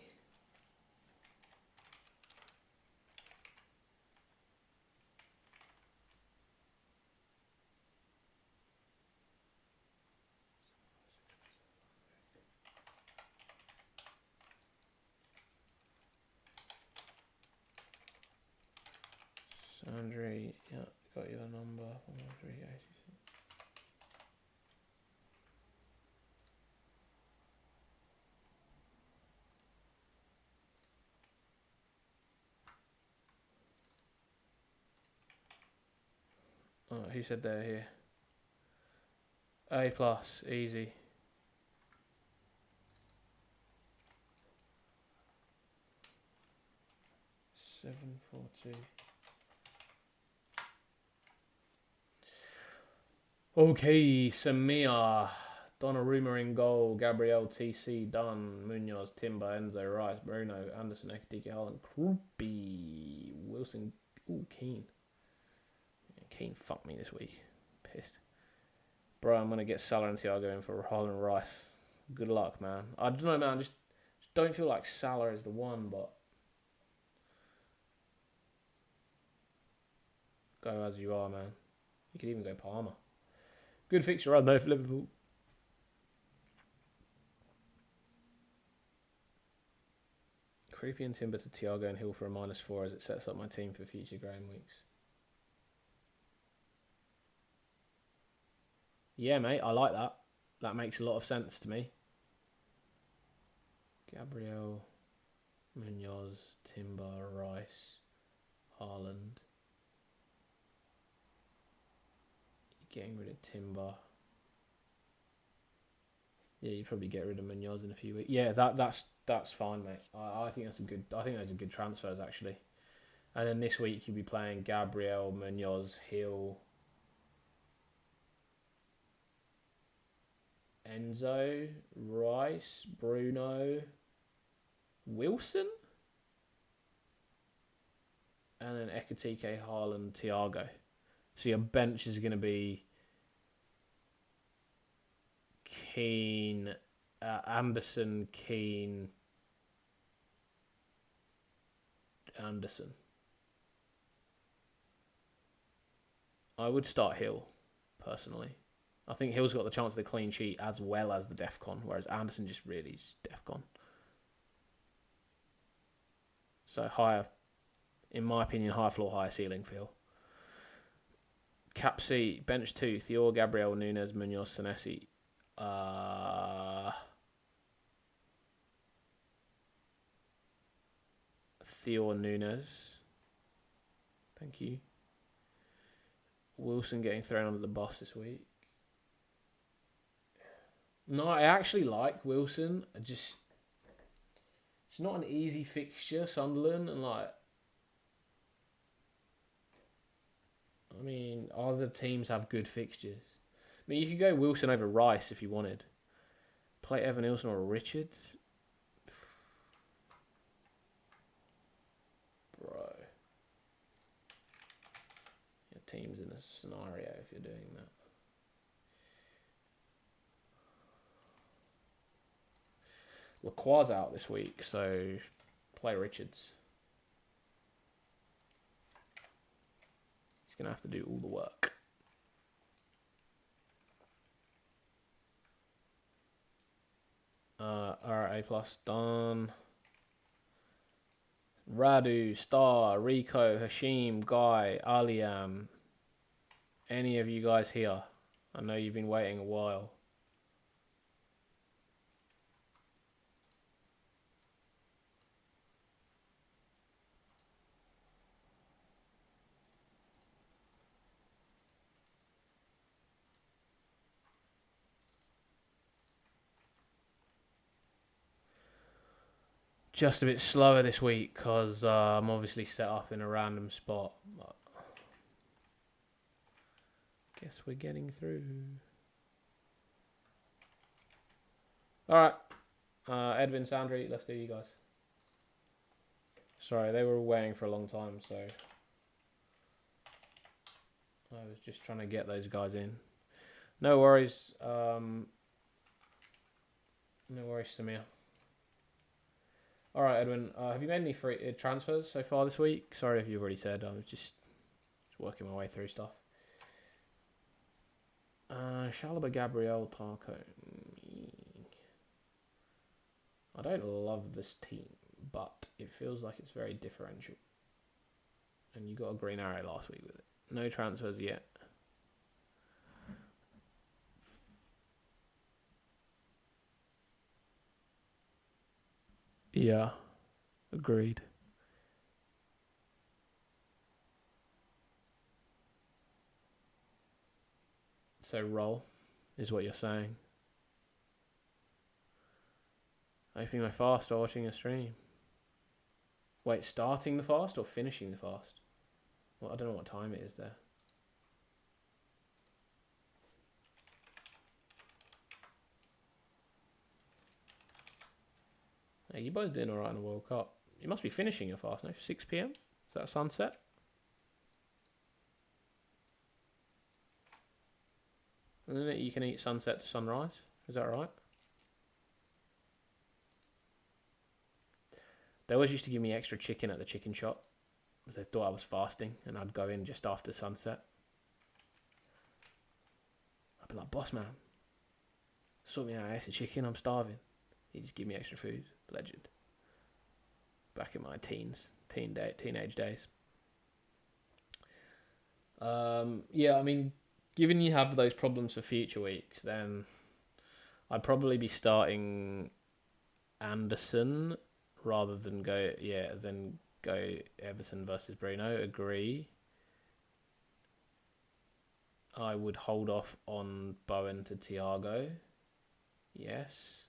Sandry, yeah, got your number. 138. Oh, who said they're here? A plus, easy. 742. Okay, Samir, Donnarumma in goal, Gabriel TC, Dunn, Munoz, Timber, Enzo, Rice, Bruno, Anderson, Ekatike, Haaland, Krupi, Wilson, ooh, Keane. Keane fucked me this week. Pissed. Bro, I'm going to get Salah and Thiago in for Haaland, Rice. Good luck, man. I don't know, man. I just don't feel like Salah is the one, but go as you are, man. You could even go Palmer. Good fixture run though for Liverpool. Creepy and Timber to Thiago and Hill for a -4 as it sets up my team for future game weeks. Yeah, mate, I like that. That makes a lot of sense to me. Gabriel, Munoz, Timber, Rice, Haaland. Getting rid of Timber. Yeah, you probably get rid of Munoz in a few weeks. Yeah, that's fine, mate. I think that's a good. I think those are good transfers actually. And then this week you'll be playing Gabriel, Munoz, Hill, Enzo, Rice, Bruno, Wilson, and then Ekatike, Haaland, Thiago. So your bench is going to be Keane, Anderson, Keane, Anderson. I would start Hill, personally. I think Hill's got the chance of the clean sheet as well as the DEFCON, whereas Anderson just really is DEFCON. So higher, in my opinion, higher floor, higher ceiling for Hill. Capsi, bench 2, Thior, Gabriel, Nunes, Munoz, Senesi. Thior, Nunes. Thank you. Wilson getting thrown under the bus this week. No, I actually like Wilson. It's not an easy fixture, Sunderland, and I mean, other teams have good fixtures. I mean, you could go Wilson over Rice if you wanted. Play Evan Nilsson or Richards. Bro. Your team's in a scenario if you're doing that. Lacroix's out this week, so play Richards. He's going to have to do all the work. Alright, A+, done. Radu, Star, Rico, Hashim, Guy, Aliam. Any of you guys here? I know you've been waiting a while. Just a bit slower this week because I'm obviously set up in a random spot. But guess we're getting through. Alright. Edwin, Sandry, let's do you guys. Sorry, they were waiting for a long time, so I was just trying to get those guys in. No worries. No worries, Samir. All right, Edwin. Have you made any free transfers so far this week? Sorry if you've already said. I was just working my way through stuff. Shalaba, Gabriel, Tarko. I don't love this team, but it feels like it's very differential. And you got a green arrow last week with it. No transfers yet. Yeah, agreed. So roll is what you're saying. Opening my fast or watching a stream. Wait, starting the fast or finishing the fast? Well, I don't know what time it is there. Hey, you boys doing alright in the World Cup. You must be finishing your fast now. 6 PM? Is that sunset? And then you can eat sunset to sunrise. Is that right? They always used to give me extra chicken at the chicken shop because they thought I was fasting, and I'd go in just after sunset. I'd be like, boss man, sort me out extra chicken, I'm starving. He'd just give me extra food. Legend. Back in my teenage days. Yeah, I mean, given you have those problems for future weeks, then I'd probably be starting Anderson rather than go Everton versus Bruno. Agree. I would hold off on Bowen to Thiago. Yes.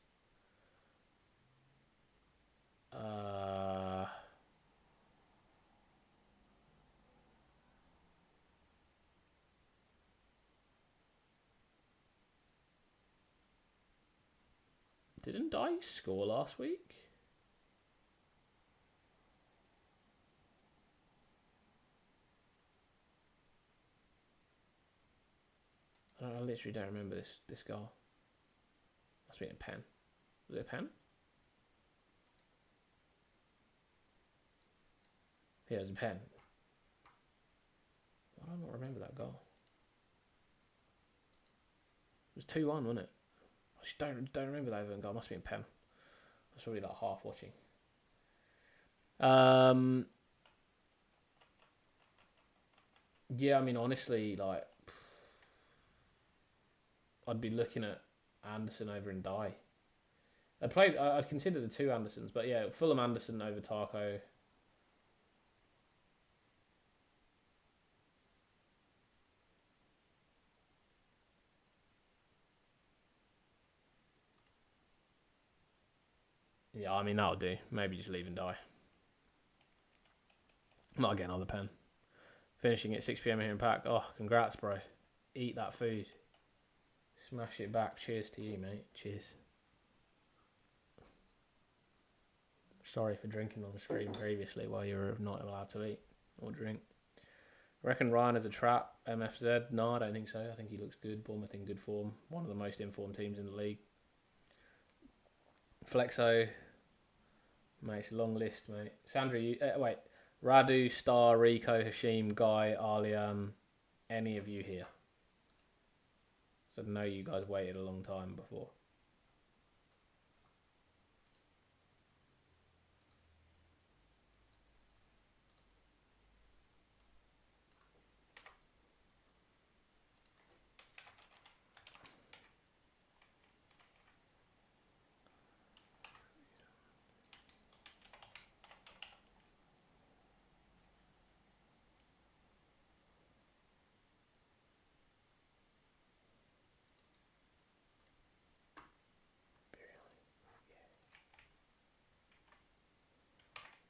Didn't Dice score last week? I literally don't remember this goal. Must be a pen. Was it a pen? Yeah, it was a pen. Why do I not remember that goal? It was 2-1, wasn't it? I just don't remember that even goal. It must be a pen. I was probably like half watching. Yeah, I mean, honestly, like, I'd be looking at Anderson over in Dye. I'd consider the two Andersons, but yeah, Fulham Anderson over Tarko. Yeah, I mean, that'll do. Maybe just leave and die. Might get another pen. Finishing at 6 PM here in Pack. Oh, congrats, bro. Eat that food. Smash it back. Cheers to you, mate. Cheers. Sorry for drinking on the stream previously while you were not allowed to eat or drink. I reckon Ryan is a trap. MFZ? No, I don't think so. I think he looks good. Bournemouth in good form. One of the most informed teams in the league. Flexo. Mate, it's a long list, mate. Sandra, wait. Radu, Star, Rico, Hashim, Guy, Alian. Any of you here? So I know you guys waited a long time before.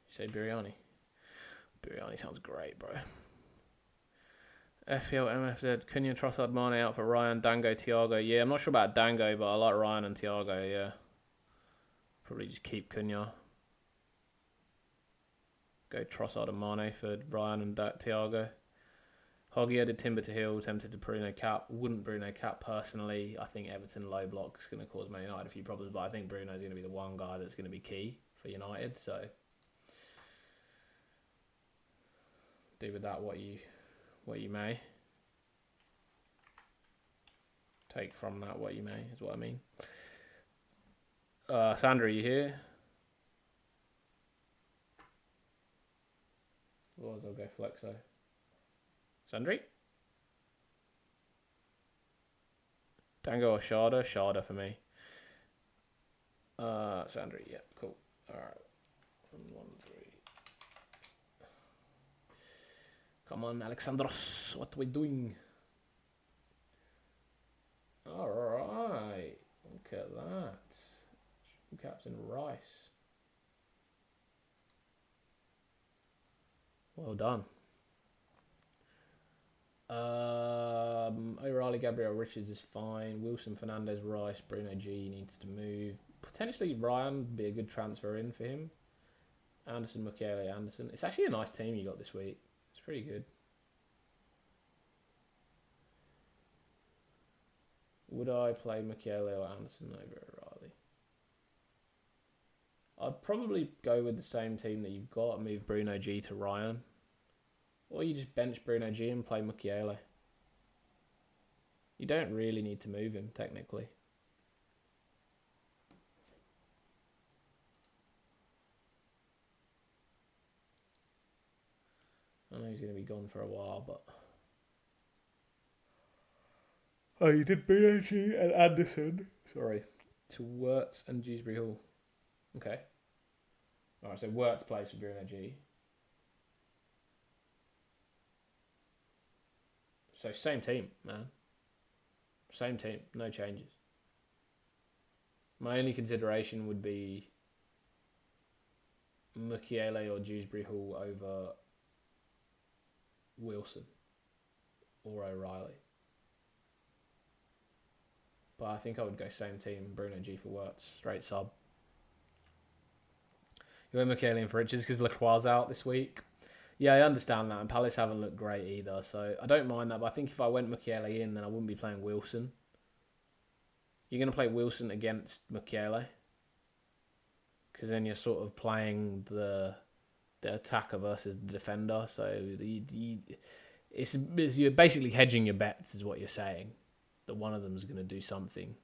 Say biryani. Biryani sounds great, bro. FPL MFZ, Cunha, Trossard, Mane out for Ryan, Dango, Thiago. Yeah, I'm not sure about Dango, but I like Ryan and Thiago, yeah. Probably just keep Cunha. Go Trossard and Mane for Ryan and Thiago. Hoggy added Timber to Hill, tempted to Bruno Cap. Wouldn't Bruno Cap personally. I think Everton low block is going to cause Man United a few problems, but I think Bruno's going to be the one guy that's going to be key for United, so do with that what you may. Take from that what you may, is what I mean. Sandra, are you here? Otherwise, I'll go Flexo. Sundry? Dango or Sharda? Sharda for me. Sandry, yeah, cool. Alright. 1, 3. Come on, Alexandros. What are we doing? Alright. Look at that. Captain Rice. Well done. O'Reilly, Gabriel Richards is fine. Wilson, Fernandez, Rice, Bruno G needs to move. Potentially Ryan would be a good transfer in for him. Anderson, Michele, Anderson. It's actually a nice team you got this week. It's pretty good. Would I play Michele or Anderson over O'Reilly? I'd probably go with the same team that you've got and move Bruno G to Ryan. Or you just bench Bruno G and play Michele. You don't really need to move him, technically. I know he's going to be gone for a while, but... Oh, you did Bruno G and Anderson. Sorry. To Wirtz and Dewsbury Hall. Okay. Alright, so Wirtz plays for Bruno G. So same team, man. Same team, no changes. My only consideration would be Michele or Dewsbury Hall over Wilson or O'Reilly. But I think I would go same team, Bruno G for Wirtz, straight sub. You went Michele in for Richards because Lacroix's out this week. Yeah, I understand that, and Palace haven't looked great either, so I don't mind that, but I think if I went Michele in, then I wouldn't be playing Wilson. You're going to play Wilson against Michele, because then you're sort of playing the attacker versus the defender, so you're basically hedging your bets, is what you're saying, that one of them is going to do something.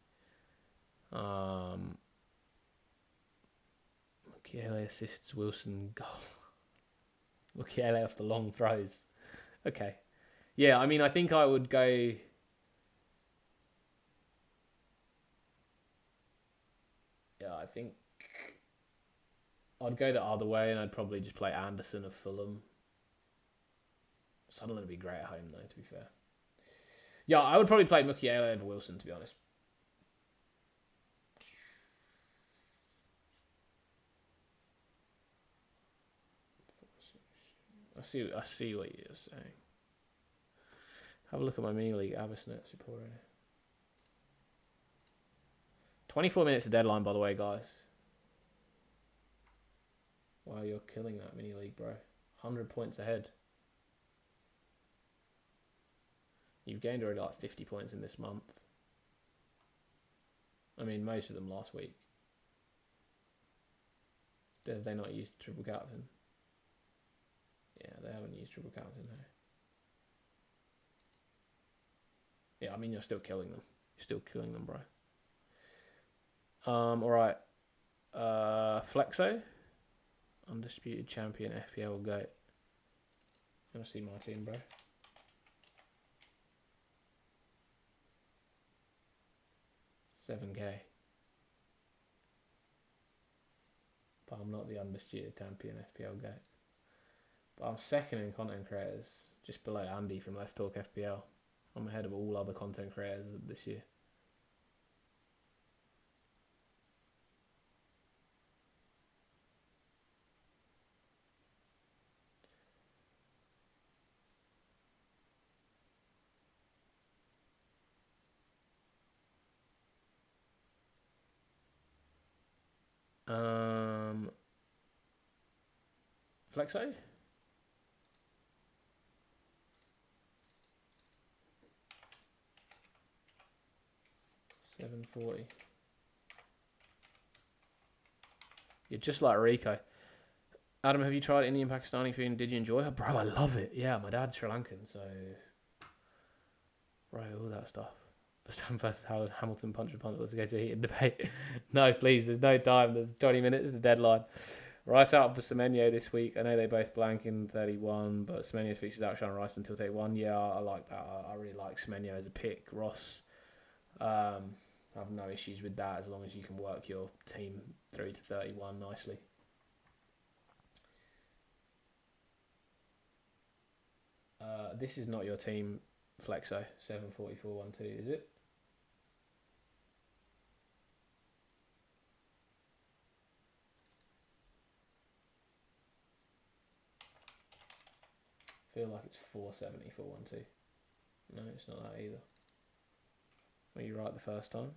Michele assists Wilson goal. Michele off the long throws. Okay. Yeah, I mean, I think I would go... Yeah, I think I'd go the other way and I'd probably just play Anderson of Fulham. Sunderland would be great at home, though, to be fair. Yeah, I would probably play Michele over Wilson, to be honest. I see what you're saying. Have a look at my mini league Abersnet support. 24 minutes of deadline, by the way, guys. Wow, you're killing that mini league, bro. 100 points ahead. You've gained already like 50 points in this month. I mean, most of them last week. Have they not used triple captain? Yeah, they haven't used triple captain, no. Yeah, I mean, you're still killing them. You're still killing them, bro. Alright. Flexo. Undisputed champion FPL Gw27. You want to see my team, bro? $7K. But I'm not the undisputed champion FPL Gw27. But I'm second in content creators, just below Andy from Let's Talk FPL. I'm ahead of all other content creators this year. Flexo? $7.40. You're just like Rico. Adam, have you tried Indian Pakistani food and did you enjoy it? Bro, I love it. Yeah, my dad's Sri Lankan, so... Bro, all that stuff. First Hamilton punch for punch. Let's go to a heated debate. No, please, there's no time. There's 20 minutes, the deadline. Rice out for Semenyo this week. I know they both blank in 31, but Semenyo features outshine Rice until 31. Yeah, I like that. I really like Semenyo as a pick. Ross, I have no issues with that as long as you can work your team through to 31 nicely. This is not your team, Flexo 74412, is it? I feel like it's 470412. No, it's not that either. Were you right the first time?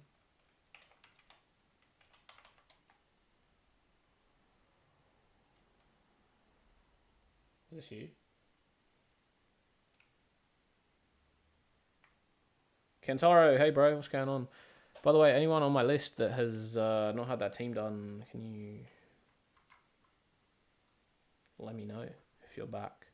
Is this you? Kentaro, hey bro, what's going on? By the way, anyone on my list that has not had that team done, can you let me know if you're back?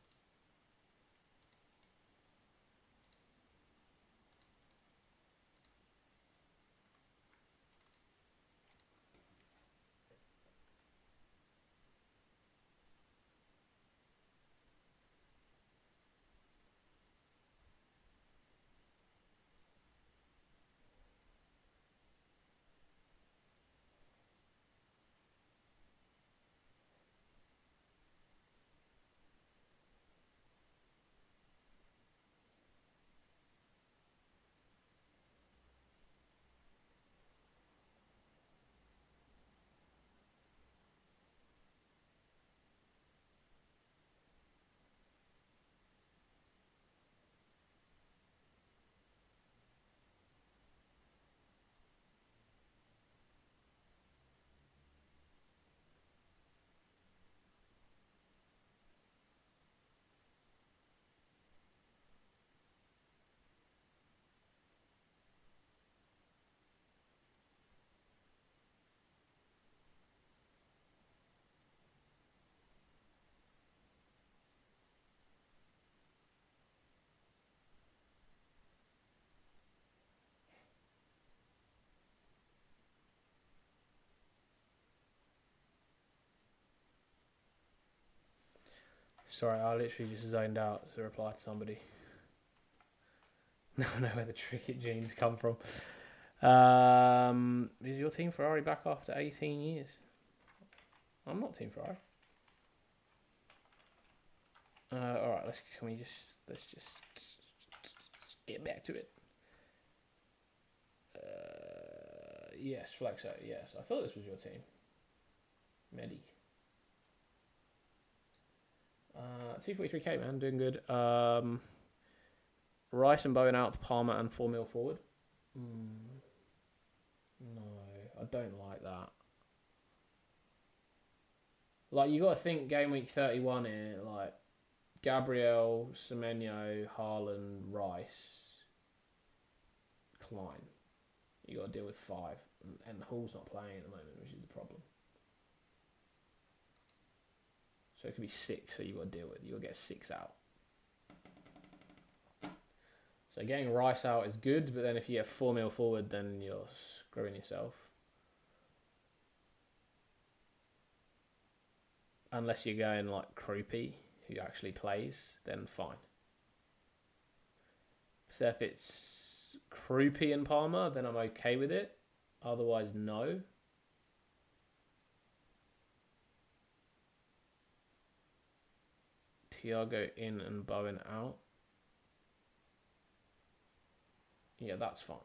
Sorry, I literally just zoned out to reply to somebody. I don't know where the Trickett genes come from. Is your team Ferrari back after 18 years? I'm not Team Ferrari. All right, let's just get back to it. Yes, Flexo. Yes, I thought this was your team. Medi. 243k, man, doing good. Rice and Bowen out to Palmer and 4 mil forward. No, I don't like that. Like, you got to think game week 31 here, like Gabriel, Semenyo, Haaland, Rice, Klein. You got to deal with 5, and Hall's not playing at the moment, which is the problem. So it could be 6, so you got to deal with. You got to get 6 out. So getting Rice out is good, but then if you get 4 mil forward, then you're screwing yourself. Unless you're going like Croupy, who actually plays, then fine. So if it's Croupy and Palmer, then I'm okay with it. Otherwise, no. Thiago in and Bowen out. Yeah, that's fine.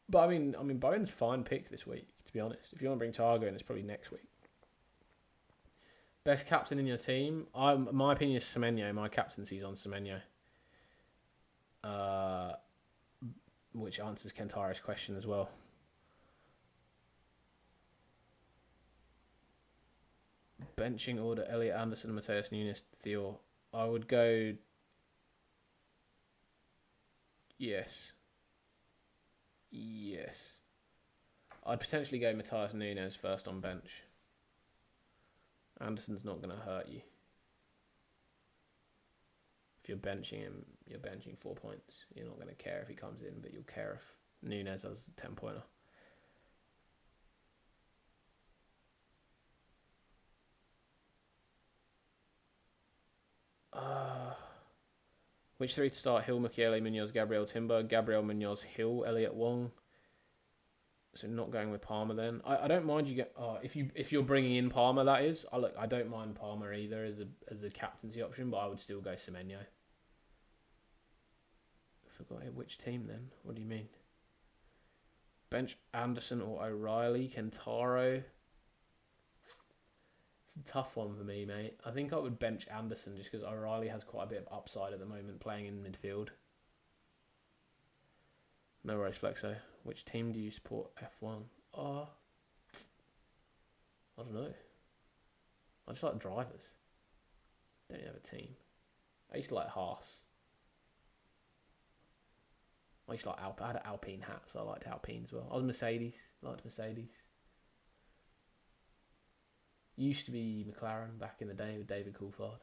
But I mean, Bowen's fine pick this week, to be honest. If you want to bring Thiago in, it's probably next week. Best captain in your team? My opinion is Semenyo. My captaincy's on Semenyo. Which answers Kentaro's question as well. Benching order: Elliot Anderson, Mateus Nunes, Theo. I would go. Yes. I'd potentially go Mateus Nunes first on bench. Anderson's not going to hurt you. If you're benching him, you're benching 4 points. You're not going to care if he comes in, but you'll care if Nunes has a 10-pointer. Which three to start? Hill, Mukiele, Munoz, Gabriel, Timber. Gabriel, Munoz, Hill, Elliot, Wong. So not going with Palmer then. I don't mind you get if you're bringing in Palmer, that is. I don't mind Palmer either as a captaincy option, but I would still go Semenyo. Forgot which team then. What do you mean? Bench Anderson or O'Reilly, Kentaro. It's a tough one for me, mate. I think I would bench Anderson just because O'Reilly has quite a bit of upside at the moment playing in midfield. No worries, Flexo. Which team do you support? F1. I don't know. I just like drivers. Don't even have a team. I used to like Haas. I used to like Alpine. I had an Alpine hat, so I liked Alpine as well. I was Mercedes. Liked Mercedes. Used to be McLaren back in the day with David Coulthard.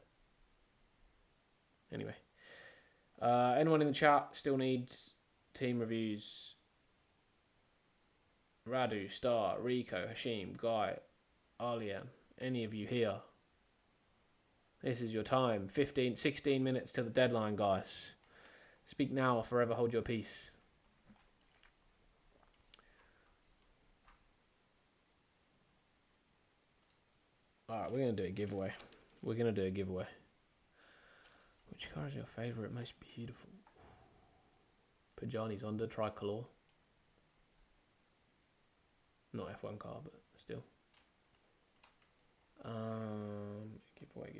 Anyway. Anyone in the chat still needs team reviews? Radu, Star, Rico, Hashim, Guy, Alian, any of you here? This is your time. 16 minutes to the deadline, guys. Speak now or forever hold your peace. Alright, we're going to do a giveaway. Which car is your favourite, most beautiful? Pajani's Honda Tricolor. Not F1 car, but still. Giveaway.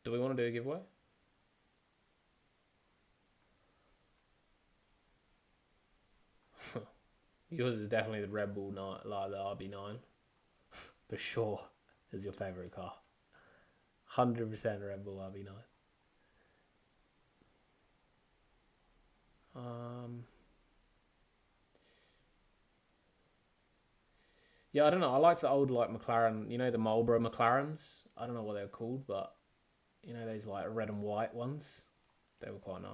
Do we want to do a giveaway? Yours is definitely the Red Bull 9, like the RB9. For sure, is your favourite car. 100% Red Bull RB9. Yeah, I don't know. I liked the old like McLaren, you know, the Marlboro McLarens. I don't know what they're called, but you know those like red and white ones. They were quite nice.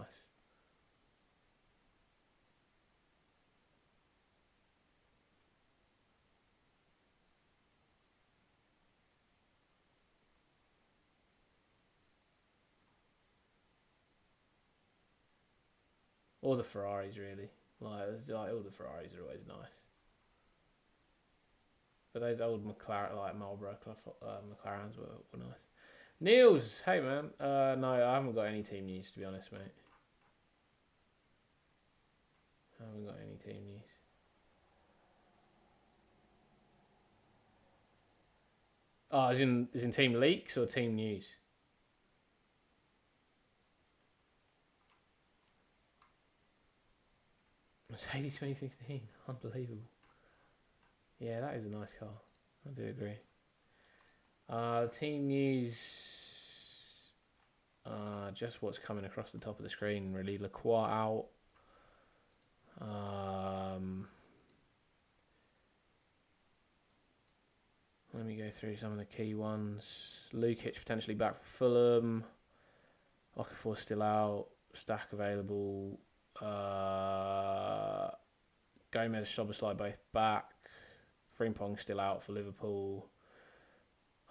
Or the Ferraris, really. Like all the Ferraris are always nice. But those old McLaren, like Marlboro McLarens were nice. Niels, hey man. No, I haven't got any team news to be honest, mate. I haven't got any team news. Oh, is in team leaks or team news? Mercedes 2016, unbelievable. Yeah, that is a nice car. I do agree. Team news. Just what's coming across the top of the screen, really. Lacroix out. Let me go through some of the key ones. Lukic potentially back for Fulham. Okafor still out. Stack available. Gomez, Szoboszlai both back. Frimpong still out for Liverpool.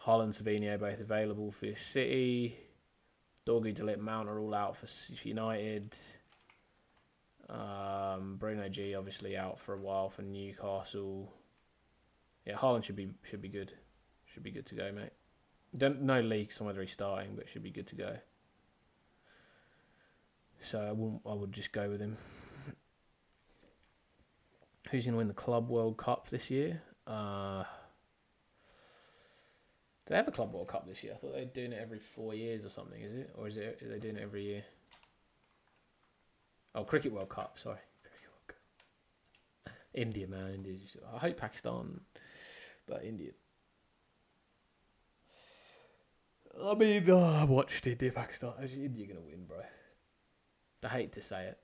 Haaland, Savinho both available for City. Dorgu, De Ligt, Mount are all out for United. Bruno G obviously out for a while for Newcastle. Yeah, Haaland should be good. Should be good to go, mate. No leaks on whether he's starting, but should be good to go. So I would just go with him. Who's going to win the Club World Cup this year? Do they have a Club World Cup this year? I thought they were doing it every 4 years or something, is it? Or are they doing it every year? Oh, Cricket World Cup, sorry. Cricket World Cup. India, man. I hope Pakistan, but India. I mean, I watched India Pakistan. India gonna win, bro. I hate to say it,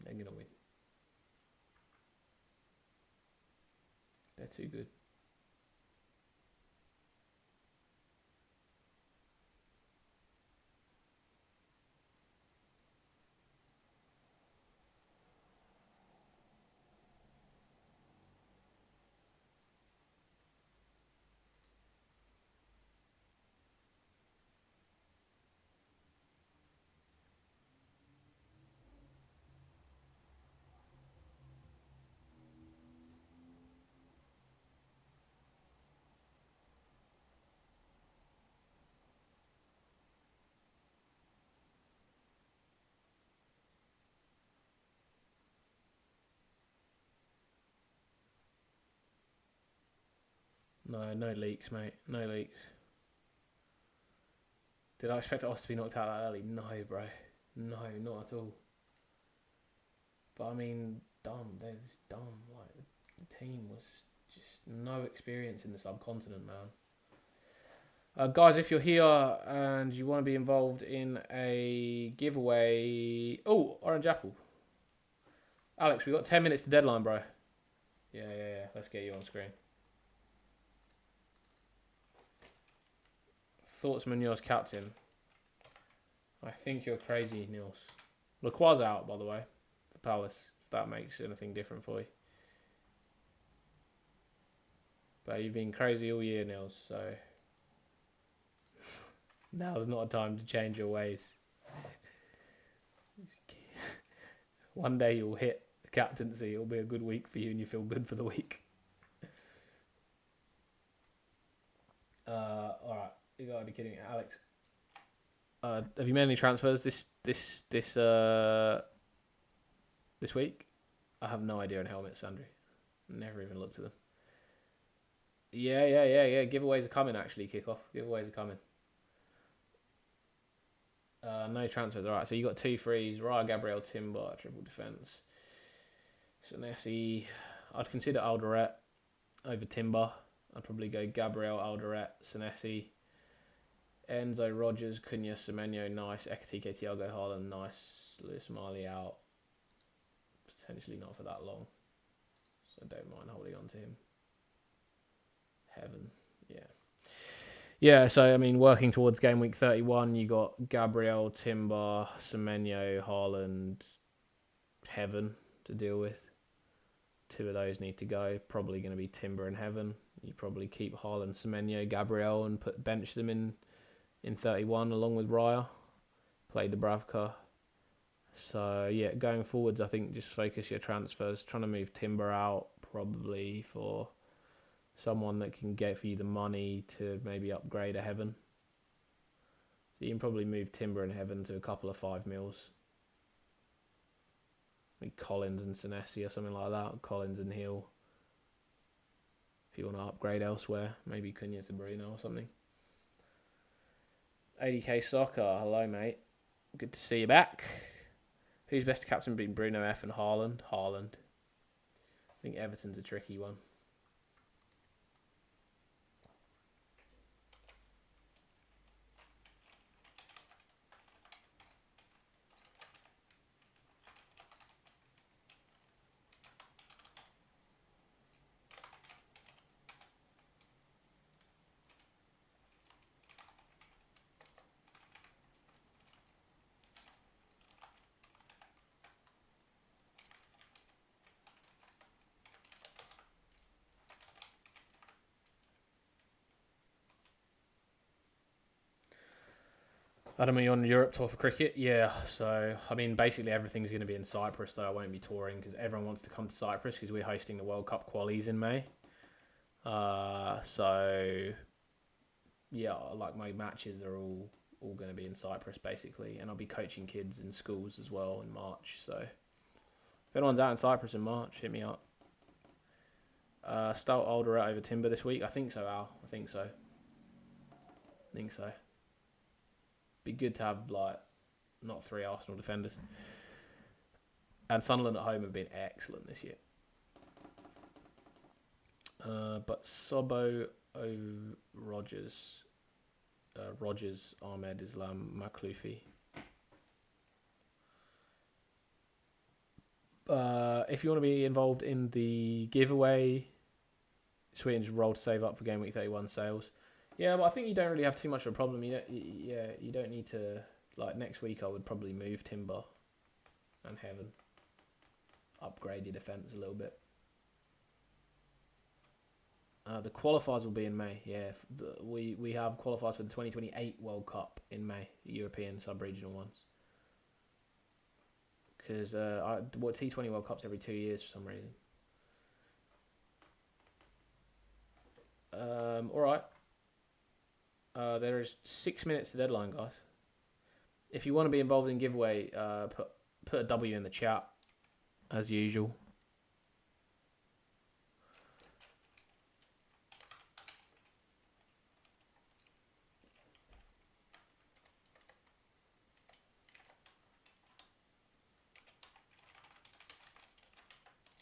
they're gonna win. They're too good. No leaks, mate. No leaks. Did I expect Aussie to be knocked out that early? No, bro. No, not at all. But I mean, dumb. They're just dumb. Like, the team was just no experience in the subcontinent, man. Guys, if you're here and you want to be involved in a giveaway... Oh, Orange Apple. Alex, we've got 10 minutes to deadline, bro. Yeah. Let's get you on screen. Thoughts, Munoz captain. I think you're crazy, Niels. Lacroix's out, by the way, for Palace, if that makes anything different for you. But you've been crazy all year, Niels, so... Now's not a time to change your ways. One day you'll hit the captaincy, it'll be a good week for you and you feel good for the week. Alright, you gotta be kidding me, Alex. Have you made any transfers this week? I have no idea on helmets, Sandry. Never even looked at them. Yeah. Giveaways are coming, actually, kickoff. Giveaways are coming. No transfers. Alright, so you got 2 frees. Raya, Gabriel, Timber, triple defence. Senesi. I'd consider Alderette over Timber. I'd probably go Gabriel, Alderette, Senesi. Enzo, Rogers, Cunha, Semenyo, nice. Ekatike, Thiago, Haaland, nice. Lewis Marley out. Potentially not for that long. So I don't mind holding on to him. Heaven, yeah. Yeah, so, I mean, working towards game week 31, you got Gabriel, Timber, Semenyo, Haaland, Heaven to deal with. 2 of those need to go. Probably going to be Timber and Heaven. You probably keep Haaland, Semenyo, Gabriel and bench them in 31 along with Raya. Play Dubravka. So, yeah, going forwards, I think just focus your transfers. Trying to move Timber out probably for someone that can get for you the money to maybe upgrade a Heaven. So you can probably move Timber and Heaven to a couple of 5 mils. Maybe Collins and Senesi or something like that. Collins and Hill. If you want to upgrade elsewhere, maybe Cunha to Bruno or something. 80k soccer. Hello, mate. Good to see you back. Who's best captain between Bruno F and Haaland? Haaland. I think Everton's a tricky one. Adam, are you on Europe tour for cricket? Yeah, so, I mean, basically everything's going to be in Cyprus, though I won't be touring because everyone wants to come to Cyprus because we're hosting the World Cup qualies in May. So, yeah, like my matches are all going to be in Cyprus, basically, and I'll be coaching kids in schools as well in March, so if anyone's out in Cyprus in March, hit me up. Start Alderette over Timber this week? I think so, Al. I think so. Be good to have, like, not 3 Arsenal defenders. And Sunderland at home have been excellent this year. But Sobo Rogers. Rogers, Ahmed, Islam, Makhloufi. If you want to be involved in the giveaway, Sweet and just roll to save up for Game Week 31 sales. Yeah, but I think you don't really have too much of a problem. You don't need to, like, next week I would probably move Timber and Heaven. Upgrade your defence a little bit. The qualifiers will be in May. Yeah, we have qualifiers for the 2028 World Cup in May, the European sub-regional ones. Because T20 World Cups every 2 years for some reason. All right. There is 6 minutes to deadline, guys. If you want to be involved in giveaway, put a W in the chat, as usual.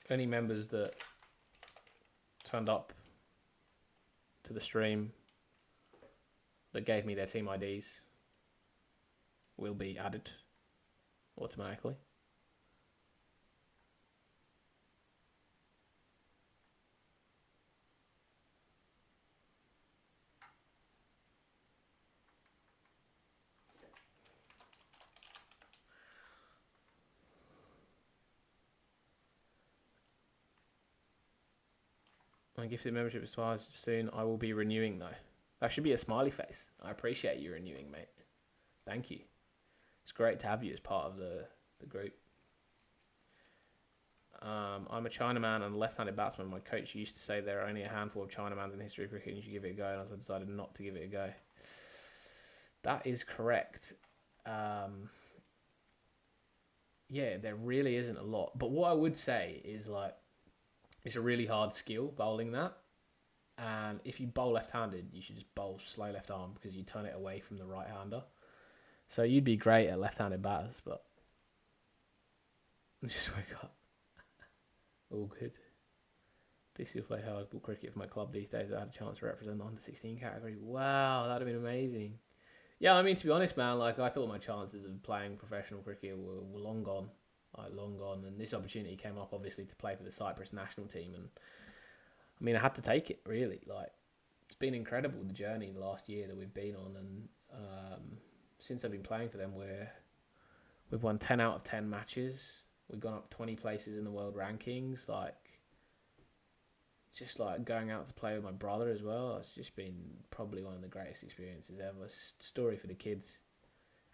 Any members that turned up to the stream that gave me their team IDs will be added automatically. My gifted membership expires soon. I will be renewing though. That should be a smiley face. I appreciate you renewing, mate. Thank you. It's great to have you as part of the group. I'm a Chinaman and a left-handed batsman. My coach used to say there are only a handful of Chinamans in history of cricket and you should give it a go, and I decided not to give it a go. That is correct. Yeah, there really isn't a lot. But what I would say is, like, it's a really hard skill, bowling that. And if you bowl left-handed, you should just bowl slow left arm because you turn it away from the right-hander. So you'd be great at left-handed batters, but just wake up. All good. This will play hard ball cricket for my club these days. I had a chance to represent the under-16 category. Wow, that'd have been amazing. Yeah, I mean, to be honest, man, like, I thought my chances of playing professional cricket were long gone. Like, long gone. And this opportunity came up, obviously, to play for the Cyprus national team. And, I mean, I had to take it, really. Like, it's been incredible, the journey the last year that we've been on. And since I've been playing for them, we've won 10 out of 10 matches. We've gone up 20 places in the world rankings. Like, just like going out to play with my brother as well. It's just been probably one of the greatest experiences ever. Story for the kids.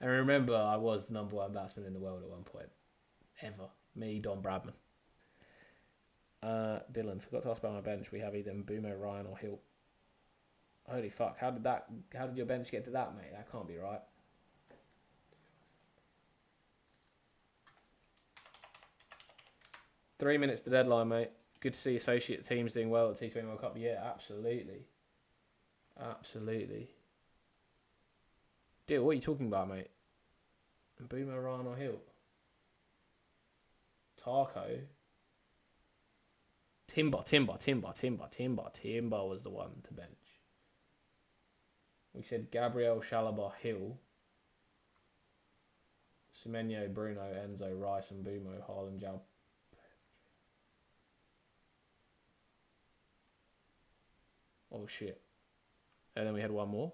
And remember, I was the #1 batsman in the world at one point. Ever. Me, Don Bradman. Dylan, forgot to ask about my bench. We have either Mbumo, Ryan or Hill. Holy fuck, how did your bench get to that, mate? That can't be right. Three minutes to deadline, mate. Good to see associate teams doing well at T20 World Cup. Yeah, absolutely. Absolutely. Dude, what are you talking about, mate? Mbumo, Ryan or Hill? Tarko. Timber was the one to bench. We said Gabriel, Chalobah, Hill, Semenyo, Bruno, Enzo, Rice and Mbumo, Haaland, Jal. Oh shit. And then we had one more.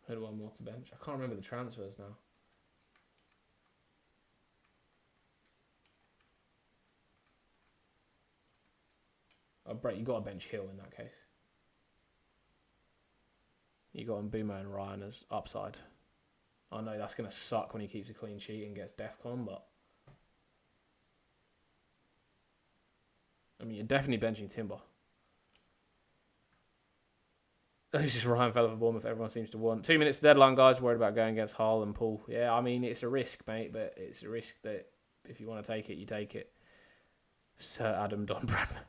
Had one more to bench. I can't remember the transfers now. Oh, Brett, you got to bench Hill in that case. You got Mbumo and Ryan as upside. I know that's going to suck when he keeps a clean sheet and gets DEFCON, but I mean, you're definitely benching Timber. This is Ryan Fella for Bournemouth. Everyone seems to want. 2 minutes deadline, guys. Worried about going against Hull and Poole. Yeah, I mean, it's a risk, mate, but it's a risk that if you want to take it, you take it. Sir Adam Don Bradman.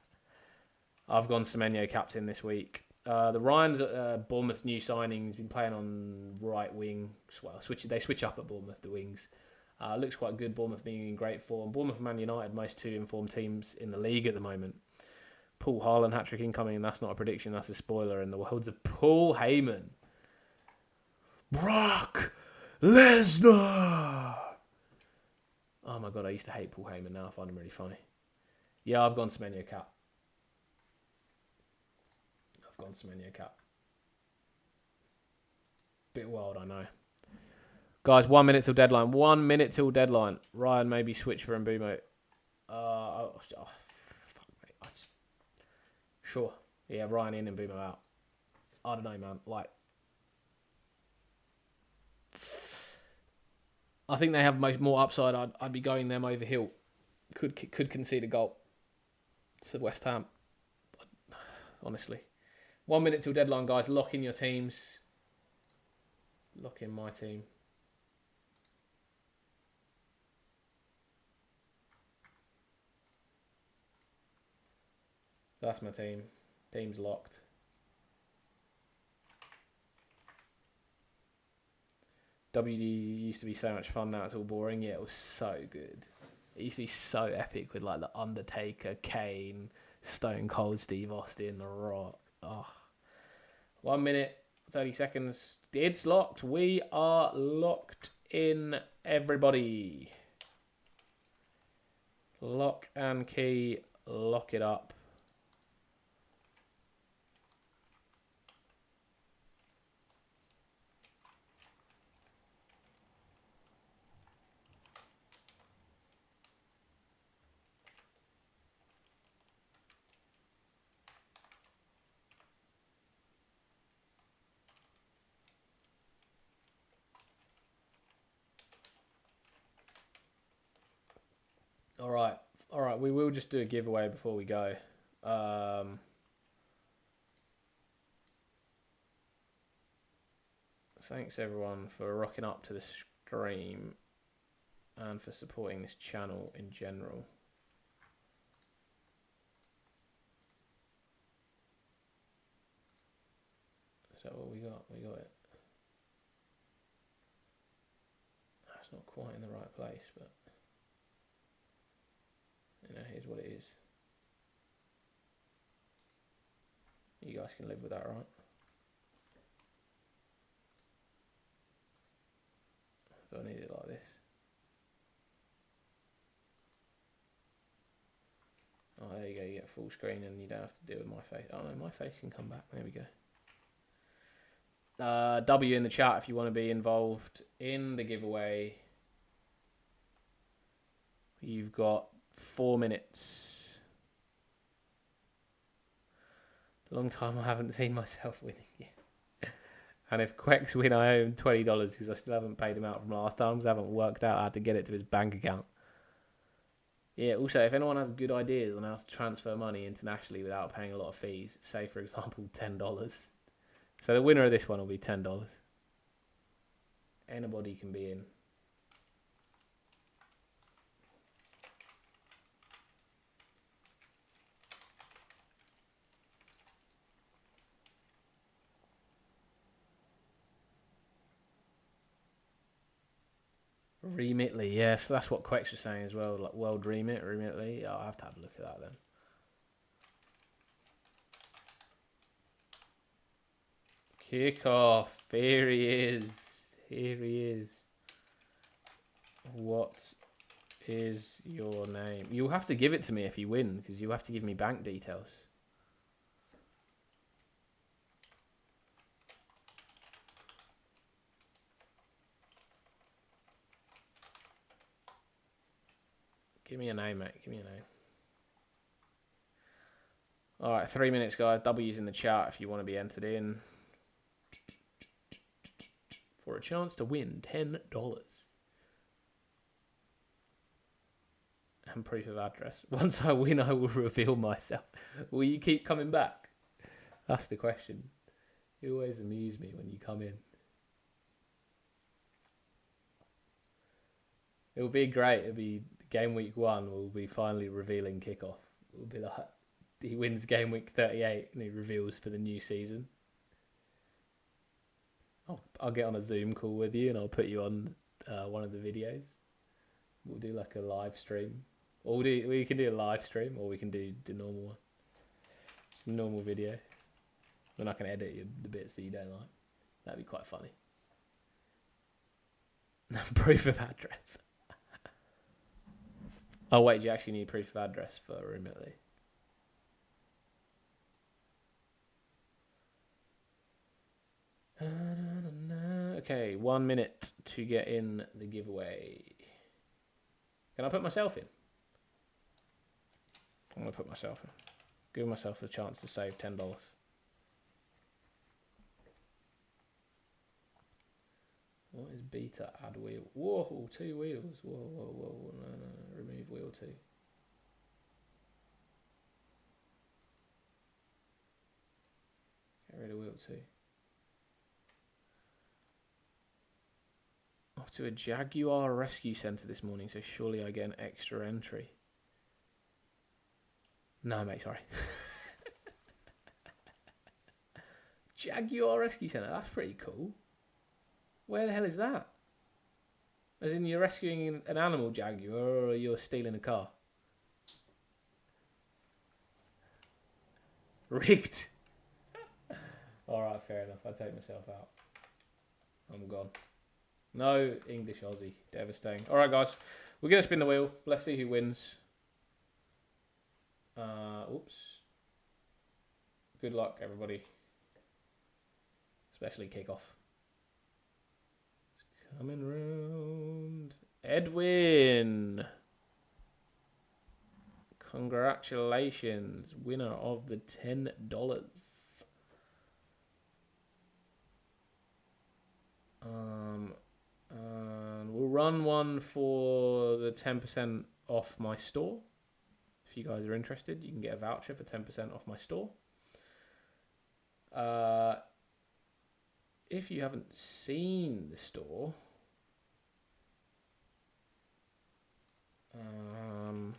I've gone Semenyo captain this week. The Ryans at Bournemouth's new signings been playing on right wing. Well, they switch up at Bournemouth, the wings. Looks quite good. Bournemouth being in great form. Bournemouth and Man United, most two informed teams in the league at the moment. Paul Haaland hat-trick incoming, and that's not a prediction, that's a spoiler in the worlds of Paul Heyman. Brock Lesnar! Oh my god, I used to hate Paul Heyman, now I find him really funny. Yeah, I've gone Semenyo Cap. Bit wild, I know. Guys, 1 minute till deadline. 1 minute till deadline. Ryan maybe switch for Mbumo. Fuck, mate. Sure. Yeah, Ryan in and Mbumo out. I don't know, man. Like, I think they have more upside. I'd be going them over Hill. Could concede a goal to West Ham. Honestly. 1 minute till deadline, guys. Lock in your teams. Lock in my team. That's my team. Team's locked. WD used to be so much fun. Now it's all boring. Yeah, it was so good. It used to be so epic with like the Undertaker, Kane, Stone Cold Steve Austin, The Rock. Oh. 1 minute, 30 seconds. It's locked. We are locked in, everybody. Lock and key. Lock it up. All right. We will just do a giveaway before we go. Thanks everyone for rocking up to the stream and for supporting this channel in general. Is that what we got? We got it. That's not quite in the right place, but you know, here's what it is. You guys can live with that, right? Do I need it like this? Oh, there you go. You get full screen and you don't have to deal with my face. Oh no, my face can come back. There we go. W in the chat if you want to be involved in the giveaway. You've got 4 minutes. Long time I haven't seen myself winning yet. And if Quex win, I owe him $20 because I still haven't paid him out from last time because I haven't worked out how to get it to his bank account. Yeah, also, if anyone has good ideas on how to transfer money internationally without paying a lot of fees, say, for example, $10. So the winner of this one will be $10. Anybody can be in. Remitly, yes, that's what Quex was saying as well. Like World Remitly. I'll have to have a look at that then. Kick off. Here he is. Here he is. What is your name? You'll have to give it to me if you win because you have to give me bank details. Give me a name, mate. Give me a name. All right, 3 minutes, guys. W's in the chat if you want to be entered in for a chance to win $10 and proof of address. Once I win, I will reveal myself. Will you keep coming back? That's the question. You always amuse me when you come in. It will be great. It'll be game week 1. We'll be finally revealing kickoff. We'll be like, he wins game week 38 and he reveals for the new season. I'll get on a Zoom call with you and I'll put you on one of the videos. We'll do like a live stream. Or we can do a live stream or we can do the normal one. It's a normal video. Then I can edit the bits that you don't like. That'd be quite funny. Proof of address. Oh wait, do you actually need proof of address for remotely? Okay, 1 minute to get in the giveaway. Can I put myself in? I'm gonna put myself in. Give myself a chance to save $10. What is beta? Add wheel. Whoa, 2 wheels. Whoa. No. Remove wheel 2. Get rid of wheel 2. Off to a Jaguar rescue centre this morning, so surely I get an extra entry. No, mate, sorry. Jaguar rescue centre, that's pretty cool. Where the hell is that? As in, you're rescuing an animal jaguar, or you're stealing a car? Rigged. Alright, fair enough. I take myself out. I'm gone. No English Aussie. Devastating. Alright, guys. We're going to spin the wheel. Let's see who wins. Oops. Good luck, everybody. Especially kickoff. Coming round. Edwin. Congratulations. Winner of the $10. And we'll run one for the 10% off my store. If you guys are interested, you can get a voucher for 10% off my store. If you haven't seen the store, I'll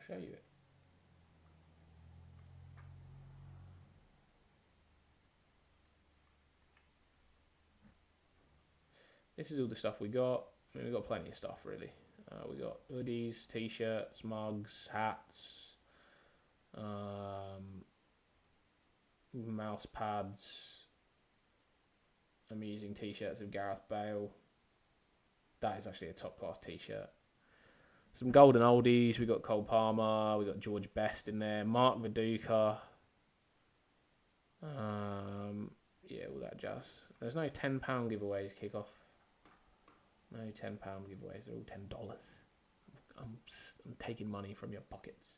show you it. This is all the stuff we got. I mean, we've got plenty of stuff, really. We got hoodies, t-shirts, mugs, hats, mouse pads. I'm using t-shirts of Gareth Bale. That is actually a top-class t-shirt. Some golden oldies. We got Cole Palmer. We got George Best in there. Mark Viduka. Yeah, all that jazz. There's no £10 giveaways kick off. No £10 giveaways. They're all $10. I'm taking money from your pockets.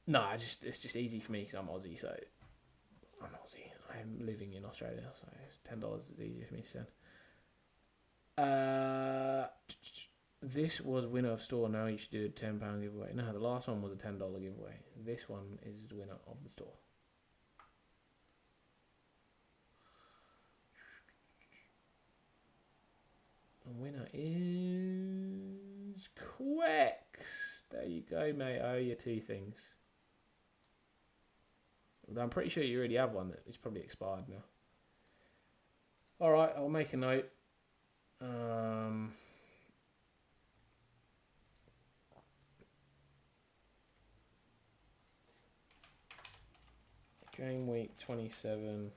No, it's just easy for me because I'm Aussie. So I'm Aussie. I'm living in Australia, so $10 is easier for me to send. This was winner of store. Now you should do a £10 giveaway. No, the last one was a $10 giveaway. This one is the winner of the store. The winner is Quex. There you go, mate. I owe you 2 things. Although I'm pretty sure you already have one that is probably expired now. Alright, I'll make a note. Game week 27.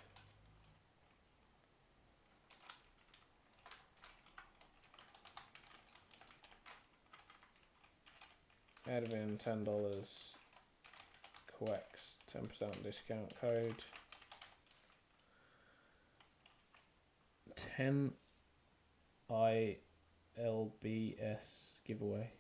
Edwin $10. Quex 10% discount code. 10 ILBS giveaway.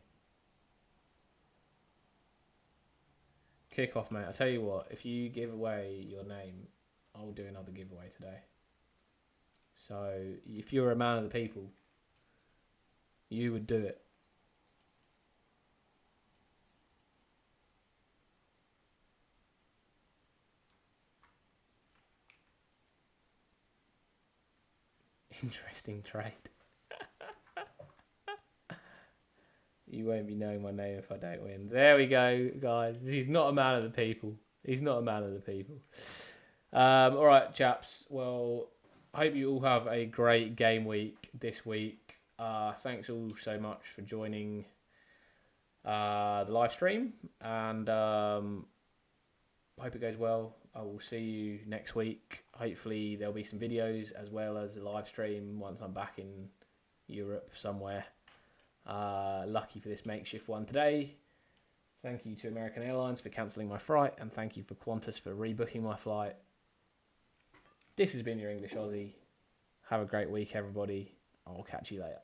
Kick off, mate. I'll tell you what, if you give away your name, I'll do another giveaway today. So if you're a man of the people, you would do it. Interesting trade. You won't be knowing my name if I don't win. There we go, guys. He's not a man of the people. He's not a man of the people. All right, chaps. Well, I hope you all have a great game week this week. Thanks all so much for joining. the live stream, and hope it goes well. I will see you next week. Hopefully there'll be some videos as well as a live stream once I'm back in Europe somewhere. Lucky for this makeshift one today. Thank you to American Airlines for cancelling my flight, and thank you for Qantas for rebooking my flight. This has been your English Aussie. Have a great week, everybody. I'll catch you later.